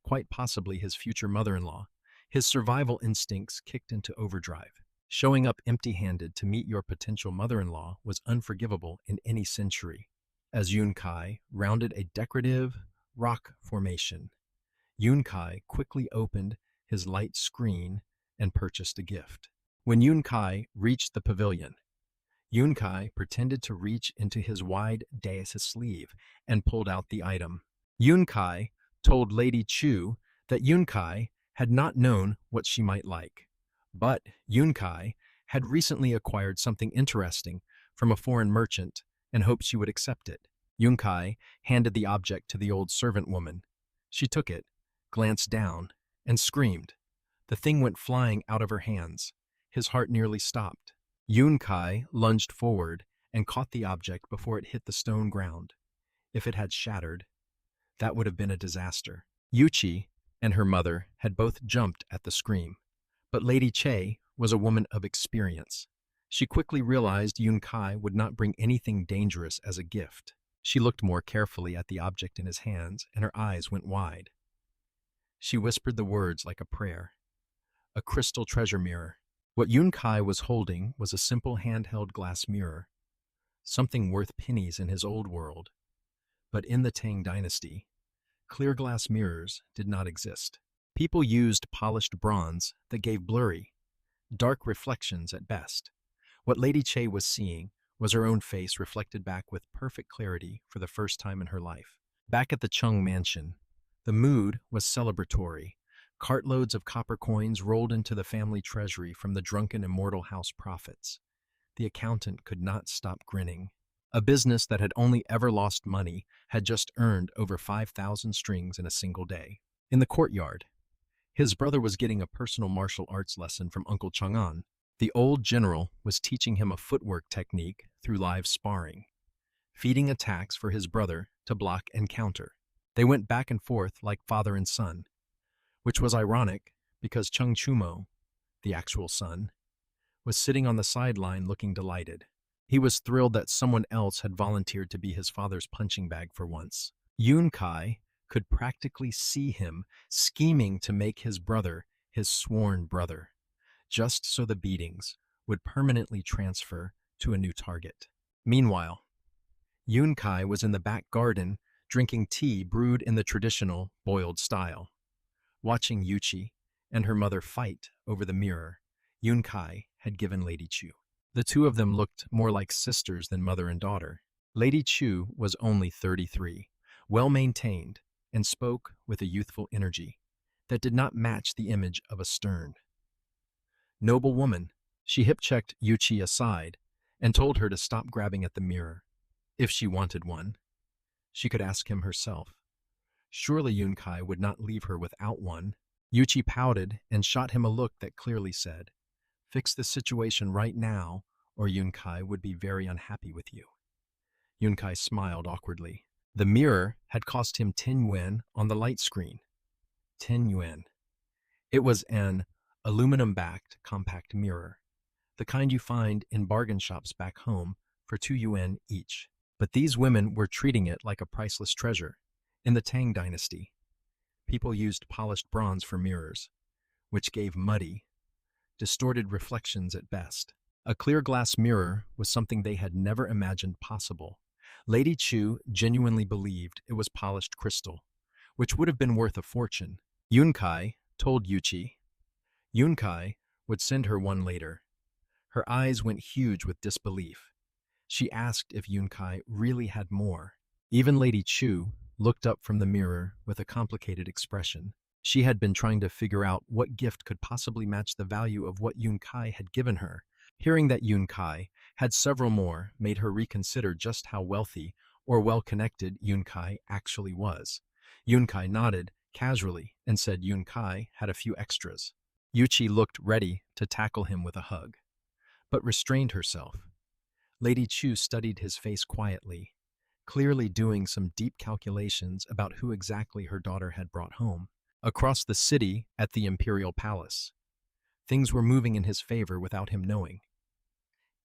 [SPEAKER 1] quite possibly his future mother-in-law. His survival instincts kicked into overdrive. Showing up empty-handed to meet your potential mother-in-law was unforgivable in any century. As Yunkai rounded a decorative rock formation, Yunkai quickly opened his light screen and purchased a gift. When Yunkai reached the pavilion, Yunkai pretended to reach into his wide daïs sleeve and pulled out the item. Yunkai told Lady Chu that Yunkai had not known what she might like, but Yunkai had recently acquired something interesting from a foreign merchant and hoped she would accept it. Yunkai handed the object to the old servant woman. She took it, glanced down, and screamed. The thing went flying out of her hands. His heart nearly stopped. Yunkai lunged forward and caught the object before it hit the stone ground. If it had shattered, that would have been a disaster. Yuchi and her mother had both jumped at the scream, but Lady Che was a woman of experience. She quickly realized Yunkai would not bring anything dangerous as a gift. She looked more carefully at the object in his hands, and her eyes went wide. She whispered the words like a prayer. A crystal treasure mirror. What Yunkai was holding was a simple handheld glass mirror, something worth pennies in his old world. But in the Tang Dynasty, clear glass mirrors did not exist. People used polished bronze that gave blurry, dark reflections at best. What Lady Che was seeing was her own face reflected back with perfect clarity for the first time in her life. Back at the Chung mansion, the mood was celebratory. Cartloads of copper coins rolled into the family treasury from the drunken immortal house profits. The accountant could not stop grinning. A business that had only ever lost money had just earned over 5,000 strings in a single day. In the courtyard, his brother was getting a personal martial arts lesson from Uncle Chang'an. The old general was teaching him a footwork technique through live sparring, feeding attacks for his brother to block and counter. They went back and forth like father and son, which was ironic because Chung Chumo, the actual son, was sitting on the sideline looking delighted. He was thrilled that someone else had volunteered to be his father's punching bag for once. Yunkai could practically see him scheming to make his brother his sworn brother, just so the beatings would permanently transfer to a new target. Meanwhile, Yunkai was in the back garden drinking tea brewed in the traditional boiled style. Watching Yuchi and her mother fight over the mirror Yunkai had given Lady Chu. The two of them looked more like sisters than mother and daughter. Lady Chu was only 33, well-maintained, and spoke with a youthful energy that did not match the image of a stern, noble woman. She hip-checked Yuchi aside and told her to stop grabbing at the mirror. If she wanted one, she could ask him herself. Surely Yunkai would not leave her without one. Yuchi pouted and shot him a look that clearly said, Fix the situation right now, or Yunkai would be very unhappy with you. Yunkai smiled awkwardly. The mirror had cost him 10 yuan on the light screen. 10 yuan. It was an aluminum-backed compact mirror, the kind you find in bargain shops back home for 2 yuan each. But these women were treating it like a priceless treasure. In the Tang Dynasty, people used polished bronze for mirrors, which gave muddy, distorted reflections at best. A clear glass mirror was something they had never imagined possible. Lady Chu genuinely believed it was polished crystal, which would have been worth a fortune. Yunkai told Yuqi Yunkai would send her one later. Her eyes went huge with disbelief. She asked if Yunkai really had more. Even Lady Chu looked up from the mirror with a complicated expression. She had been trying to figure out what gift could possibly match the value of what Yunkai had given her. Hearing that Yunkai had several more made her reconsider just how wealthy or well-connected Yunkai actually was. Yunkai nodded casually and said Yunkai had a few extras. Yuqi looked ready to tackle him with a hug, but restrained herself. Lady Chu studied his face quietly, clearly doing some deep calculations about who exactly her daughter had brought home. Across the city at the Imperial Palace, things were moving in his favor without him knowing.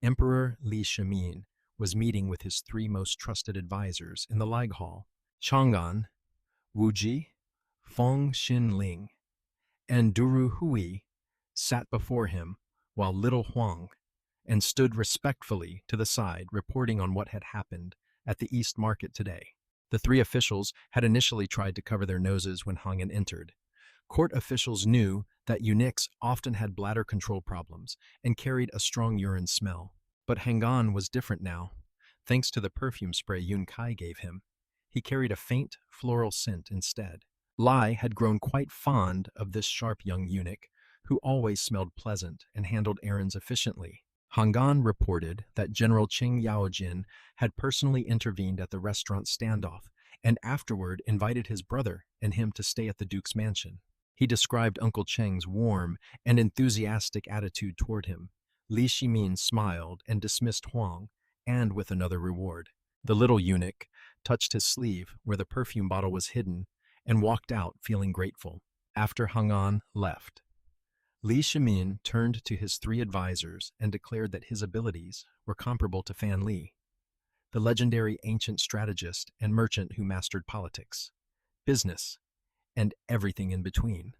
[SPEAKER 1] Emperor Li Shimin was meeting with his 3 most trusted advisors in the Lag Hall. Chang'an, Wuji, Feng Xinling, and Duru Hui sat before him while little Huang and stood respectfully to the side reporting on what had happened at the East Market today. The 3 officials had initially tried to cover their noses when Hangan entered. Court officials knew that eunuchs often had bladder control problems and carried a strong urine smell. But Hangan was different now. Thanks to the perfume spray Yunkai gave him, he carried a faint floral scent instead. Lai had grown quite fond of this sharp young eunuch, who always smelled pleasant and handled errands efficiently. Hangan reported that General Qing Yaojin had personally intervened at the restaurant standoff and afterward invited his brother and him to stay at the Duke's mansion. He described Uncle Cheng's warm and enthusiastic attitude toward him. Li Shimin smiled and dismissed Huang, and with another reward. The little eunuch touched his sleeve where the perfume bottle was hidden and walked out feeling grateful. After Hangan left, Li Shimin turned to his 3 advisors and declared that his abilities were comparable to Fan Li, the legendary ancient strategist and merchant who mastered politics, business, and everything in between.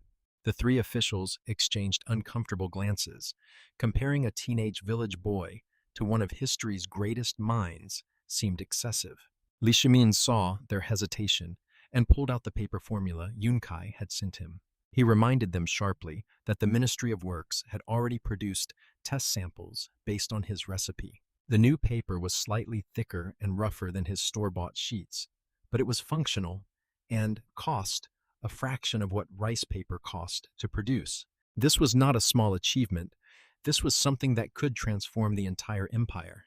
[SPEAKER 1] The 3 officials exchanged uncomfortable glances. Comparing a teenage village boy to one of history's greatest minds seemed excessive. Li Shimin saw their hesitation and pulled out the paper formula Yunkai had sent him. He reminded them sharply that the Ministry of Works had already produced test samples based on his recipe. The new paper was slightly thicker and rougher than his store-bought sheets, but it was functional and cost a fraction of what rice paper cost to produce. This was not a small achievement. This was something that could transform the entire empire.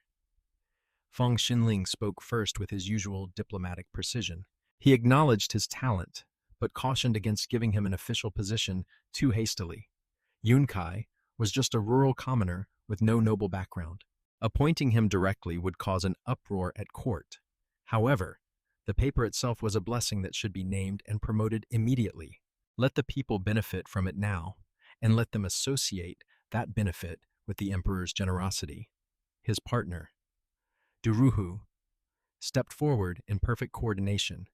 [SPEAKER 1] Feng Xinling spoke first with his usual diplomatic precision. He acknowledged his talent, but cautioned against giving him an official position too hastily. Yunkai was just a rural commoner with no noble background. Appointing him directly would cause an uproar at court. However, the paper itself was a blessing that should be named and promoted immediately. Let the people benefit from it now, and let them associate that benefit with the emperor's generosity. His partner, Duruhu, stepped forward in perfect coordination.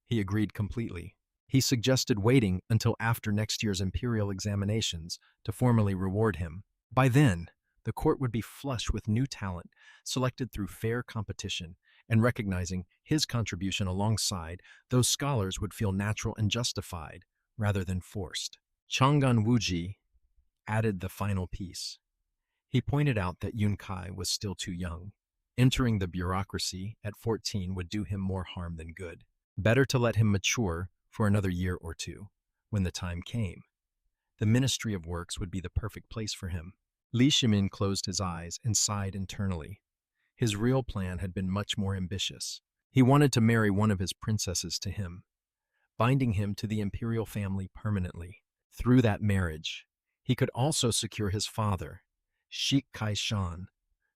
[SPEAKER 1] He agreed completely. He suggested waiting until after next year's imperial examinations to formally reward him. By then, the court would be flush with new talent selected through fair competition, and recognizing his contribution alongside those scholars would feel natural and justified rather than forced. Chang'an Wuji added the final piece. He pointed out that Yunkai was still too young. Entering the bureaucracy at 14 would do him more harm than good. Better to let him mature for another year or 2. When the time came, the Ministry of Works would be the perfect place for him. Li Shimin closed his eyes and sighed internally. His real plan had been much more ambitious. He wanted to marry one of his princesses to him, binding him to the imperial family permanently. Through that marriage, He could also secure his father, Sheikh Kai-shan,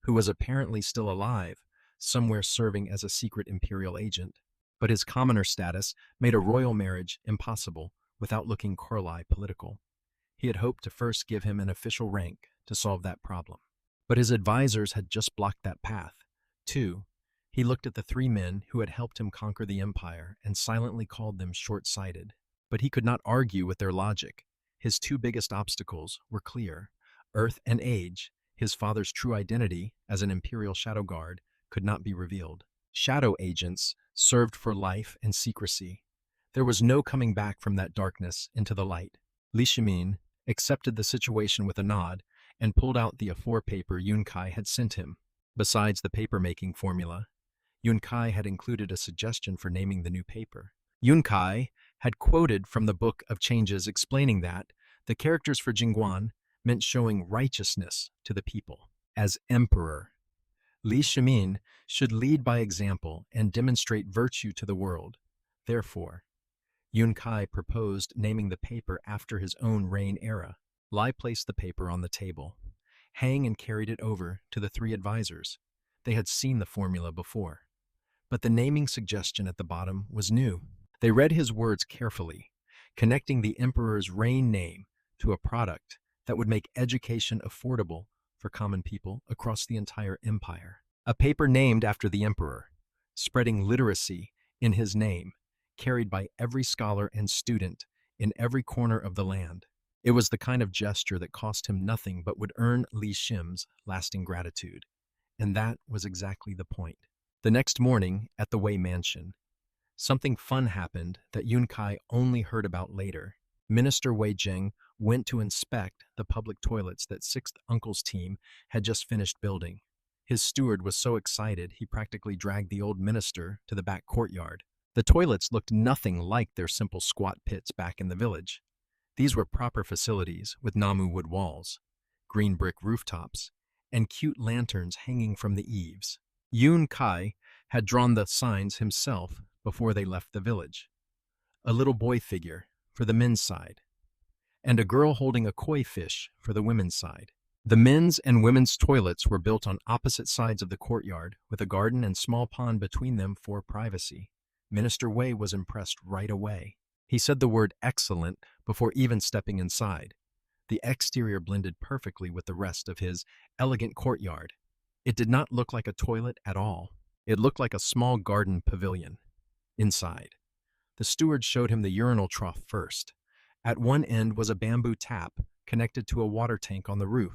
[SPEAKER 1] who was apparently still alive, somewhere serving as a secret imperial agent. But his commoner status made a royal marriage impossible without looking Korlai political. He had hoped to first give him an official rank to solve that problem. But his advisors had just blocked that path. Too, he looked at the three men who had helped him conquer the empire and silently called them short-sighted. But he could not argue with their logic. His two biggest obstacles were clear: Earth and age. His father's true identity as an imperial shadow guard could not be revealed. Shadow agents served for life and secrecy. There was no coming back from that darkness into the light. Li Shimin accepted the situation with a nod and pulled out the A4 paper Yun Kai had sent him. Besides the paper-making formula, Yun Kai had included a suggestion for naming the new paper. Yun Kai had quoted from the Book of Changes explaining that the characters for Jingguan meant showing righteousness to the people. As emperor, Li Shimin should lead by example and demonstrate virtue to the world. Therefore, Yun Kai proposed naming the paper after his own reign era. Lai placed the paper on the table. Hang and carried it over to the three advisors. They had seen the formula before. But the naming suggestion at the bottom was new. They read his words carefully, connecting the emperor's reign name to a product that would make education affordable for common people across the entire empire. A paper named after the emperor, spreading literacy in his name, carried by every scholar and student in every corner of the land. It was the kind of gesture that cost him nothing but would earn Li Shim's lasting gratitude. And that was exactly the point. The next morning, at the Wei Mansion, something fun happened that Yun Kai only heard about later. Minister Wei Jing went to inspect the public toilets that Sixth Uncle's team had just finished building. His steward was so excited he practically dragged the old minister to the back courtyard. The toilets looked nothing like their simple squat pits back in the village. These were proper facilities with Namu wood walls, green brick rooftops, and cute lanterns hanging from the eaves. Yun Kai had drawn the signs himself before they left the village. A little boy figure for the men's side, and a girl holding a koi fish for the women's side. The men's and women's toilets were built on opposite sides of the courtyard, with a garden and small pond between them for privacy. Minister Wei was impressed right away. He said the word excellent before even stepping inside. The exterior blended perfectly with the rest of his elegant courtyard. It did not look like a toilet at all. It looked like a small garden pavilion. Inside, the steward showed him the urinal trough first. At one end was a bamboo tap connected to a water tank on the roof.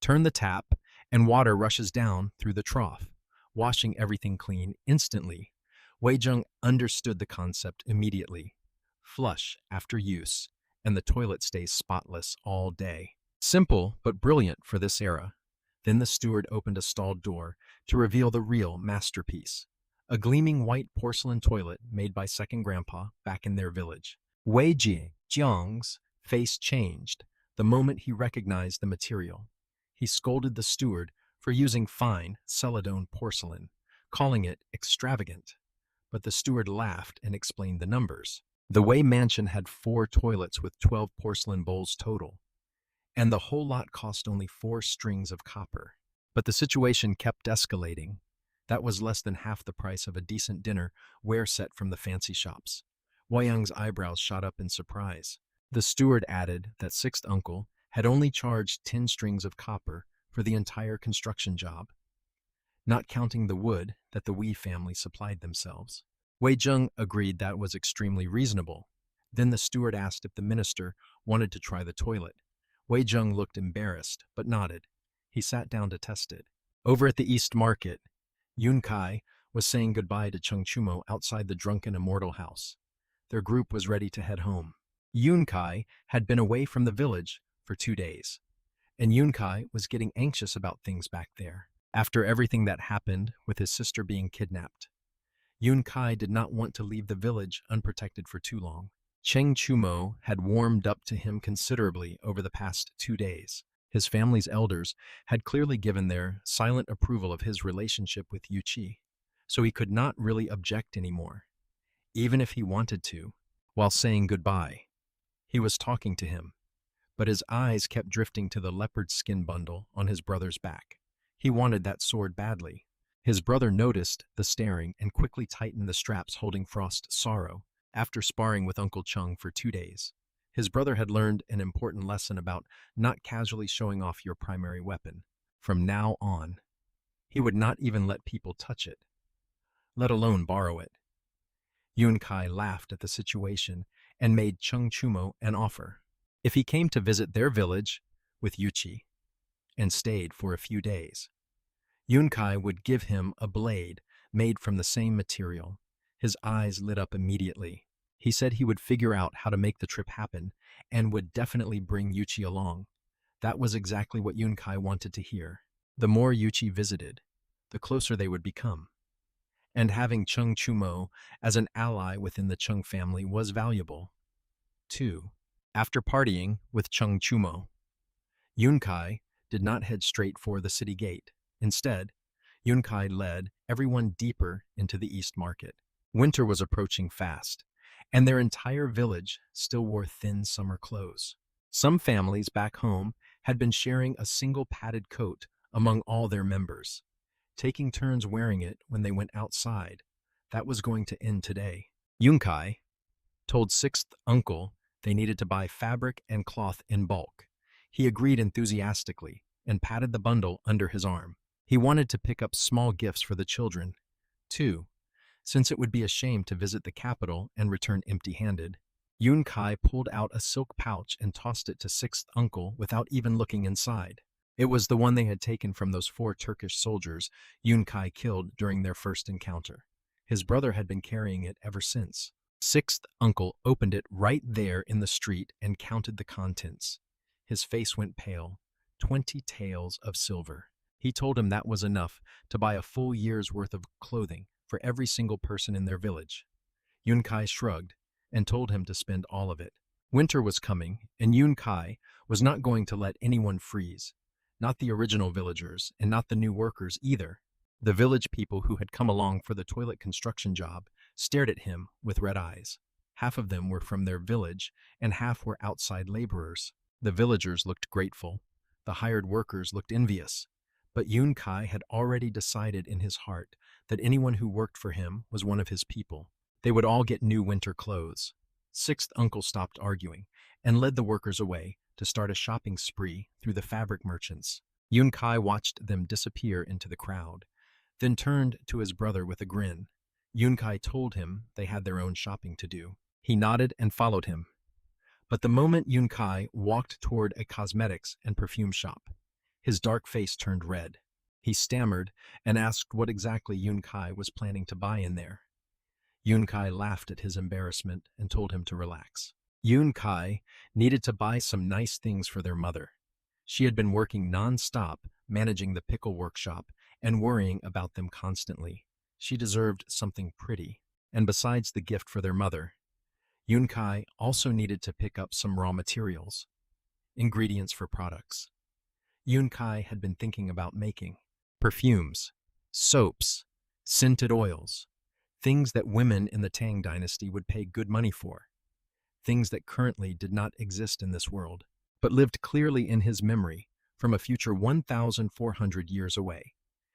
[SPEAKER 1] Turn the tap, and water rushes down through the trough, washing everything clean instantly. Wei Jing understood the concept immediately. Flush after use, and the toilet stays spotless all day. Simple, but brilliant for this era. Then the steward opened a stall door to reveal the real masterpiece. A gleaming white porcelain toilet made by second grandpa back in their village. Wei Jiang's face changed the moment he recognized the material. He scolded the steward for using fine celadone porcelain, calling it extravagant. But the steward laughed and explained the numbers. The Wei mansion had 4 toilets with 12 porcelain bowls total, and the whole lot cost only 4 strings of copper. But the situation kept escalating. That was less than half the price of a decent dinner ware set from the fancy shops. Wei Yang's eyebrows shot up in surprise. The steward added that Sixth Uncle had only charged 10 strings of copper for the entire construction job, not counting the wood that the Wei family supplied themselves. Wei Jing agreed that was extremely reasonable. Then the steward asked if the minister wanted to try the toilet. Wei Jing looked embarrassed, but nodded. He sat down to test it. Over at the East Market, Yun Kai was saying goodbye to Cheng Chumo outside the drunken immortal house. Their group was ready to head home. Yun Kai had been away from the village for 2 days, and Yun Kai was getting anxious about things back there. After everything that happened with his sister being kidnapped, Yun Kai did not want to leave the village unprotected for too long. Cheng Chumo had warmed up to him considerably over the past 2 days. His family's elders had clearly given their silent approval of his relationship with Yu Qi, so he could not really object anymore, even if he wanted to. While saying goodbye, he was talking to him, but his eyes kept drifting to the leopard skin bundle on his brother's back. He wanted that sword badly. His brother noticed the staring and quickly tightened the straps holding Frost's sorrow. After sparring with Uncle Chung for 2 days, his brother had learned an important lesson about not casually showing off your primary weapon. From now on, he would not even let people touch it, let alone borrow it. Yun Kai laughed at the situation and made Chung Chumo an offer. If he came to visit their village with Yuchi and stayed for a few days, Yun Kai would give him a blade made from the same material. His eyes lit up immediately. He said he would figure out how to make the trip happen and would definitely bring Yuchi along. That was exactly what Yun Kai wanted to hear. The more Yuchi visited, the closer they would become. And having Chung Chumo as an ally within the Chung family was valuable. 2. After partying with Chung Chumo, Yun Kai did not head straight for the city gate. Instead, Yun Kai led everyone deeper into the East Market. Winter was approaching fast, and their entire village still wore thin summer clothes. Some families back home had been sharing a single padded coat among all their members, taking turns wearing it when they went outside. That was going to end today. Yun Kai told sixth uncle they needed to buy fabric and cloth in bulk. He agreed enthusiastically and patted the bundle under his arm. He wanted to pick up small gifts for the children, too, since it would be a shame to visit the capital and return empty-handed. Yun Kai pulled out a silk pouch and tossed it to sixth uncle without even looking inside. It was the one they had taken from those 4 Turkish soldiers Yun Kai killed during their first encounter. His brother had been carrying it ever since. Sixth uncle opened it right there in the street and counted the contents. His face went pale. 20 taels of silver. He told him that was enough to buy a full year's worth of clothing for every single person in their village. Yun Kai shrugged and told him to spend all of it. Winter was coming, and Yun Kai was not going to let anyone freeze. Not the original villagers, and not the new workers either. The village people who had come along for the toilet construction job stared at him with red eyes. Half of them were from their village, and half were outside laborers. The villagers looked grateful. The hired workers looked envious. But Yun Kai had already decided in his heart that anyone who worked for him was one of his people. They would all get new winter clothes. Sixth uncle stopped arguing and led the workers away to start a shopping spree through the fabric merchants. Yun Kai watched them disappear into the crowd, then turned to his brother with a grin. Yun Kai told him they had their own shopping to do. He nodded and followed him. But the moment Yun Kai walked toward a cosmetics and perfume shop, his dark face turned red. He stammered and asked what exactly Yun Kai was planning to buy in there. Yun Kai laughed at his embarrassment and told him to relax. Yun Kai needed to buy some nice things for their mother. She had been working non-stop, managing the pickle workshop and worrying about them constantly. She deserved something pretty. And besides the gift for their mother, Yun Kai also needed to pick up some raw materials, ingredients for products. Yun Kai had been thinking about making perfumes, soaps, scented oils, things that women in the Tang Dynasty would pay good money for, things that currently did not exist in this world, but lived clearly in his memory from a future 1,400 years away.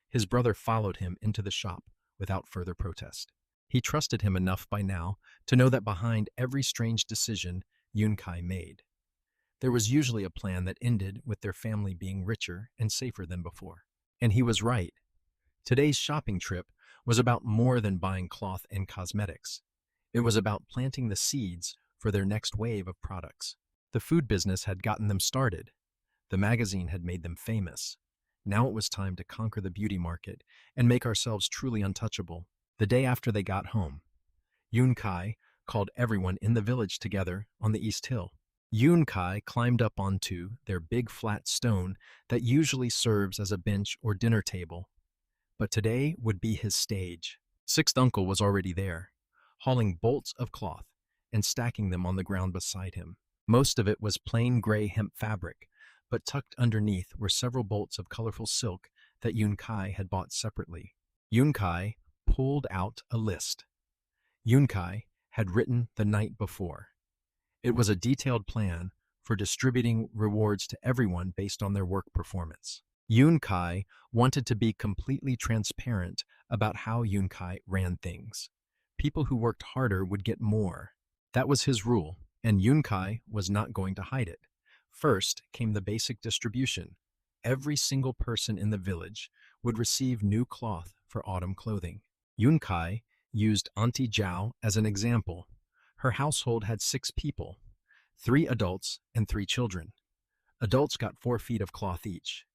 [SPEAKER 1] His brother followed him into the shop without further protest. He trusted him enough by now to know that behind every strange decision Yun Kai made, there was usually a plan that ended with their family being richer and safer than before. And he was right. Today's shopping trip was about more than buying cloth and cosmetics. It was about planting the seeds for their next wave of products. The food business had gotten them started. The magazine had made them famous. Now it was time to conquer the beauty market and make ourselves truly untouchable. The day after they got home, Yun Kai called everyone in the village together on the East Hill. Yun Kai climbed up onto their big flat stone that usually serves as a bench or dinner table. But today would be his stage. Sixth uncle was already there, hauling bolts of cloth and stacking them on the ground beside him. Most of it was plain gray hemp fabric, but tucked underneath were several bolts of colorful silk that Yun Kai had bought separately. Yun Kai pulled out a list Yun Kai had written the night before. It was a detailed plan for distributing rewards to everyone based on their work performance. Yunkai wanted to be completely transparent about how Yunkai ran things. People who worked harder would get more. That was his rule, and Yunkai was not going to hide it. First came the basic distribution. Every single person in the village would receive new cloth for autumn clothing. Yunkai used Auntie Zhao as an example. Her household had 6 people, 3 adults and 3 children. Adults got 4 feet of cloth each,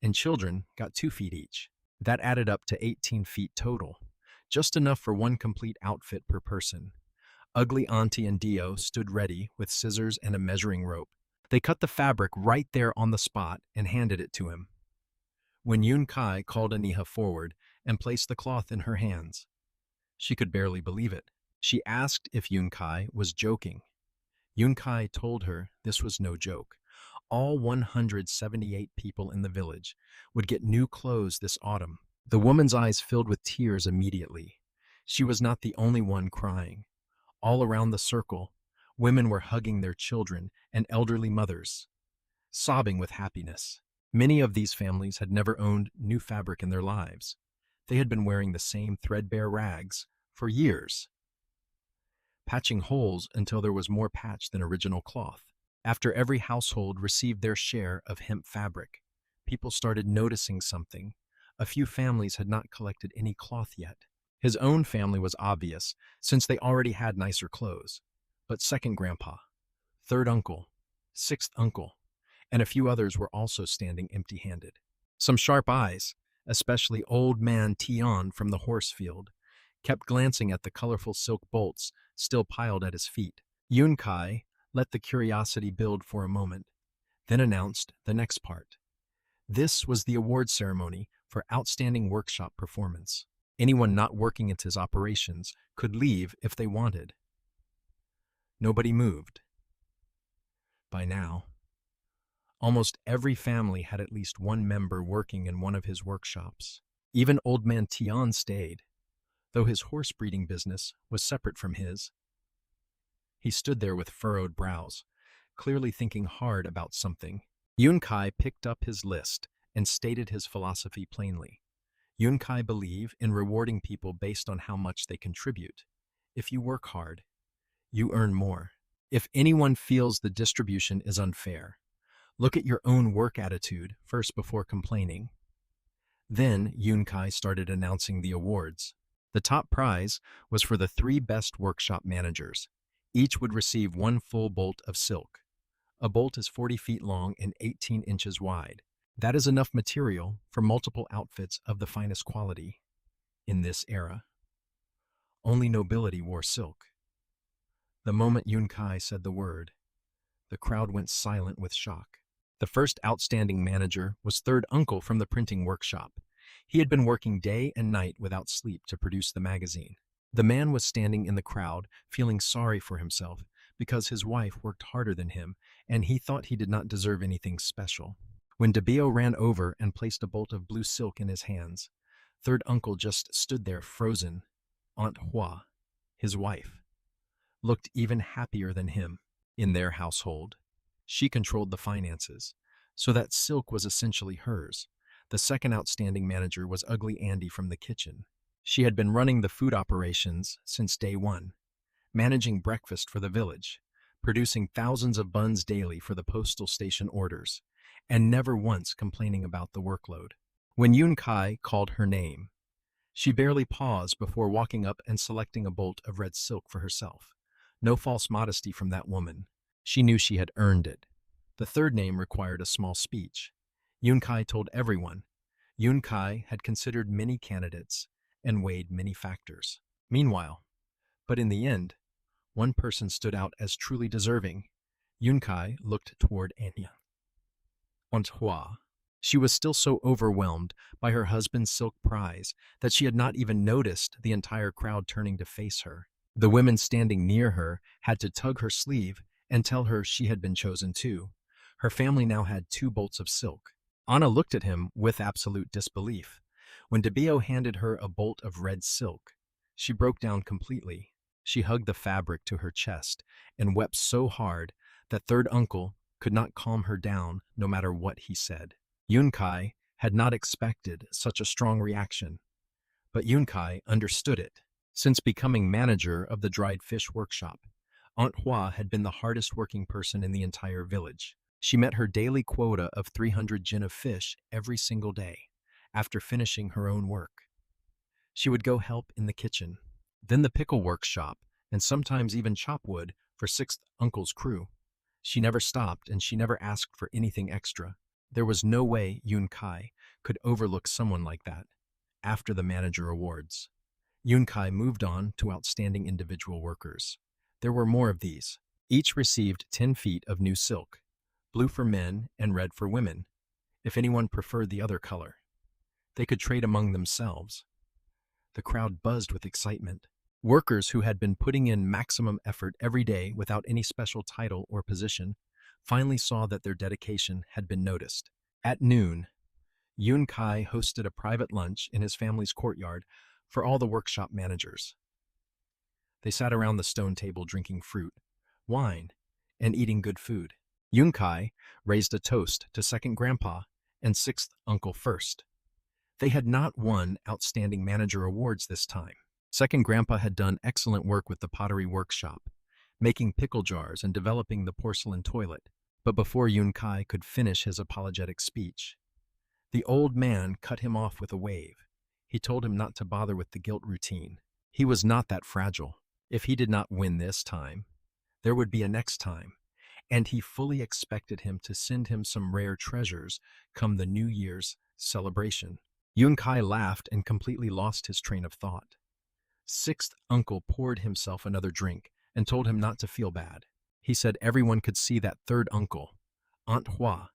[SPEAKER 1] and children got 2 feet each. That added up to 18 feet total, just enough for one complete outfit per person. Ugly Auntie and Dio stood ready with scissors and a measuring rope. They cut the fabric right there on the spot and handed it to him. When Yunkai called Aniha forward and placed the cloth in her hands, she could barely believe it. She asked if Yunkai was joking. Yunkai told her this was no joke. All 178 people in the village would get new clothes this autumn. The woman's eyes filled with tears immediately. She was not the only one crying. All around the circle, women were hugging their children and elderly mothers, sobbing with happiness. Many of these families had never owned new fabric in their lives. They had been wearing the same threadbare rags for years, patching holes until there was more patch than original cloth. After every household received their share of hemp fabric, people started noticing something. A few families had not collected any cloth yet. His own family was obvious, since they already had nicer clothes. But second grandpa, third uncle, sixth uncle, and a few others were also standing empty-handed. Some sharp eyes, especially old man Tian from the horse field, kept glancing at the colorful silk bolts still piled at his feet. Yunkai let the curiosity build for a moment, then announced the next part. This was the award ceremony for outstanding workshop performance. Anyone not working at his operations could leave if they wanted. Nobody moved. By now, almost every family had at least one member working in one of his workshops. Even old man Tian stayed, though his horse breeding business was separate from his. He stood there with furrowed brows, clearly thinking hard about something. Yunkai picked up his list and stated his philosophy plainly. Yunkai believed in rewarding people based on how much they contribute. If you work hard, you earn more. If anyone feels the distribution is unfair, look at your own work attitude first before complaining. Then Yunkai started announcing the awards. The top prize was for the 3 best workshop managers. Each would receive 1 full bolt of silk. A bolt is 40 feet long and 18 inches wide. That is enough material for multiple outfits of the finest quality. In this era, only nobility wore silk. The moment Yunkai said the word, the crowd went silent with shock. The first outstanding manager was third uncle from the printing workshop. He had been working day and night without sleep to produce the magazine. The man was standing in the crowd, feeling sorry for himself because his wife worked harder than him, and he thought he did not deserve anything special. When DeBio ran over and placed a bolt of blue silk in his hands, third uncle just stood there frozen. Aunt Hua, his wife, looked even happier than him. In their household, she controlled the finances, so that silk was essentially hers. The second outstanding manager was Ugly Andy from the kitchen. She had been running the food operations since day one, managing breakfast for the village, producing thousands of buns daily for the postal station orders, and never once complaining about the workload. When Yunkai called her name, she barely paused before walking up and selecting a bolt of red silk for herself. No false modesty from that woman. She knew she had earned it. The third name required a small speech. Yunkai told everyone. Yunkai had considered many candidates and weighed many factors. Meanwhile, but in the end, one person stood out as truly deserving. Yunkai looked toward Anya. Aunt Hua. She was still so overwhelmed by her husband's silk prize that she had not even noticed the entire crowd turning to face her. The women standing near her had to tug her sleeve and tell her she had been chosen too. Her family now had 2 bolts of silk. Anna looked at him with absolute disbelief. When DeBio handed her a bolt of red silk, she broke down completely. She hugged the fabric to her chest and wept so hard that third uncle could not calm her down no matter what he said. Yunkai had not expected such a strong reaction, but Yunkai understood it. Since becoming manager of the dried fish workshop, Aunt Hua had been the hardest working person in the entire village. She met her daily quota of 300 jin of fish every single day. After finishing her own work, she would go help in the kitchen, then the pickle workshop, and sometimes even chop wood for sixth uncle's crew. She never stopped and she never asked for anything extra. There was no way Yunkai could overlook someone like that. After the manager awards, Yunkai moved on to outstanding individual workers. There were more of these. Each received 10 feet of new silk, blue for men and red for women, if anyone preferred the other color. They could trade among themselves. The crowd buzzed with excitement. Workers who had been putting in maximum effort every day without any special title or position finally saw that their dedication had been noticed. At noon, Yunkai hosted a private lunch in his family's courtyard for all the workshop managers. They sat around the stone table drinking fruit, wine, and eating good food. Yunkai raised a toast to second grandpa and sixth uncle first. They had not won outstanding manager awards this time. Second grandpa had done excellent work with the pottery workshop, making pickle jars and developing the porcelain toilet. But before Yunkai could finish his apologetic speech, the old man cut him off with a wave. He told him not to bother with the guilt routine. He was not that fragile. If he did not win this time, there would be a next time, and he fully expected him to send him some rare treasures come the New Year's celebration. Yunkai laughed and completely lost his train of thought. Sixth uncle poured himself another drink and told him not to feel bad. He said everyone could see that third uncle, Aunt Hua,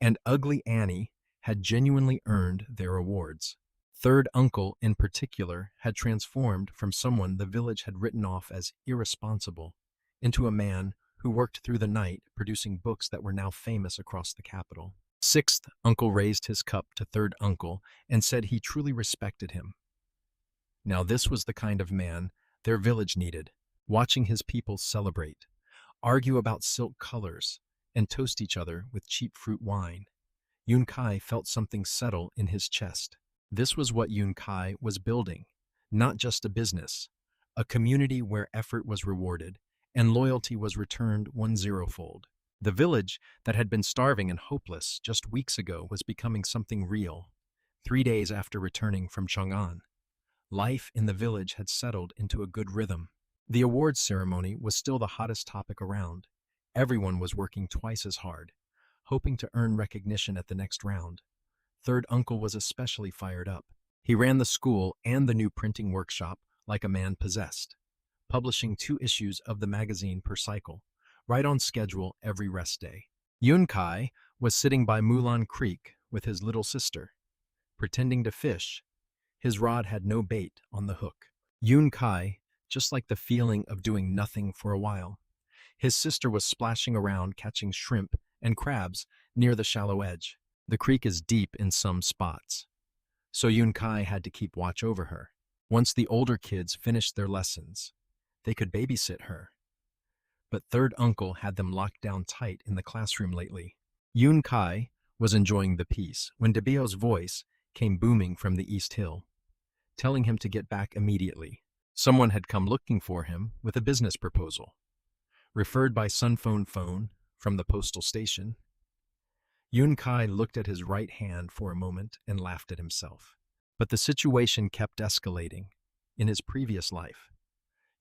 [SPEAKER 1] and Ugly Annie had genuinely earned their awards. Third uncle, in particular, had transformed from someone the village had written off as irresponsible into a man who worked through the night producing books that were now famous across the capital. Sixth uncle raised his cup to third uncle and said he truly respected him. Now this was the kind of man their village needed, watching his people celebrate, argue about silk colors, and toast each other with cheap fruit wine. Yunkai felt something settle in his chest. This was what Yunkai was building, not just a business, a community where effort was rewarded and loyalty was returned 100-fold. The village that had been starving and hopeless just weeks ago was becoming something real. 3 days after returning from Chang'an, life in the village had settled into a good rhythm. The awards ceremony was still the hottest topic around. Everyone was working twice as hard, hoping to earn recognition at the next round. Third uncle was especially fired up. He ran the school and the new printing workshop like a man possessed, publishing 2 issues of the magazine per cycle, right on schedule every rest day. Yunkai was sitting by Mulan Creek with his little sister, pretending to fish. His rod had no bait on the hook. Yunkai just liked the feeling of doing nothing for a while. His sister was splashing around catching shrimp and crabs near the shallow edge. The creek is deep in some spots, so Yunkai had to keep watch over her. Once the older kids finished their lessons, they could babysit her. But third uncle had them locked down tight in the classroom lately. Yunkai was enjoying the peace when Debio's voice came booming from the East Hill, telling him to get back immediately. Someone had come looking for him with a business proposal, referred by Sunphone phone from the postal station. Yunkai looked at his right hand for a moment and laughed at himself. But the situation kept escalating. In his previous life,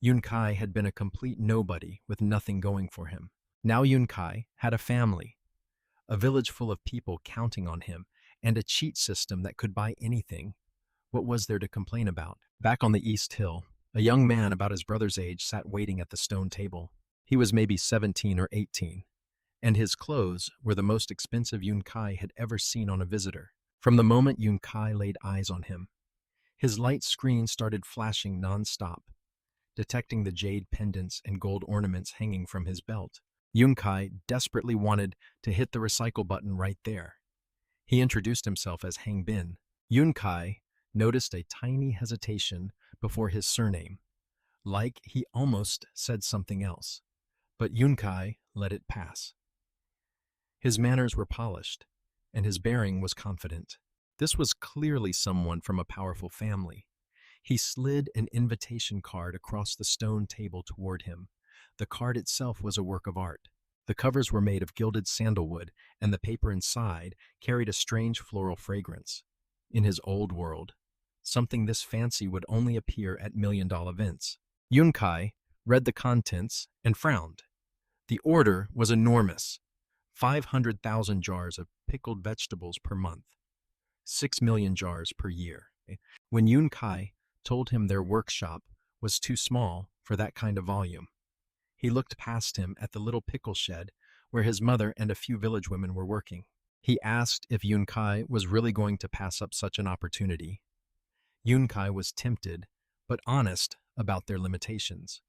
[SPEAKER 1] Yunkai had been a complete nobody with nothing going for him. Now Yunkai had a family, a village full of people counting on him, and a cheat system that could buy anything. What was there to complain about? Back on the East Hill, a young man about his brother's age sat waiting at the stone table. He was maybe 17 or 18, and his clothes were the most expensive Yunkai had ever seen on a visitor. From the moment Yunkai laid eyes on him, his light screen started flashing non-stop, detecting the jade pendants and gold ornaments hanging from his belt. Yunkai desperately wanted to hit the recycle button right there. He introduced himself as Hang Bin. Yunkai noticed a tiny hesitation before his surname, like he almost said something else, but Yunkai let it pass. His manners were polished, and his bearing was confident. This was clearly someone from a powerful family. He slid an invitation card across the stone table toward him. The card itself was a work of art. The covers were made of gilded sandalwood, and the paper inside carried a strange floral fragrance. In his old world, something this fancy would only appear at million-dollar events. Yun Kai read the contents and frowned. The order was enormous. 500,000 jars of pickled vegetables per month. 6 million jars per year. When Yun Kai told him their workshop was too small for that kind of volume, he looked past him at the little pickle shed where his mother and a few village women were working. He asked if Yun Kai was really going to pass up such an opportunity. Yun Kai was tempted, but honest about their limitations.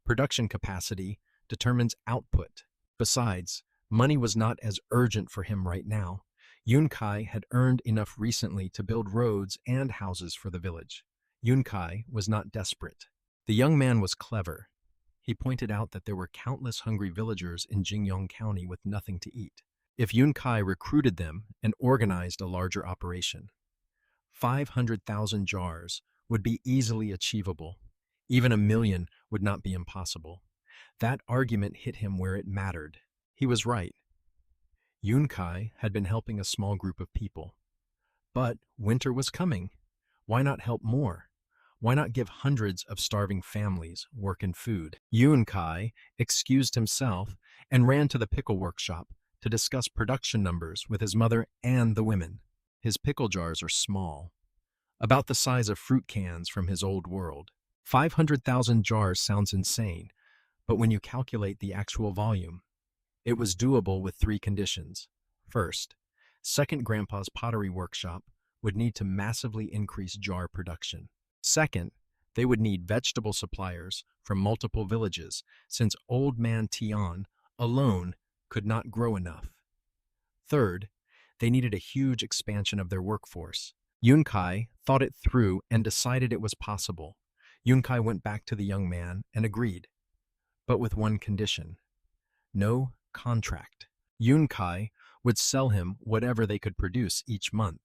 [SPEAKER 1] Production capacity determines output. Besides, money was not as urgent for him right now. Yun Kai had earned enough recently to build roads and houses for the village. Yun Kai was not desperate. The young man was clever. He pointed out that there were countless hungry villagers in Jingyong County with nothing to eat. If Yun Kai recruited them and organized a larger operation, 500,000 jars would be easily achievable. Even 1 million would not be impossible. That argument hit him where it mattered. He was right. Yun Kai had been helping a small group of people. But winter was coming. Why not help more? Why not give hundreds of starving families work and food? Yun Kai excused himself and ran to the pickle workshop to discuss production numbers with his mother and the women. His pickle jars are small, about the size of fruit cans from his old world. 500,000 jars sounds insane, but when you calculate the actual volume, it was doable with 3 conditions. First, second Grandpa's pottery workshop would need to massively increase jar production. Second, they would need vegetable suppliers from multiple villages, since Old Man Tian alone could not grow enough. Third, they needed a huge expansion of their workforce. Yun Kai thought it through and decided it was possible. Yun Kai went back to the young man and agreed, but with one condition: no contract. Yun Kai would sell him whatever they could produce each month,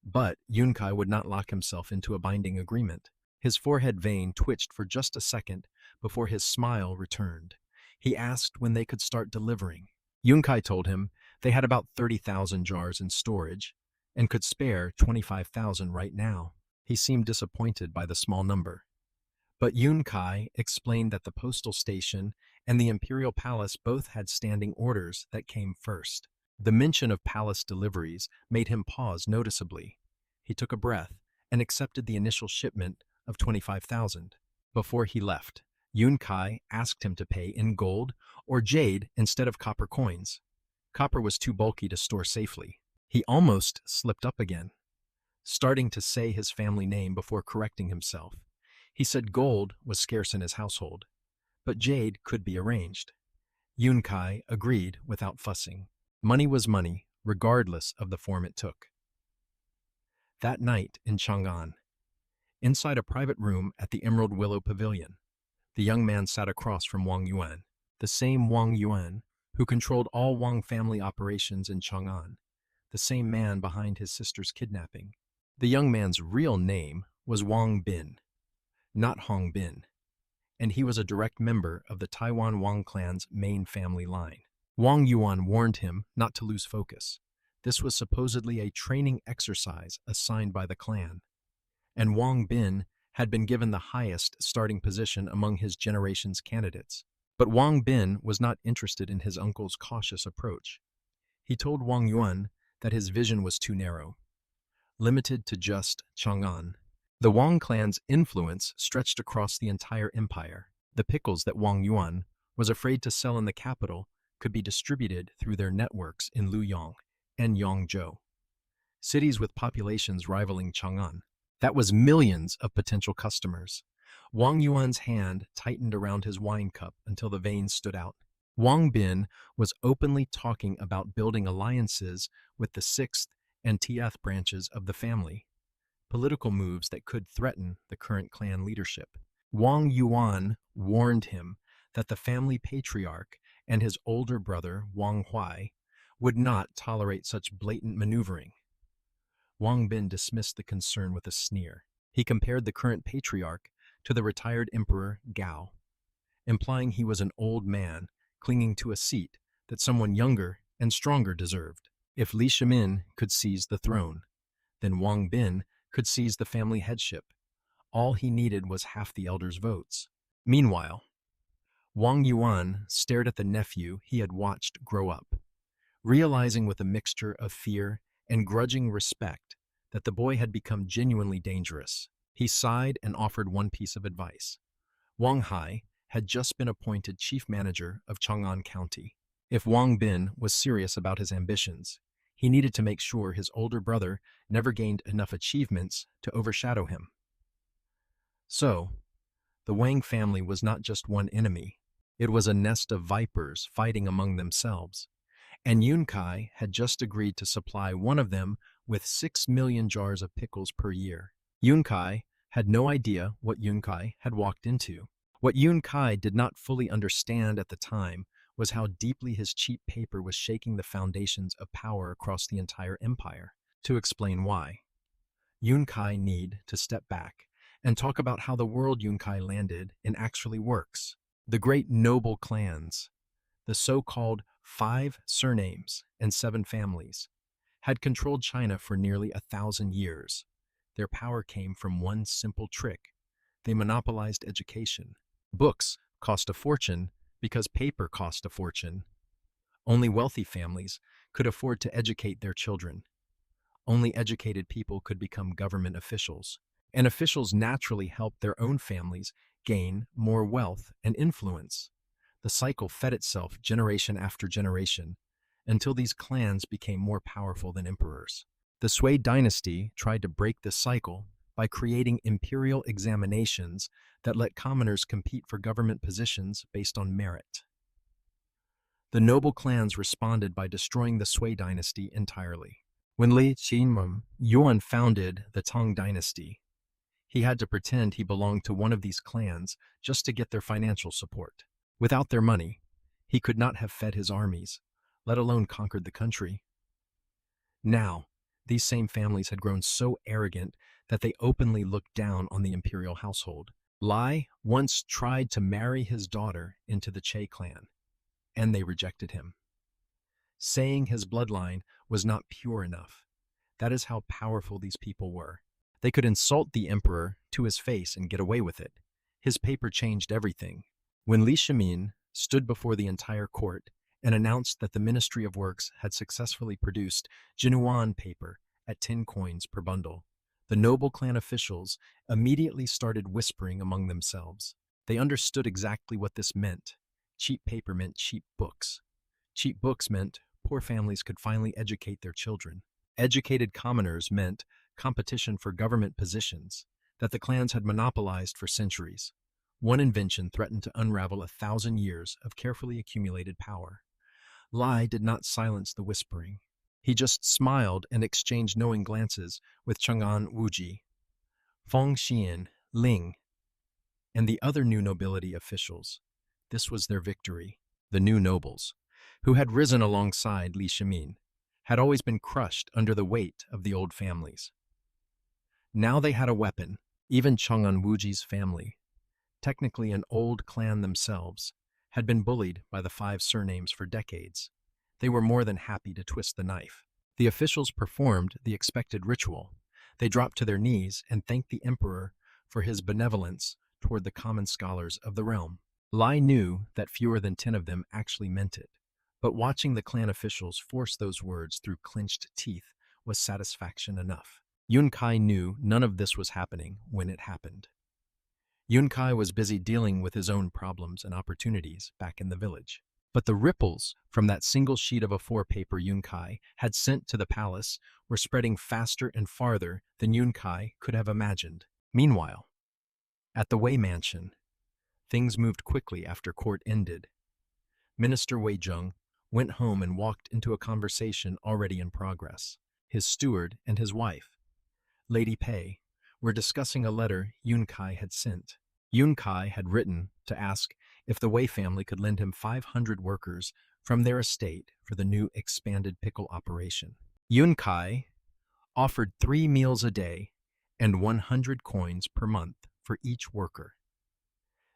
[SPEAKER 1] but Yun Kai would not lock himself into a binding agreement. His forehead vein twitched for just a second before his smile returned. He asked when they could start delivering. Yun Kai told him they had about 30,000 jars in storage and could spare 25,000 right now. He seemed disappointed by the small number. But Yun Kai explained that the postal station and the imperial palace both had standing orders that came first. The mention of palace deliveries made him pause noticeably. He took a breath and accepted the initial shipment of 25,000. Before he left, Yun Kai asked him to pay in gold or jade instead of copper coins. Copper was too bulky to store safely. He almost slipped up again, starting to say his family name before correcting himself. He said gold was scarce in his household, but jade could be arranged. Yun Kai agreed without fussing. Money was money, regardless of the form it took. That night in Chang'an, inside a private room at the Emerald Willow Pavilion, the young man sat across from Wang Yuan, the same Wang Yuan who controlled all Wang family operations in Chang'an, the same man behind his sister's kidnapping. The young man's real name was Wang Bin, not Hong Bin, and he was a direct member of the Taiwan Wang clan's main family line. Wang Yuan warned him not to lose focus. This was supposedly a training exercise assigned by the clan, and Wang Bin had been given the highest starting position among his generation's candidates. But Wang Bin was not interested in his uncle's cautious approach. He told Wang Yuan that his vision was too narrow, limited to just Chang'an. The Wang clan's influence stretched across the entire empire. The pickles that Wang Yuan was afraid to sell in the capital could be distributed through their networks in Luyong and Yangzhou, cities with populations rivaling Chang'an. That was millions of potential customers. Wang Yuan's hand tightened around his wine cup until the veins stood out. Wang Bin was openly talking about building alliances with the 6th and 10th branches of the family, political moves that could threaten the current clan leadership. Wang Yuan warned him that the family patriarch and his older brother, Wang Huai, would not tolerate such blatant maneuvering. Wang Bin dismissed the concern with a sneer. He compared the current patriarch to the retired emperor Gao, implying he was an old man clinging to a seat that someone younger and stronger deserved. If Li Shimin could seize the throne, then Wang Bin could seize the family headship. All he needed was half the elders' votes. Meanwhile, Wang Yuan stared at the nephew he had watched grow up, realizing with a mixture of fear and grudging respect that the boy had become genuinely dangerous. He sighed and offered one piece of advice. Wang Hai had just been appointed chief manager of Chang'an County. If Wang Bin was serious about his ambitions, he needed to make sure his older brother never gained enough achievements to overshadow him. So, the Wang family was not just one enemy. It was a nest of vipers fighting among themselves. And Yun Kai had just agreed to supply one of them with 6 million jars of pickles per year. Yun Kai had no idea what Yun Kai had walked into. What Yun Kai did not fully understand at the time was how deeply his cheap paper was shaking the foundations of power across the entire empire. To explain why, Yun Kai need to step back and talk about how the world Yun Kai landed in actually works. The great noble clans, the so-called 5 surnames and 7 families, had controlled China for nearly 1,000 years. Their power came from one simple trick. They monopolized education. Books cost a fortune because paper cost a fortune. Only wealthy families could afford to educate their children. Only educated people could become government officials. And officials naturally helped their own families gain more wealth and influence. The cycle fed itself generation after generation until these clans became more powerful than emperors. The Sui dynasty tried to break this cycle by creating imperial examinations that let commoners compete for government positions based on merit. The noble clans responded by destroying the Sui dynasty entirely. When Li Yuan founded the Tang Dynasty, he had to pretend he belonged to one of these clans just to get their financial support. Without their money, he could not have fed his armies, let alone conquered the country. Now, these same families had grown so arrogant that they openly looked down on the imperial household. Lai once tried to marry his daughter into the Che clan, and they rejected him, saying his bloodline was not pure enough. That is how powerful these people were. They could insult the emperor to his face and get away with it. His paper changed everything. When Li Shimin stood before the entire court and announced that the Ministry of Works had successfully produced Jinuan paper at 10 coins per bundle, the noble clan officials immediately started whispering among themselves. They understood exactly what this meant. Cheap paper meant cheap books. Cheap books meant poor families could finally educate their children. Educated commoners meant competition for government positions that the clans had monopolized for centuries. One invention threatened to unravel 1,000 years of carefully accumulated power. Lai did not silence the whispering. He just smiled and exchanged knowing glances with Chang'an Wuji, Feng Xian, Ling, and the other new nobility officials. This was their victory. The new nobles, who had risen alongside Li Shimin, had always been crushed under the weight of the old families. Now they had a weapon. Even Chang'an Wuji's family, technically an old clan themselves, had been bullied by the 5 surnames for decades. They were more than happy to twist the knife. The officials performed the expected ritual. They dropped to their knees and thanked the emperor for his benevolence toward the common scholars of the realm. Lai knew that fewer than 10 of them actually meant it, but watching the clan officials force those words through clenched teeth was satisfaction enough. Yun Kai knew none of this was happening when it happened. Yun Kai was busy dealing with his own problems and opportunities back in the village. But the ripples from that single sheet of A4 paper Yun Kai had sent to the palace were spreading faster and farther than Yun Kai could have imagined. Meanwhile, at the Wei mansion, things moved quickly after court ended. Minister Wei Zheng went home and walked into a conversation already in progress. His steward and his wife, Lady Pei, were discussing a letter Yun Kai had sent. Yun Kai had written to ask if the Wei family could lend him 500 workers from their estate for the new expanded pickle operation. Yun Kai offered 3 meals a day and 100 coins per month for each worker.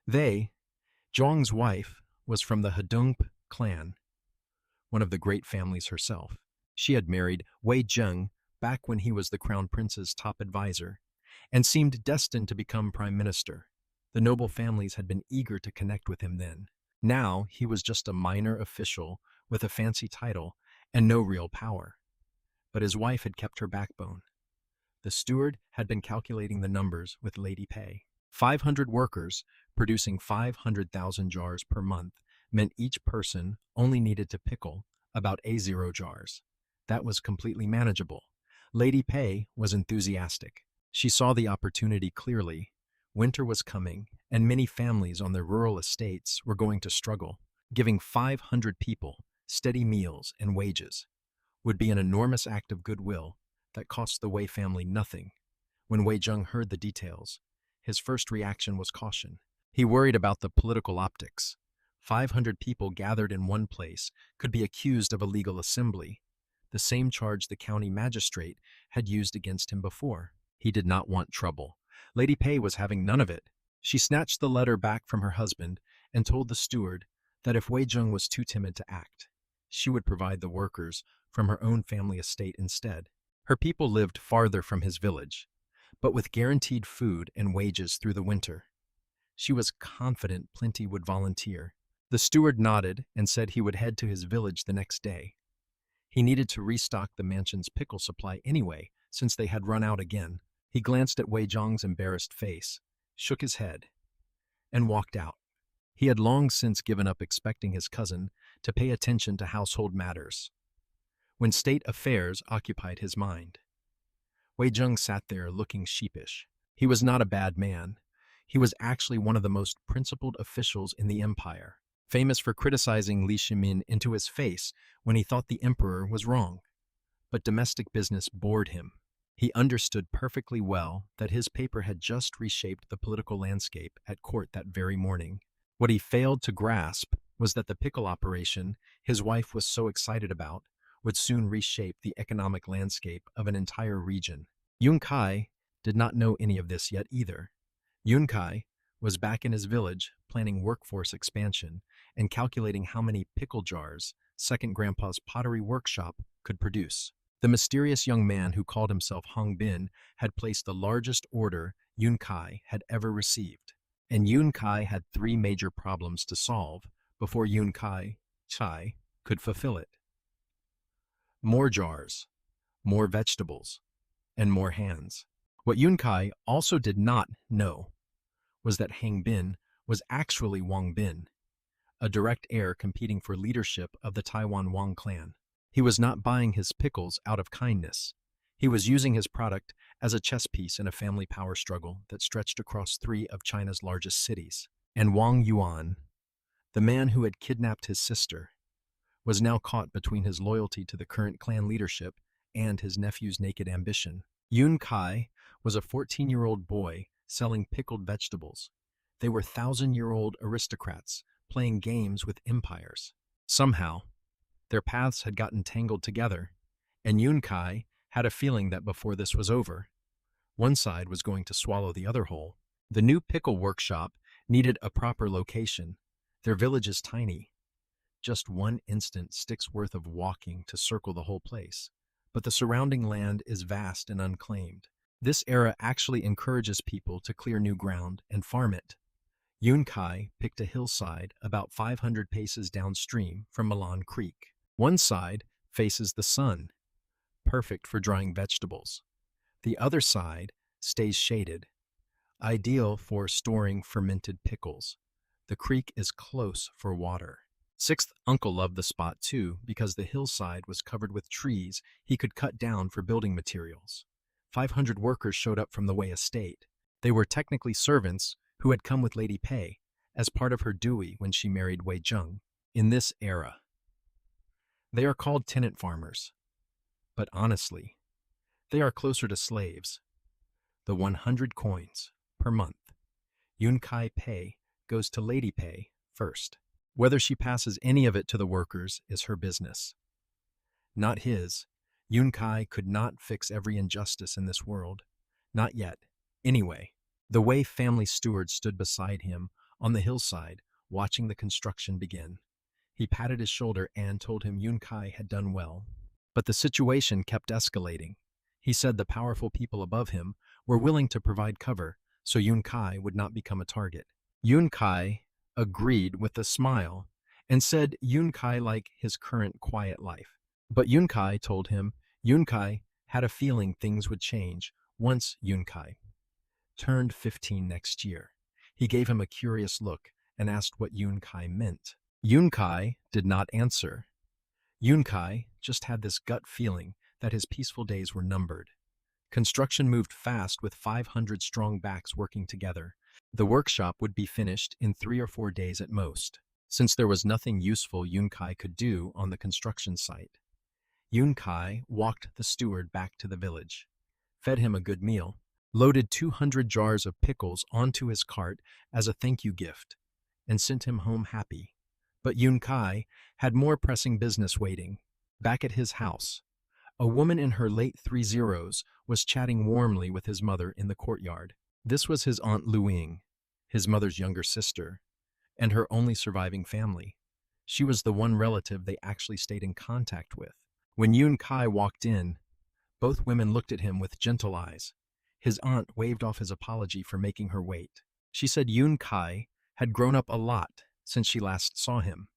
[SPEAKER 1] Zhong's wife, was from the Hedung clan, one of the great families herself. She had married Wei Zheng back when he was the crown prince's top advisor and seemed destined to become prime minister. The noble families had been eager to connect with him then. Now he was just a minor official with a fancy title and no real power. But his wife had kept her backbone. The steward had been calculating the numbers with Lady Pei. 500 workers producing 500,000 jars per month meant each person only needed to pickle about A0 jars. That was completely manageable. Lady Pei was enthusiastic. She saw the opportunity clearly. Winter was coming, and many families on their rural estates were going to struggle. Giving 500 people steady meals and wages would be an enormous act of goodwill that cost the Wei family nothing. When Wei Zheng heard the details, his first reaction was caution. He worried about the political optics. 500 people gathered in one place could be accused of illegal assembly, the same charge the county magistrate had used against him before. He did not want trouble. Lady Pei was having none of it. She snatched the letter back from her husband and told the steward that if Wei Zheng was too timid to act, she would provide the workers from her own family estate instead. Her people lived farther from his village, but with guaranteed food and wages through the winter. She was confident plenty would volunteer. The steward nodded and said he would head to his village the next day. He needed to restock the mansion's pickle supply anyway, since they had run out again. He glanced at Wei Zhang's embarrassed face, shook his head, and walked out. He had long since given up expecting his cousin to pay attention to household matters, when state affairs occupied his mind. Wei Zheng sat there looking sheepish. He was not a bad man. He was actually one of the most principled officials in the empire, famous for criticizing Li Shimin into his face when he thought the emperor was wrong. But domestic business bored him. He understood perfectly well that his paper had just reshaped the political landscape at court that very morning. What he failed to grasp was that the pickle operation his wife was so excited about would soon reshape the economic landscape of an entire region. Yun Kai did not know any of this yet either. Yun Kai was back in his village planning workforce expansion and calculating how many pickle jars Second Grandpa's pottery workshop could produce. The mysterious young man who called himself Hong Bin had placed the largest order Yun Kai had ever received. And Yun Kai had 3 major problems to solve before Yun Kai Chai could fulfill it. More jars, more vegetables, and more hands. What Yun Kai also did not know was that Hang Bin was actually Wang Bin, a direct heir competing for leadership of the Taiwan Wang clan. He was not buying his pickles out of kindness. He was using his product as a chess piece in a family power struggle that stretched across 3 of China's largest cities. And Wang Yuan, the man who had kidnapped his sister, was now caught between his loyalty to the current clan leadership and his nephew's naked ambition. Yun Kai was a 14-year-old boy selling pickled vegetables. They were 1,000-year-old aristocrats playing games with empires. Somehow, their paths had gotten tangled together, and Yun Kai had a feeling that before this was over, one side was going to swallow the other whole. The new pickle workshop needed a proper location. Their village is tiny. Just 1 instant stick's worth of walking to circle the whole place. But the surrounding land is vast and unclaimed. This era actually encourages people to clear new ground and farm it. Yun Kai picked a hillside about 500 paces downstream from Milan Creek. One side faces the sun, perfect for drying vegetables. The other side stays shaded, ideal for storing fermented pickles. The creek is close for water. Sixth uncle loved the spot too because the hillside was covered with trees he could cut down for building materials. 500 workers showed up from the Wei estate. They were technically servants who had come with Lady Pei as part of her dui when she married Wei Zheng. In this era, they are called tenant farmers, but honestly, they are closer to slaves. The 100 coins per month Yun Kai pay goes to Lady Pei first. Whether she passes any of it to the workers is her business, not his. Yun Kai could not fix every injustice in this world. Not yet. Anyway, the Wei family steward stood beside him on the hillside, watching the construction begin. He patted his shoulder and told him Yun Kai had done well. But the situation kept escalating. He said the powerful people above him were willing to provide cover so Yun Kai would not become a target. Yun Kai agreed with a smile and said Yun Kai liked his current quiet life. But Yun Kai told him Yun Kai had a feeling things would change once Yun Kai turned 15 next year. He gave him a curious look and asked what Yun Kai meant. Yun Kai did not answer. Yun Kai just had this gut feeling that his peaceful days were numbered. Construction moved fast with 500 strong backs working together. The workshop would be finished in 3 or 4 days at most. Since there was nothing useful Yun Kai could do on the construction site, Yun Kai walked the steward back to the village, fed him a good meal, loaded 200 jars of pickles onto his cart as a thank you gift, and sent him home happy. But Yun Kai had more pressing business waiting. Back at his house, a woman in her late 30s was chatting warmly with his mother in the courtyard. This was his Aunt Luing, his mother's younger sister, and her only surviving family. She was the one relative they actually stayed in contact with. When Yun Kai walked in, both women looked at him with gentle eyes. His aunt waved off his apology for making her wait. She said Yun Kai had grown up a lot since she last saw him.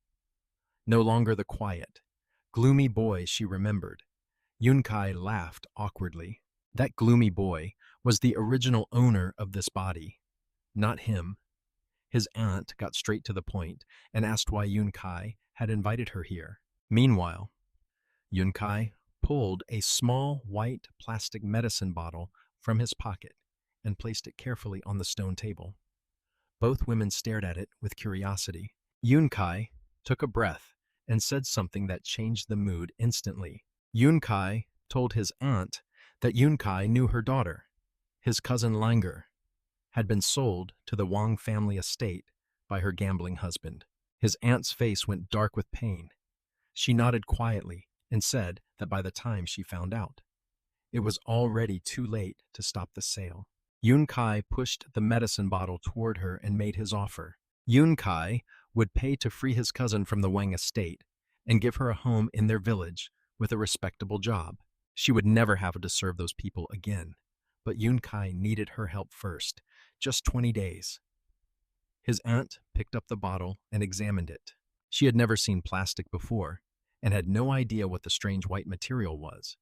[SPEAKER 1] No longer the quiet, gloomy boy she remembered. Yun Kai laughed awkwardly. That gloomy boy was the original owner of this body, not him. His aunt got straight to the point and asked why Yun Kai had invited her here. Meanwhile, Yun Kai pulled a small white plastic medicine bottle from his pocket and placed it carefully on the stone table. Both women stared at it with curiosity. Yun Kai took a breath and said something that changed the mood instantly. Yun Kai told his aunt that Yun Kai knew her daughter, his cousin Langer, had been sold to the Wang family estate by her gambling husband. His aunt's face went dark with pain. She nodded quietly and said that by the time she found out, it was already too late to stop the sale. Yun Kai pushed the medicine bottle toward her and made his offer. Yun Kai would pay to free his cousin from the Wang estate and give her a home in their village with a respectable job. She would never have to serve those people again. But Yun Kai needed her help first. Just 20 days. His aunt picked up the bottle and examined it. She had never seen plastic before and had no idea what the strange white material was.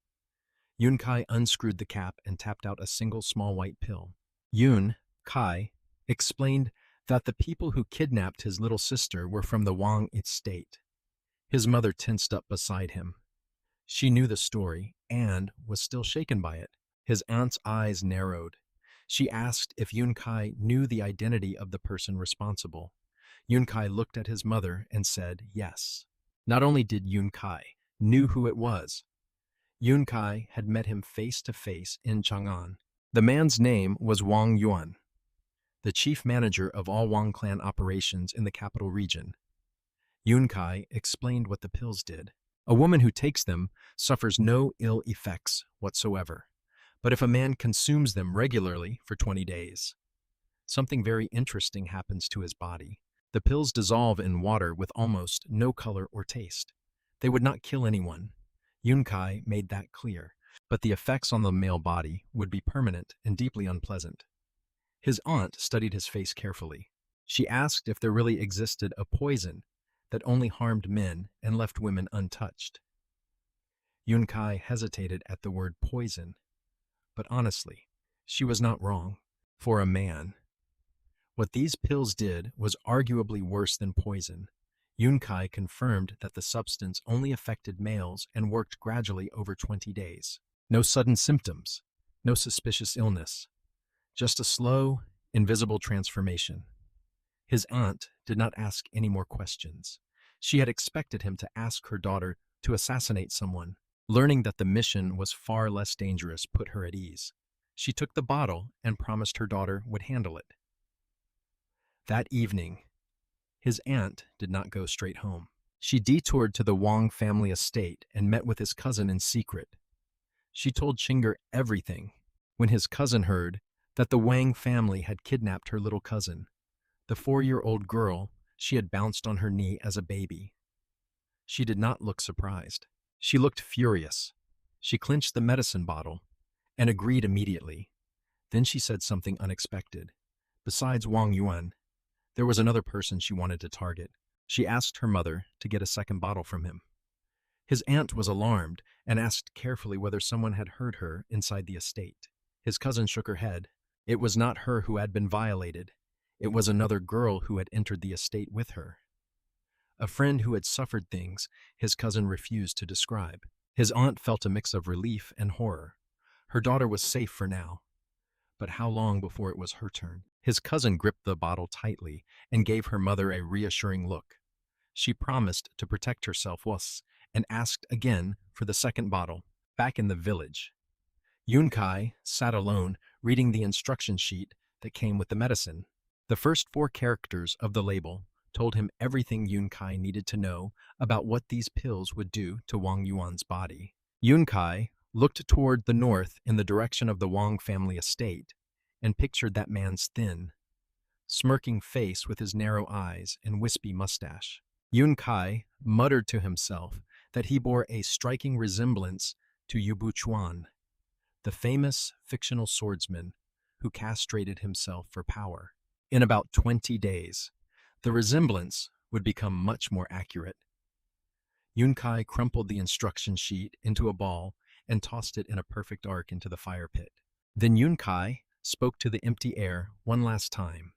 [SPEAKER 1] Yun Kai unscrewed the cap and tapped out a single small white pill. Yun Kai explained that the people who kidnapped his little sister were from the Wang estate. His mother tensed up beside him. She knew the story and was still shaken by it. His aunt's eyes narrowed. She asked if Yun Kai knew the identity of the person responsible. Yun Kai looked at his mother and said yes. Not only did Yun Kai knew who it was, Yun Kai had met him face to face in Chang'an. The man's name was Wang Yuan, the chief manager of all Wang clan operations in the capital region. Yun Kai explained what the pills did. A woman who takes them suffers no ill effects whatsoever. But if a man consumes them regularly for 20 days, something very interesting happens to his body. The pills dissolve in water with almost no color or taste. They would not kill anyone. Yun Kai made that clear, but the effects on the male body would be permanent and deeply unpleasant. His aunt studied his face carefully. She asked if there really existed a poison that only harmed men and left women untouched. Yun Kai hesitated at the word poison, but honestly, she was not wrong. For a man, what these pills did was arguably worse than poison. Yun Kai confirmed that the substance only affected males and worked gradually over 20 days. No sudden symptoms, no suspicious illness, just a slow, invisible transformation. His aunt did not ask any more questions. She had expected him to ask her daughter to assassinate someone. Learning that the mission was far less dangerous put her at ease. She took the bottle and promised her daughter would handle it. That evening, His aunt did not go straight home. She detoured to the Wang family estate and met with his cousin in secret. She told Chinger everything. When his cousin heard that the Wang family had kidnapped her little cousin, the 4-year-old girl she had bounced on her knee as a baby, she did not look surprised. She looked furious. She clenched the medicine bottle and agreed immediately. Then she said something unexpected. Besides Wang Yuan, there was another person she wanted to target. She asked her mother to get a second bottle from him. His aunt was alarmed and asked carefully whether someone had heard her inside the estate. His cousin shook her head. It was not her who had been violated. It was another girl who had entered the estate with her. A friend who had suffered things his cousin refused to describe. His aunt felt a mix of relief and horror. Her daughter was safe for now. But how long before it was her turn? His cousin gripped the bottle tightly and gave her mother a reassuring look. She promised to protect herself and asked again for the second bottle. Back in the village, Yunkai sat alone reading the instruction sheet that came with the medicine. The first 4 characters of the label told him everything Yunkai needed to know about what these pills would do to Wang Yuan's body. Yunkai looked toward the north in the direction of the Wang family estate and pictured that man's thin, smirking face with his narrow eyes and wispy mustache. Yunkai muttered to himself that he bore a striking resemblance to Yubu Chuan, the famous fictional swordsman who castrated himself for power. In about 20 days, the resemblance would become much more accurate. Yunkai crumpled the instruction sheet into a ball and tossed it in a perfect arc into the fire pit. Then Yunkai spoke to the empty air one last time.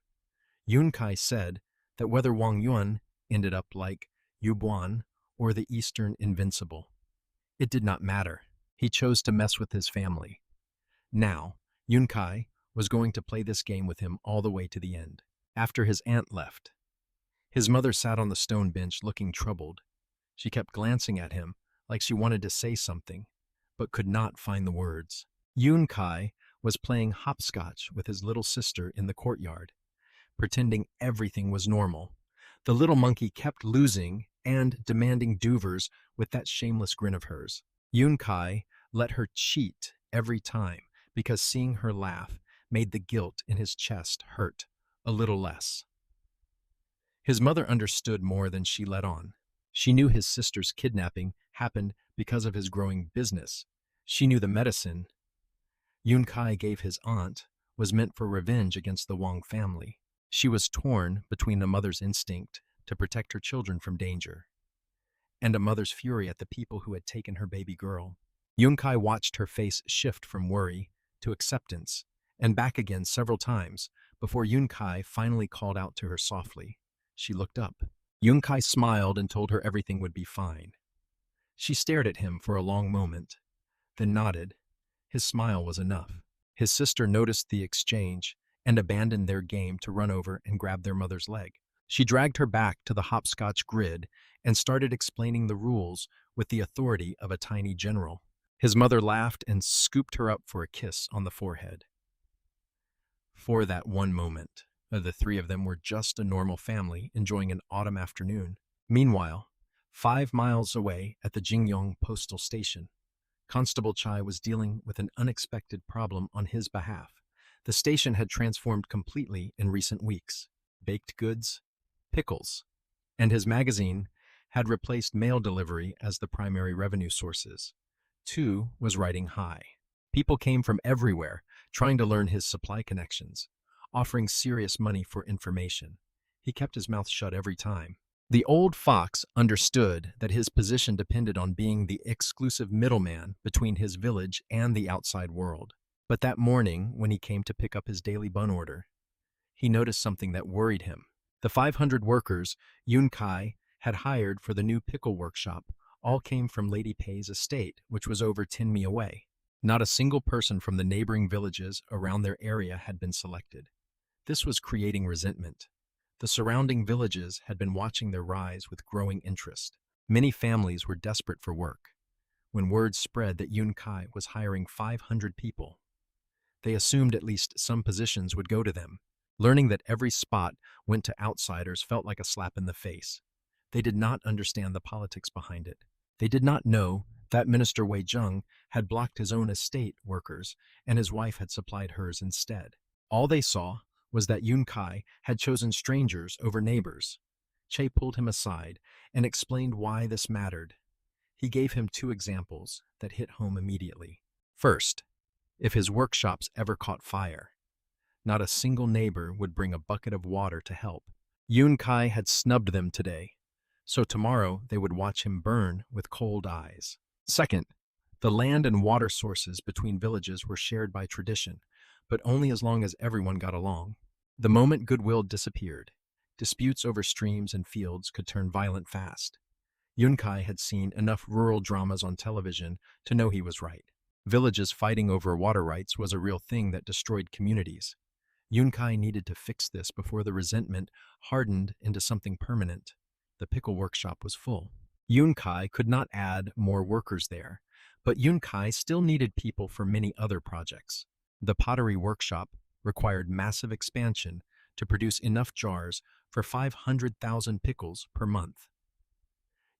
[SPEAKER 1] Yunkai said that whether Wang Yuan ended up like Yubuan or the Eastern Invincible, it did not matter. He chose to mess with his family. Now, Yunkai was going to play this game with him all the way to the end. After his aunt left, his mother sat on the stone bench looking troubled. She kept glancing at him like she wanted to say something, but could not find the words. Yunkai was playing hopscotch with his little sister in the courtyard, pretending everything was normal. The little monkey kept losing and demanding duvers with that shameless grin of hers. Yunkai let her cheat every time because seeing her laugh made the guilt in his chest hurt a little less. His mother understood more than she let on. She knew his sister's kidnapping happened because of his growing business. She knew the medicine Yunkai gave his aunt was meant for revenge against the Wang family. She was torn between a mother's instinct to protect her children from danger and a mother's fury at the people who had taken her baby girl. Yunkai watched her face shift from worry to acceptance and back again several times before Yunkai finally called out to her softly. She looked up. Yunkai smiled and told her everything would be fine. She stared at him for a long moment, then nodded. His smile was enough. His sister noticed the exchange and abandoned their game to run over and grab their mother's leg. She dragged her back to the hopscotch grid and started explaining the rules with the authority of a tiny general. His mother laughed and scooped her up for a kiss on the forehead. For that one moment, the 3 of them were just a normal family enjoying an autumn afternoon. Meanwhile, 5 miles away at the Jingyong postal station, Constable Chai was dealing with an unexpected problem on his behalf. The station had transformed completely in recent weeks. Baked goods, pickles, and his magazine had replaced mail delivery as the primary revenue sources. 2 was riding high. People came from everywhere trying to learn his supply connections, offering serious money for information. He kept his mouth shut every time. The old fox understood that his position depended on being the exclusive middleman between his village and the outside world. But that morning, when he came to pick up his daily bun order, he noticed something that worried him. The 500 workers Yunkai had hired for the new pickle workshop all came from Lady Pei's estate, which was over 10 mi away. Not a single person from the neighboring villages around their area had been selected. This was creating resentment. The surrounding villages had been watching their rise with growing interest. Many families were desperate for work. When word spread that Yunkai was hiring 500 people, they assumed at least some positions would go to them. Learning that every spot went to outsiders felt like a slap in the face. They did not understand the politics behind it. They did not know that Minister Wei Zheng had blocked his own estate workers and his wife had supplied hers instead. All they saw was that Yun Kai had chosen strangers over neighbors. Che pulled him aside and explained why this mattered. He gave him two examples that hit home immediately. First, if his workshops ever caught fire, not a single neighbor would bring a bucket of water to help. Yun Kai had snubbed them today, so tomorrow they would watch him burn with cold eyes. Second, the land and water sources between villages were shared by tradition, but only as long as everyone got along. The moment goodwill disappeared, disputes over streams and fields could turn violent fast. Yun Kai had seen enough rural dramas on television to know he was right. Villages fighting over water rights was a real thing that destroyed communities. Yun Kai needed to fix this before the resentment hardened into something permanent. The pickle workshop was full. Yun Kai could not add more workers there, but Yun Kai still needed people for many other projects. The pottery workshop required massive expansion to produce enough jars for 500,000 pickles per month.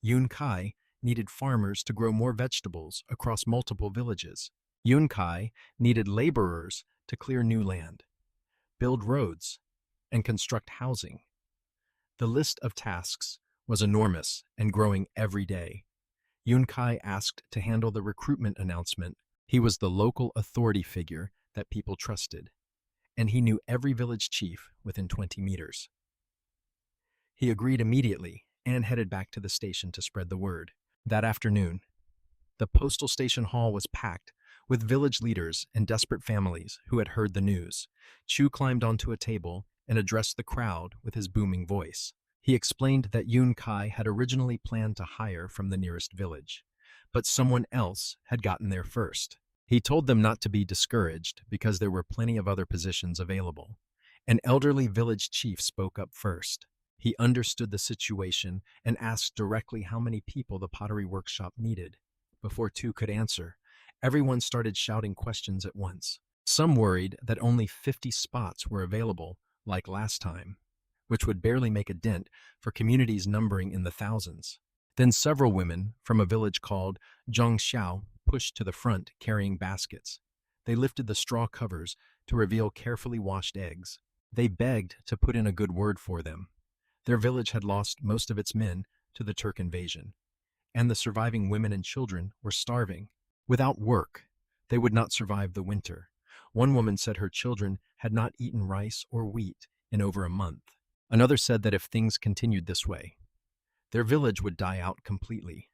[SPEAKER 1] Yun Kai needed farmers to grow more vegetables across multiple villages. Yun Kai needed laborers to clear new land, build roads, and construct housing. The list of tasks was enormous and growing every day. Yun Kai asked to handle the recruitment announcement. He was the local authority figure that people trusted, and he knew every village chief within 20 meters. He agreed immediately and headed back to the station to spread the word. That afternoon, the postal station hall was packed with village leaders and desperate families who had heard the news. Chu climbed onto a table and addressed the crowd with his booming voice. He explained that Yun Kai had originally planned to hire from the nearest village, but someone else had gotten there first. He told them not to be discouraged because there were plenty of other positions available. An elderly village chief spoke up first. He understood the situation and asked directly how many people the pottery workshop needed. Before Tu could answer, everyone started shouting questions at once. Some worried that only 50 spots were available, like last time, which would barely make a dent for communities numbering in the thousands. Then several women from a village called Zhangxiao pushed to the front carrying baskets. They lifted the straw covers to reveal carefully washed eggs. They begged to put in a good word for them. Their village had lost most of its men to the Turk invasion, and the surviving women and children were starving. Without work, they would not survive the winter. One woman said her children had not eaten rice or wheat in over a month. Another said that if things continued this way, their village would die out completely.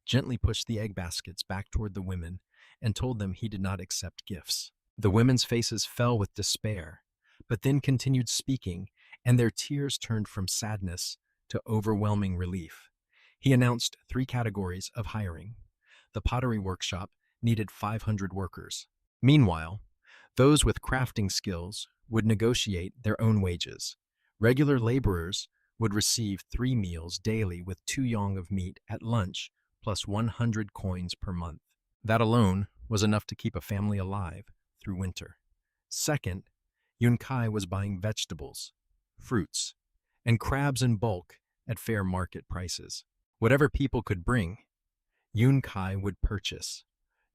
[SPEAKER 1] Gently pushed the egg baskets back toward the women and told them he did not accept gifts. The women's faces fell with despair, but then continued speaking, and their tears turned from sadness to overwhelming relief. He announced 3 categories of hiring. The pottery workshop needed 500 workers. Meanwhile, those with crafting skills would negotiate their own wages. Regular laborers would receive 3 meals daily with 2 yong of meat at lunch plus 100 coins per month. That alone was enough to keep a family alive through winter. Second, Yun Kai was buying vegetables, fruits, and crabs in bulk at fair market prices. Whatever people could bring, Yun Kai would purchase.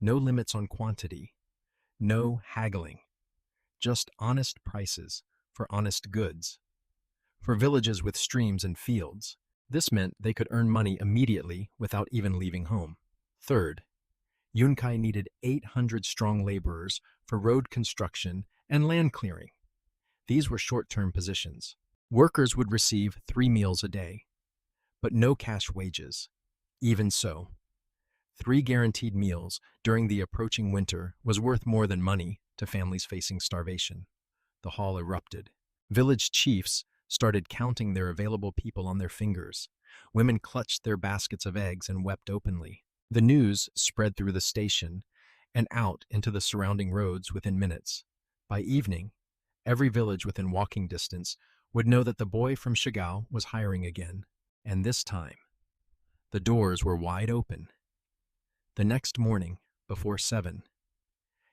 [SPEAKER 1] No limits on quantity, no haggling, just honest prices for honest goods. For villages with streams and fields, this meant they could earn money immediately without even leaving home. Third, Yun Kai needed 800 strong laborers for road construction and land clearing. These were short-term positions. Workers would receive 3 meals a day, but no cash wages. Even so, 3 guaranteed meals during the approaching winter was worth more than money to families facing starvation. The hall erupted. Village chiefs started counting their available people on their fingers. Women clutched their baskets of eggs and wept openly. The news spread through the station and out into the surrounding roads within minutes. By evening, every village within walking distance would know that the boy from Shigao was hiring again, and this time, the doors were wide open. The next morning, before 7,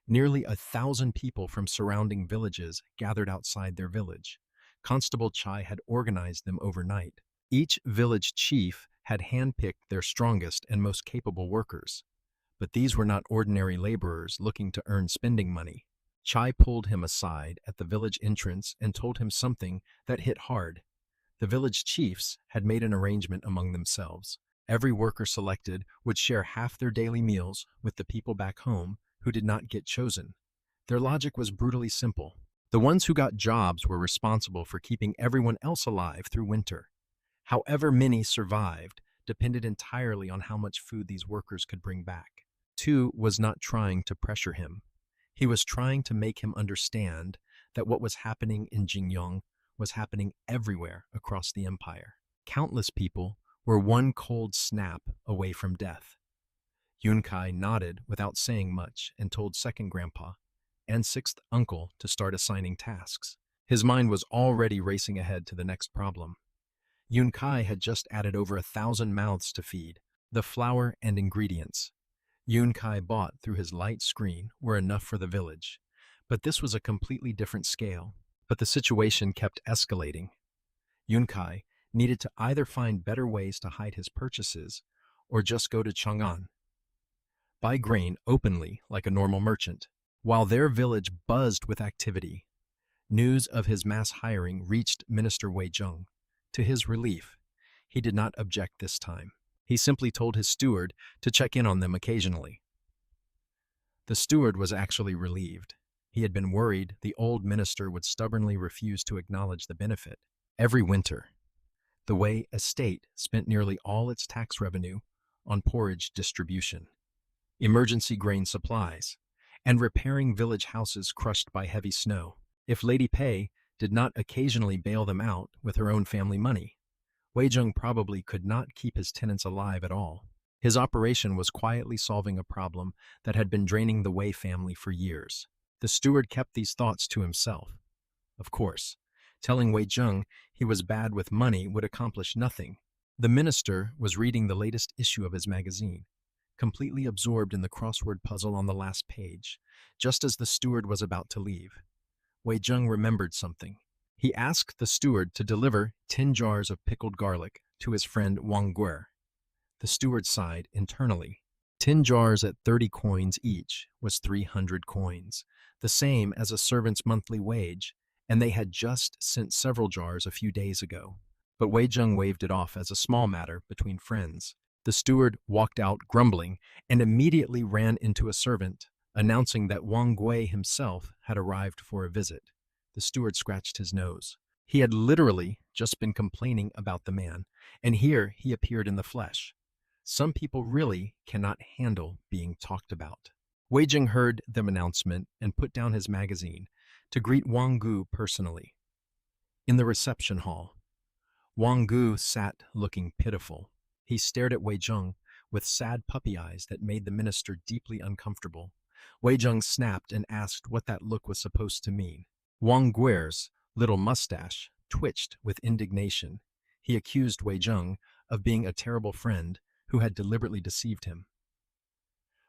[SPEAKER 1] Nearly 1,000 people from surrounding villages gathered outside their village. Constable Chai had organized them overnight. Each village chief had handpicked their strongest and most capable workers. But these were not ordinary laborers looking to earn spending money. Chai pulled him aside at the village entrance and told him something that hit hard. The village chiefs had made an arrangement among themselves. Every worker selected would share half their daily meals with the people back home who did not get chosen. Their logic was brutally simple. The ones who got jobs were responsible for keeping everyone else alive through winter. However many survived depended entirely on how much food these workers could bring back. Tu was not trying to pressure him. He was trying to make him understand that what was happening in Jingyong was happening everywhere across the empire. Countless people were one cold snap away from death. Yunkai nodded without saying much and told second grandpa and sixth uncle to start assigning tasks. His mind was already racing ahead to the next problem. Yunkai had just added over 1,000 mouths to feed. The flour and ingredients Yunkai bought through his light screen were enough for the village, but this was a completely different scale. But the situation kept escalating. Yunkai needed to either find better ways to hide his purchases or just go to Chang'an, buy grain openly like a normal merchant. While their village buzzed with activity, news of his mass hiring reached Minister Wei Zheng. To his relief, he did not object this time. He simply told his steward to check in on them occasionally. The steward was actually relieved. He had been worried the old minister would stubbornly refuse to acknowledge the benefit. Every winter, the Wei estate spent nearly all its tax revenue on porridge distribution, emergency grain supplies, and repairing village houses crushed by heavy snow. If Lady Pei did not occasionally bail them out with her own family money, Wei Zheng probably could not keep his tenants alive at all. His operation was quietly solving a problem that had been draining the Wei family for years. The steward kept these thoughts to himself. Of course, telling Wei Zheng he was bad with money would accomplish nothing. The minister was reading the latest issue of his magazine, completely absorbed in the crossword puzzle on the last page, just as the steward was about to leave. Wei Zheng remembered something. He asked the steward to deliver 10 jars of pickled garlic to his friend Wang Guer. The steward sighed internally. 10 jars at 30 coins each was 300 coins, the same as a servant's monthly wage, and they had just sent several jars a few days ago. But Wei Zheng waved it off as a small matter between friends. The steward walked out grumbling and immediately ran into a servant, announcing that Wang Gui himself had arrived for a visit. The steward scratched his nose. He had literally just been complaining about the man, and here he appeared in the flesh. Some people really cannot handle being talked about. Wei Jing heard the announcement and put down his magazine to greet Wang Gu personally. In the reception hall, Wang Gu sat looking pitiful. He stared at Wei Zheng with sad puppy eyes that made the minister deeply uncomfortable. Wei Zheng snapped and asked what that look was supposed to mean. Wang Guer's little mustache twitched with indignation. He accused Wei Zheng of being a terrible friend who had deliberately deceived him.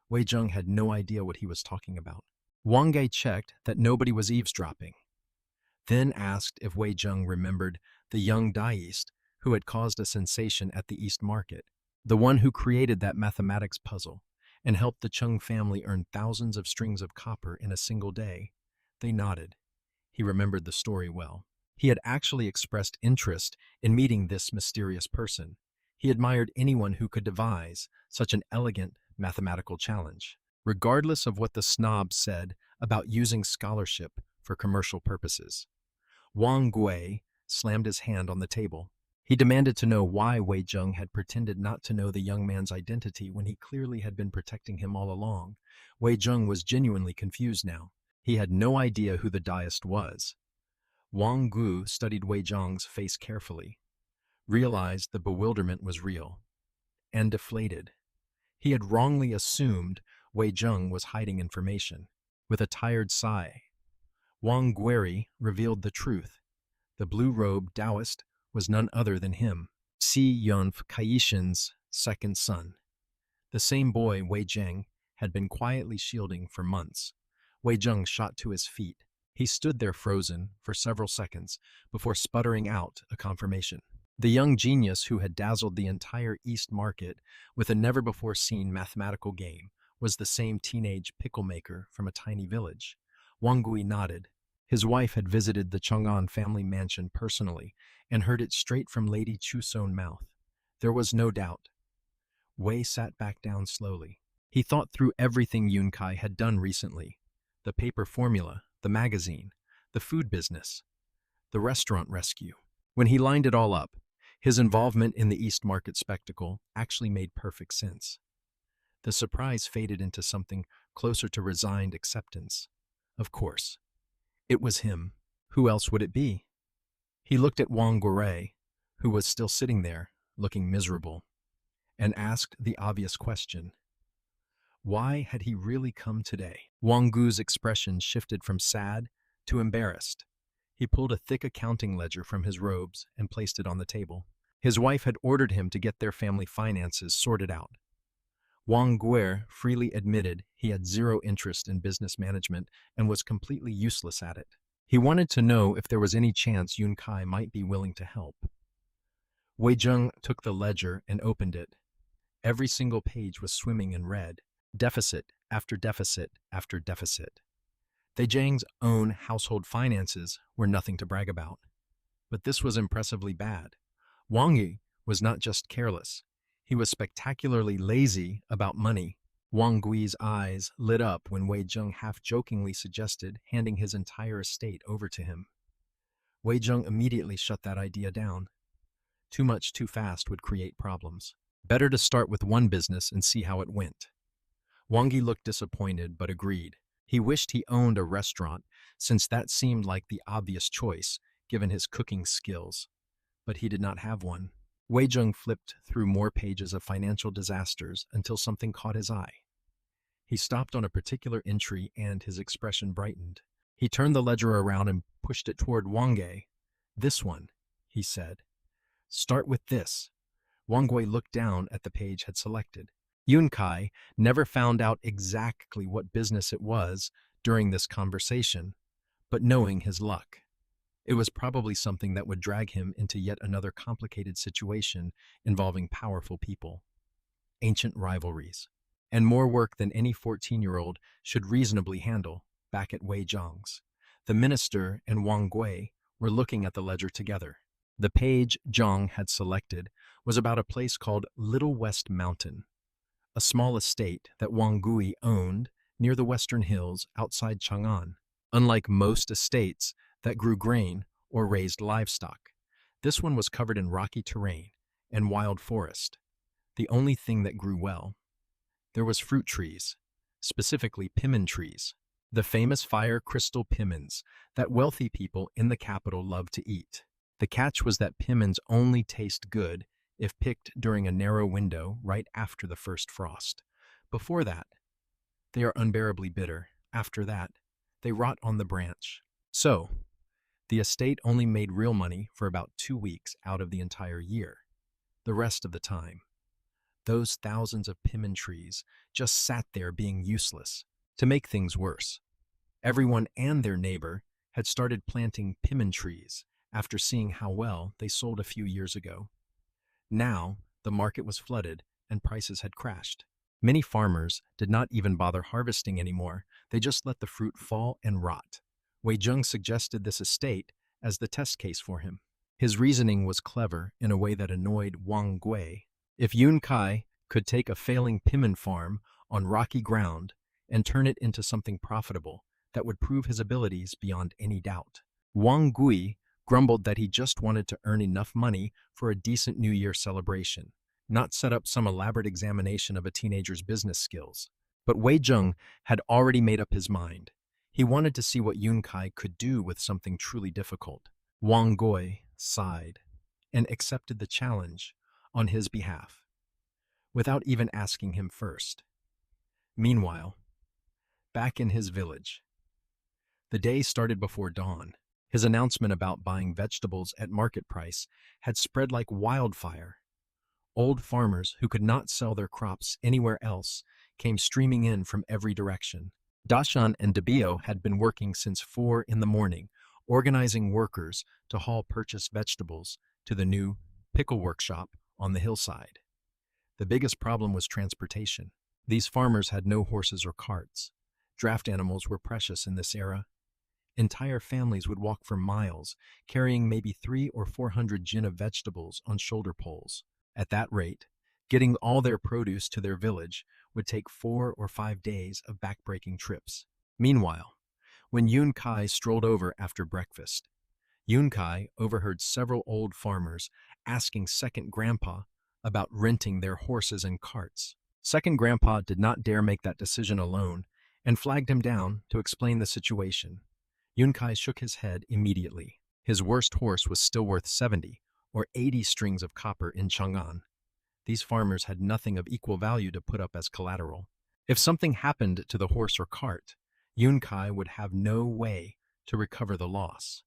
[SPEAKER 1] Wei Zheng had no idea what he was talking about. Wang Gai checked that nobody was eavesdropping, then asked if Wei Zheng remembered the young Daist who had caused a sensation at the East Market, the one who created that mathematics puzzle and helped the Chung family earn thousands of strings of copper in a single day. They nodded. He remembered the story well. He had actually expressed interest in meeting this mysterious person. He admired anyone who could devise such an elegant mathematical challenge, regardless of what the snob said about using scholarship for commercial purposes. Wang Gui slammed his hand on the table. He demanded to know why Wei Zheng had pretended not to know the young man's identity when he clearly had been protecting him all along. Wei Zheng was genuinely confused now. He had no idea who the Daist was. Wang Gu studied Wei Zheng's face carefully, realized the bewilderment was real, and deflated. He had wrongly assumed Wei Zheng was hiding information. With a tired sigh, Wang Gueri revealed the truth. The blue-robed Taoist was none other than him, Si Yunf Kaishin's second son. The same boy Wei Zheng had been quietly shielding for months. Wei Zheng shot to his feet. He stood there frozen for several seconds before sputtering out a confirmation. The young genius who had dazzled the entire East Market with a never-before-seen mathematical game was the same teenage pickle maker from a tiny village. Wang Gui nodded. His wife had visited the Chang'an family mansion personally and heard it straight from Lady Chu's own mouth. There was no doubt. Wei sat back down slowly. He thought through everything Yun Kai had done recently. The paper formula, the magazine, the food business, the restaurant rescue. When he lined it all up, his involvement in the East Market spectacle actually made perfect sense. The surprise faded into something closer to resigned acceptance. Of course, it was him. Who else would it be? He looked at Wang Gui, who was still sitting there, looking miserable, and asked the obvious question. Why had he really come today? Wang Gu's expression shifted from sad to embarrassed. He pulled a thick accounting ledger from his robes and placed it on the table. His wife had ordered him to get their family finances sorted out. Wang Gui freely admitted he had zero interest in business management and was completely useless at it. He wanted to know if there was any chance Yun Kai might be willing to help. Wei Zheng took the ledger and opened it. Every single page was swimming in red. Deficit after deficit after deficit. Wei Zheng's own household finances were nothing to brag about. But this was impressively bad. Wang Yi was not just careless. He was spectacularly lazy about money. Wang Gui's eyes lit up when Wei Zheng half-jokingly suggested handing his entire estate over to him. Wei Zheng immediately shut that idea down. Too much too fast would create problems. Better to start with one business and see how it went. Wang Yi looked disappointed but agreed. He wished he owned a restaurant, since that seemed like the obvious choice, given his cooking skills. But he did not have one. Wei Zheng flipped through more pages of financial disasters until something caught his eye. He stopped on a particular entry and his expression brightened. He turned the ledger around and pushed it toward Wang Gui. This one, he said. Start with this. Wang Gui looked down at the page had selected. Yun Kai never found out exactly what business it was during this conversation, but knowing his luck, it was probably something that would drag him into yet another complicated situation involving powerful people, ancient rivalries, and more work than any 14-year-old should reasonably handle. Back at Wei Zheng's, the minister and Wang Gui were looking at the ledger together. The page Zhang had selected was about a place called Little West Mountain, a small estate that Wang Gui owned near the western hills outside Chang'an. Unlike most estates that grew grain or raised livestock, this one was covered in rocky terrain and wild forest. The only thing that grew well, there was fruit trees, specifically pimin trees, the famous fire crystal pimins that wealthy people in the capital love to eat. The catch was that pimins only taste good if picked during a narrow window right after the first frost. Before that, they are unbearably bitter. After that, they rot on the branch. So, the estate only made real money for about 2 weeks out of the entire year. The rest of the time, those thousands of pimin trees just sat there being useless. To make things worse, everyone and their neighbor had started planting pimin trees after seeing how well they sold a few years ago. Now, the market was flooded and prices had crashed. Many farmers did not even bother harvesting anymore. They just let the fruit fall and rot. Wei Zheng suggested this estate as the test case for him. His reasoning was clever in a way that annoyed Wang Gui. If Yun Kai could take a failing pimin farm on rocky ground and turn it into something profitable that would prove his abilities beyond any doubt. Wang Gui grumbled that he just wanted to earn enough money for a decent New Year celebration, not set up some elaborate examination of a teenager's business skills. But Wei Zheng had already made up his mind. He wanted to see what Yun Kai could do with something truly difficult. Wang Gui sighed and accepted the challenge on his behalf, without even asking him first. Meanwhile, back in his village, the day started before dawn. His announcement about buying vegetables at market price had spread like wildfire. Old farmers who could not sell their crops anywhere else came streaming in from every direction. Dashan and Debio had been working since 4 in the morning, organizing workers to haul purchased vegetables to the new pickle workshop on the hillside. The biggest problem was transportation. These farmers had no horses or carts. Draft animals were precious in this era. Entire families would walk for miles, carrying maybe 300 or 400 jin of vegetables on shoulder poles. At that rate, getting all their produce to their village would take 4 or 5 days of backbreaking trips. Meanwhile, when Yun Kai strolled over after breakfast, Yun Kai overheard several old farmers asking Second Grandpa about renting their horses and carts. Second Grandpa did not dare make that decision alone and flagged him down to explain the situation. Yun Kai shook his head immediately. His worst horse was still worth 70 or 80 strings of copper in Chang'an. These farmers had nothing of equal value to put up as collateral. If something happened to the horse or cart, Yun Kai would have no way to recover the loss.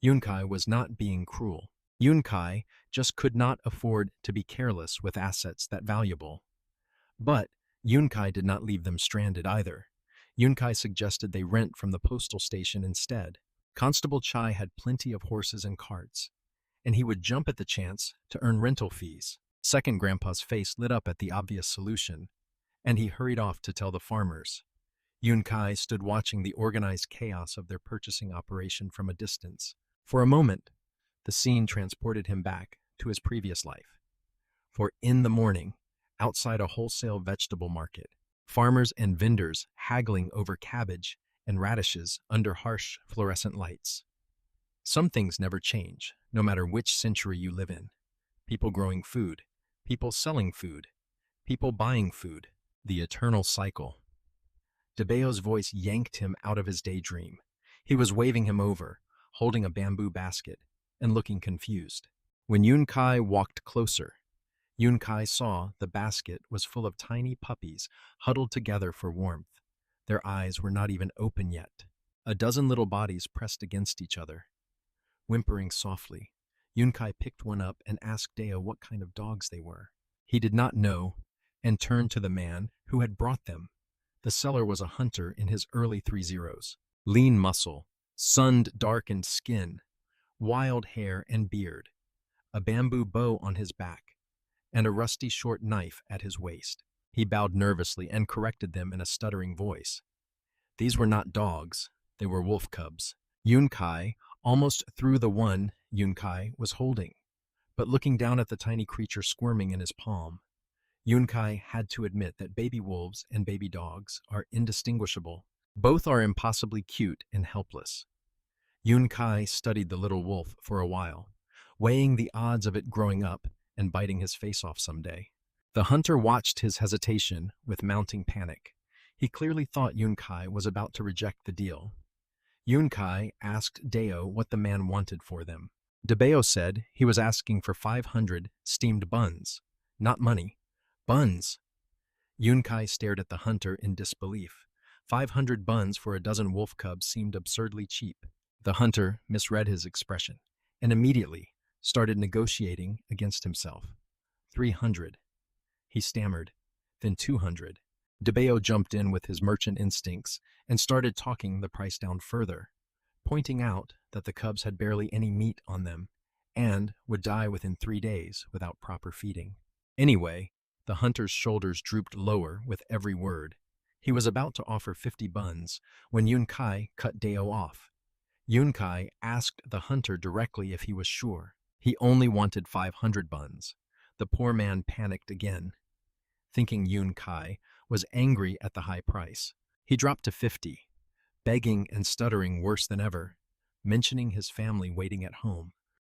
[SPEAKER 1] Yun Kai was not being cruel. Yun Kai just could not afford to be careless with assets that valuable. But Yun Kai did not leave them stranded either. Yun Kai suggested they rent from the postal station instead. Constable Chai had plenty of horses and carts, and he would jump at the chance to earn rental fees. Second Grandpa's face lit up at the obvious solution, and he hurried off to tell the farmers. Yun Kai stood watching the organized chaos of their purchasing operation from a distance. For a moment, the scene transported him back to his previous life. For in the morning, outside a wholesale vegetable market, farmers and vendors haggling over cabbage and radishes under harsh fluorescent lights. Some things never change, no matter which century you live in. People growing food, people selling food, people buying food, the eternal cycle. Debeo's voice yanked him out of his daydream. He was waving him over, holding a bamboo basket, and looking confused. When Yun Kai walked closer, Yun Kai saw the basket was full of tiny puppies huddled together for warmth. Their eyes were not even open yet. A dozen little bodies pressed against each other. Whimpering softly, Yun Kai picked one up and asked Deo what kind of dogs they were. He did not know, and turned to the man who had brought them. The seller was a hunter in his early 30s. Lean muscle, sunned darkened skin, wild hair and beard, a bamboo bow on his back, and a rusty short knife at his waist. He bowed nervously and corrected them in a stuttering voice. These were not dogs, they were wolf cubs. Yun Kai almost threw the one Yun Kai was holding, but looking down at the tiny creature squirming in his palm, Yun Kai had to admit that baby wolves and baby dogs are indistinguishable. Both are impossibly cute and helpless. Yun Kai studied the little wolf for a while, weighing the odds of it growing up and biting his face off someday. The hunter watched his hesitation with mounting panic. He clearly thought Yun Kai was about to reject the deal. Yun Kai asked Deo what the man wanted for them. Debeo said he was asking for 500 steamed buns. Not money. Buns. Yun Kai stared at the hunter in disbelief. 500 buns for a dozen wolf cubs seemed absurdly cheap. The hunter misread his expression and immediately started negotiating against himself. 300. He stammered, then 200. Debeo jumped in with his merchant instincts and started talking the price down further, pointing out that the cubs had barely any meat on them and would die within 3 days without proper feeding. Anyway, the hunter's shoulders drooped lower with every word. He was about to offer 50 buns when Yun Kai cut Deo off. Yun Kai asked the hunter directly if he was sure. He only wanted 500 buns. The poor man panicked again, thinking Yun Kai was angry at the high price. He dropped to 50, begging and stuttering worse than ever, mentioning his family waiting at home.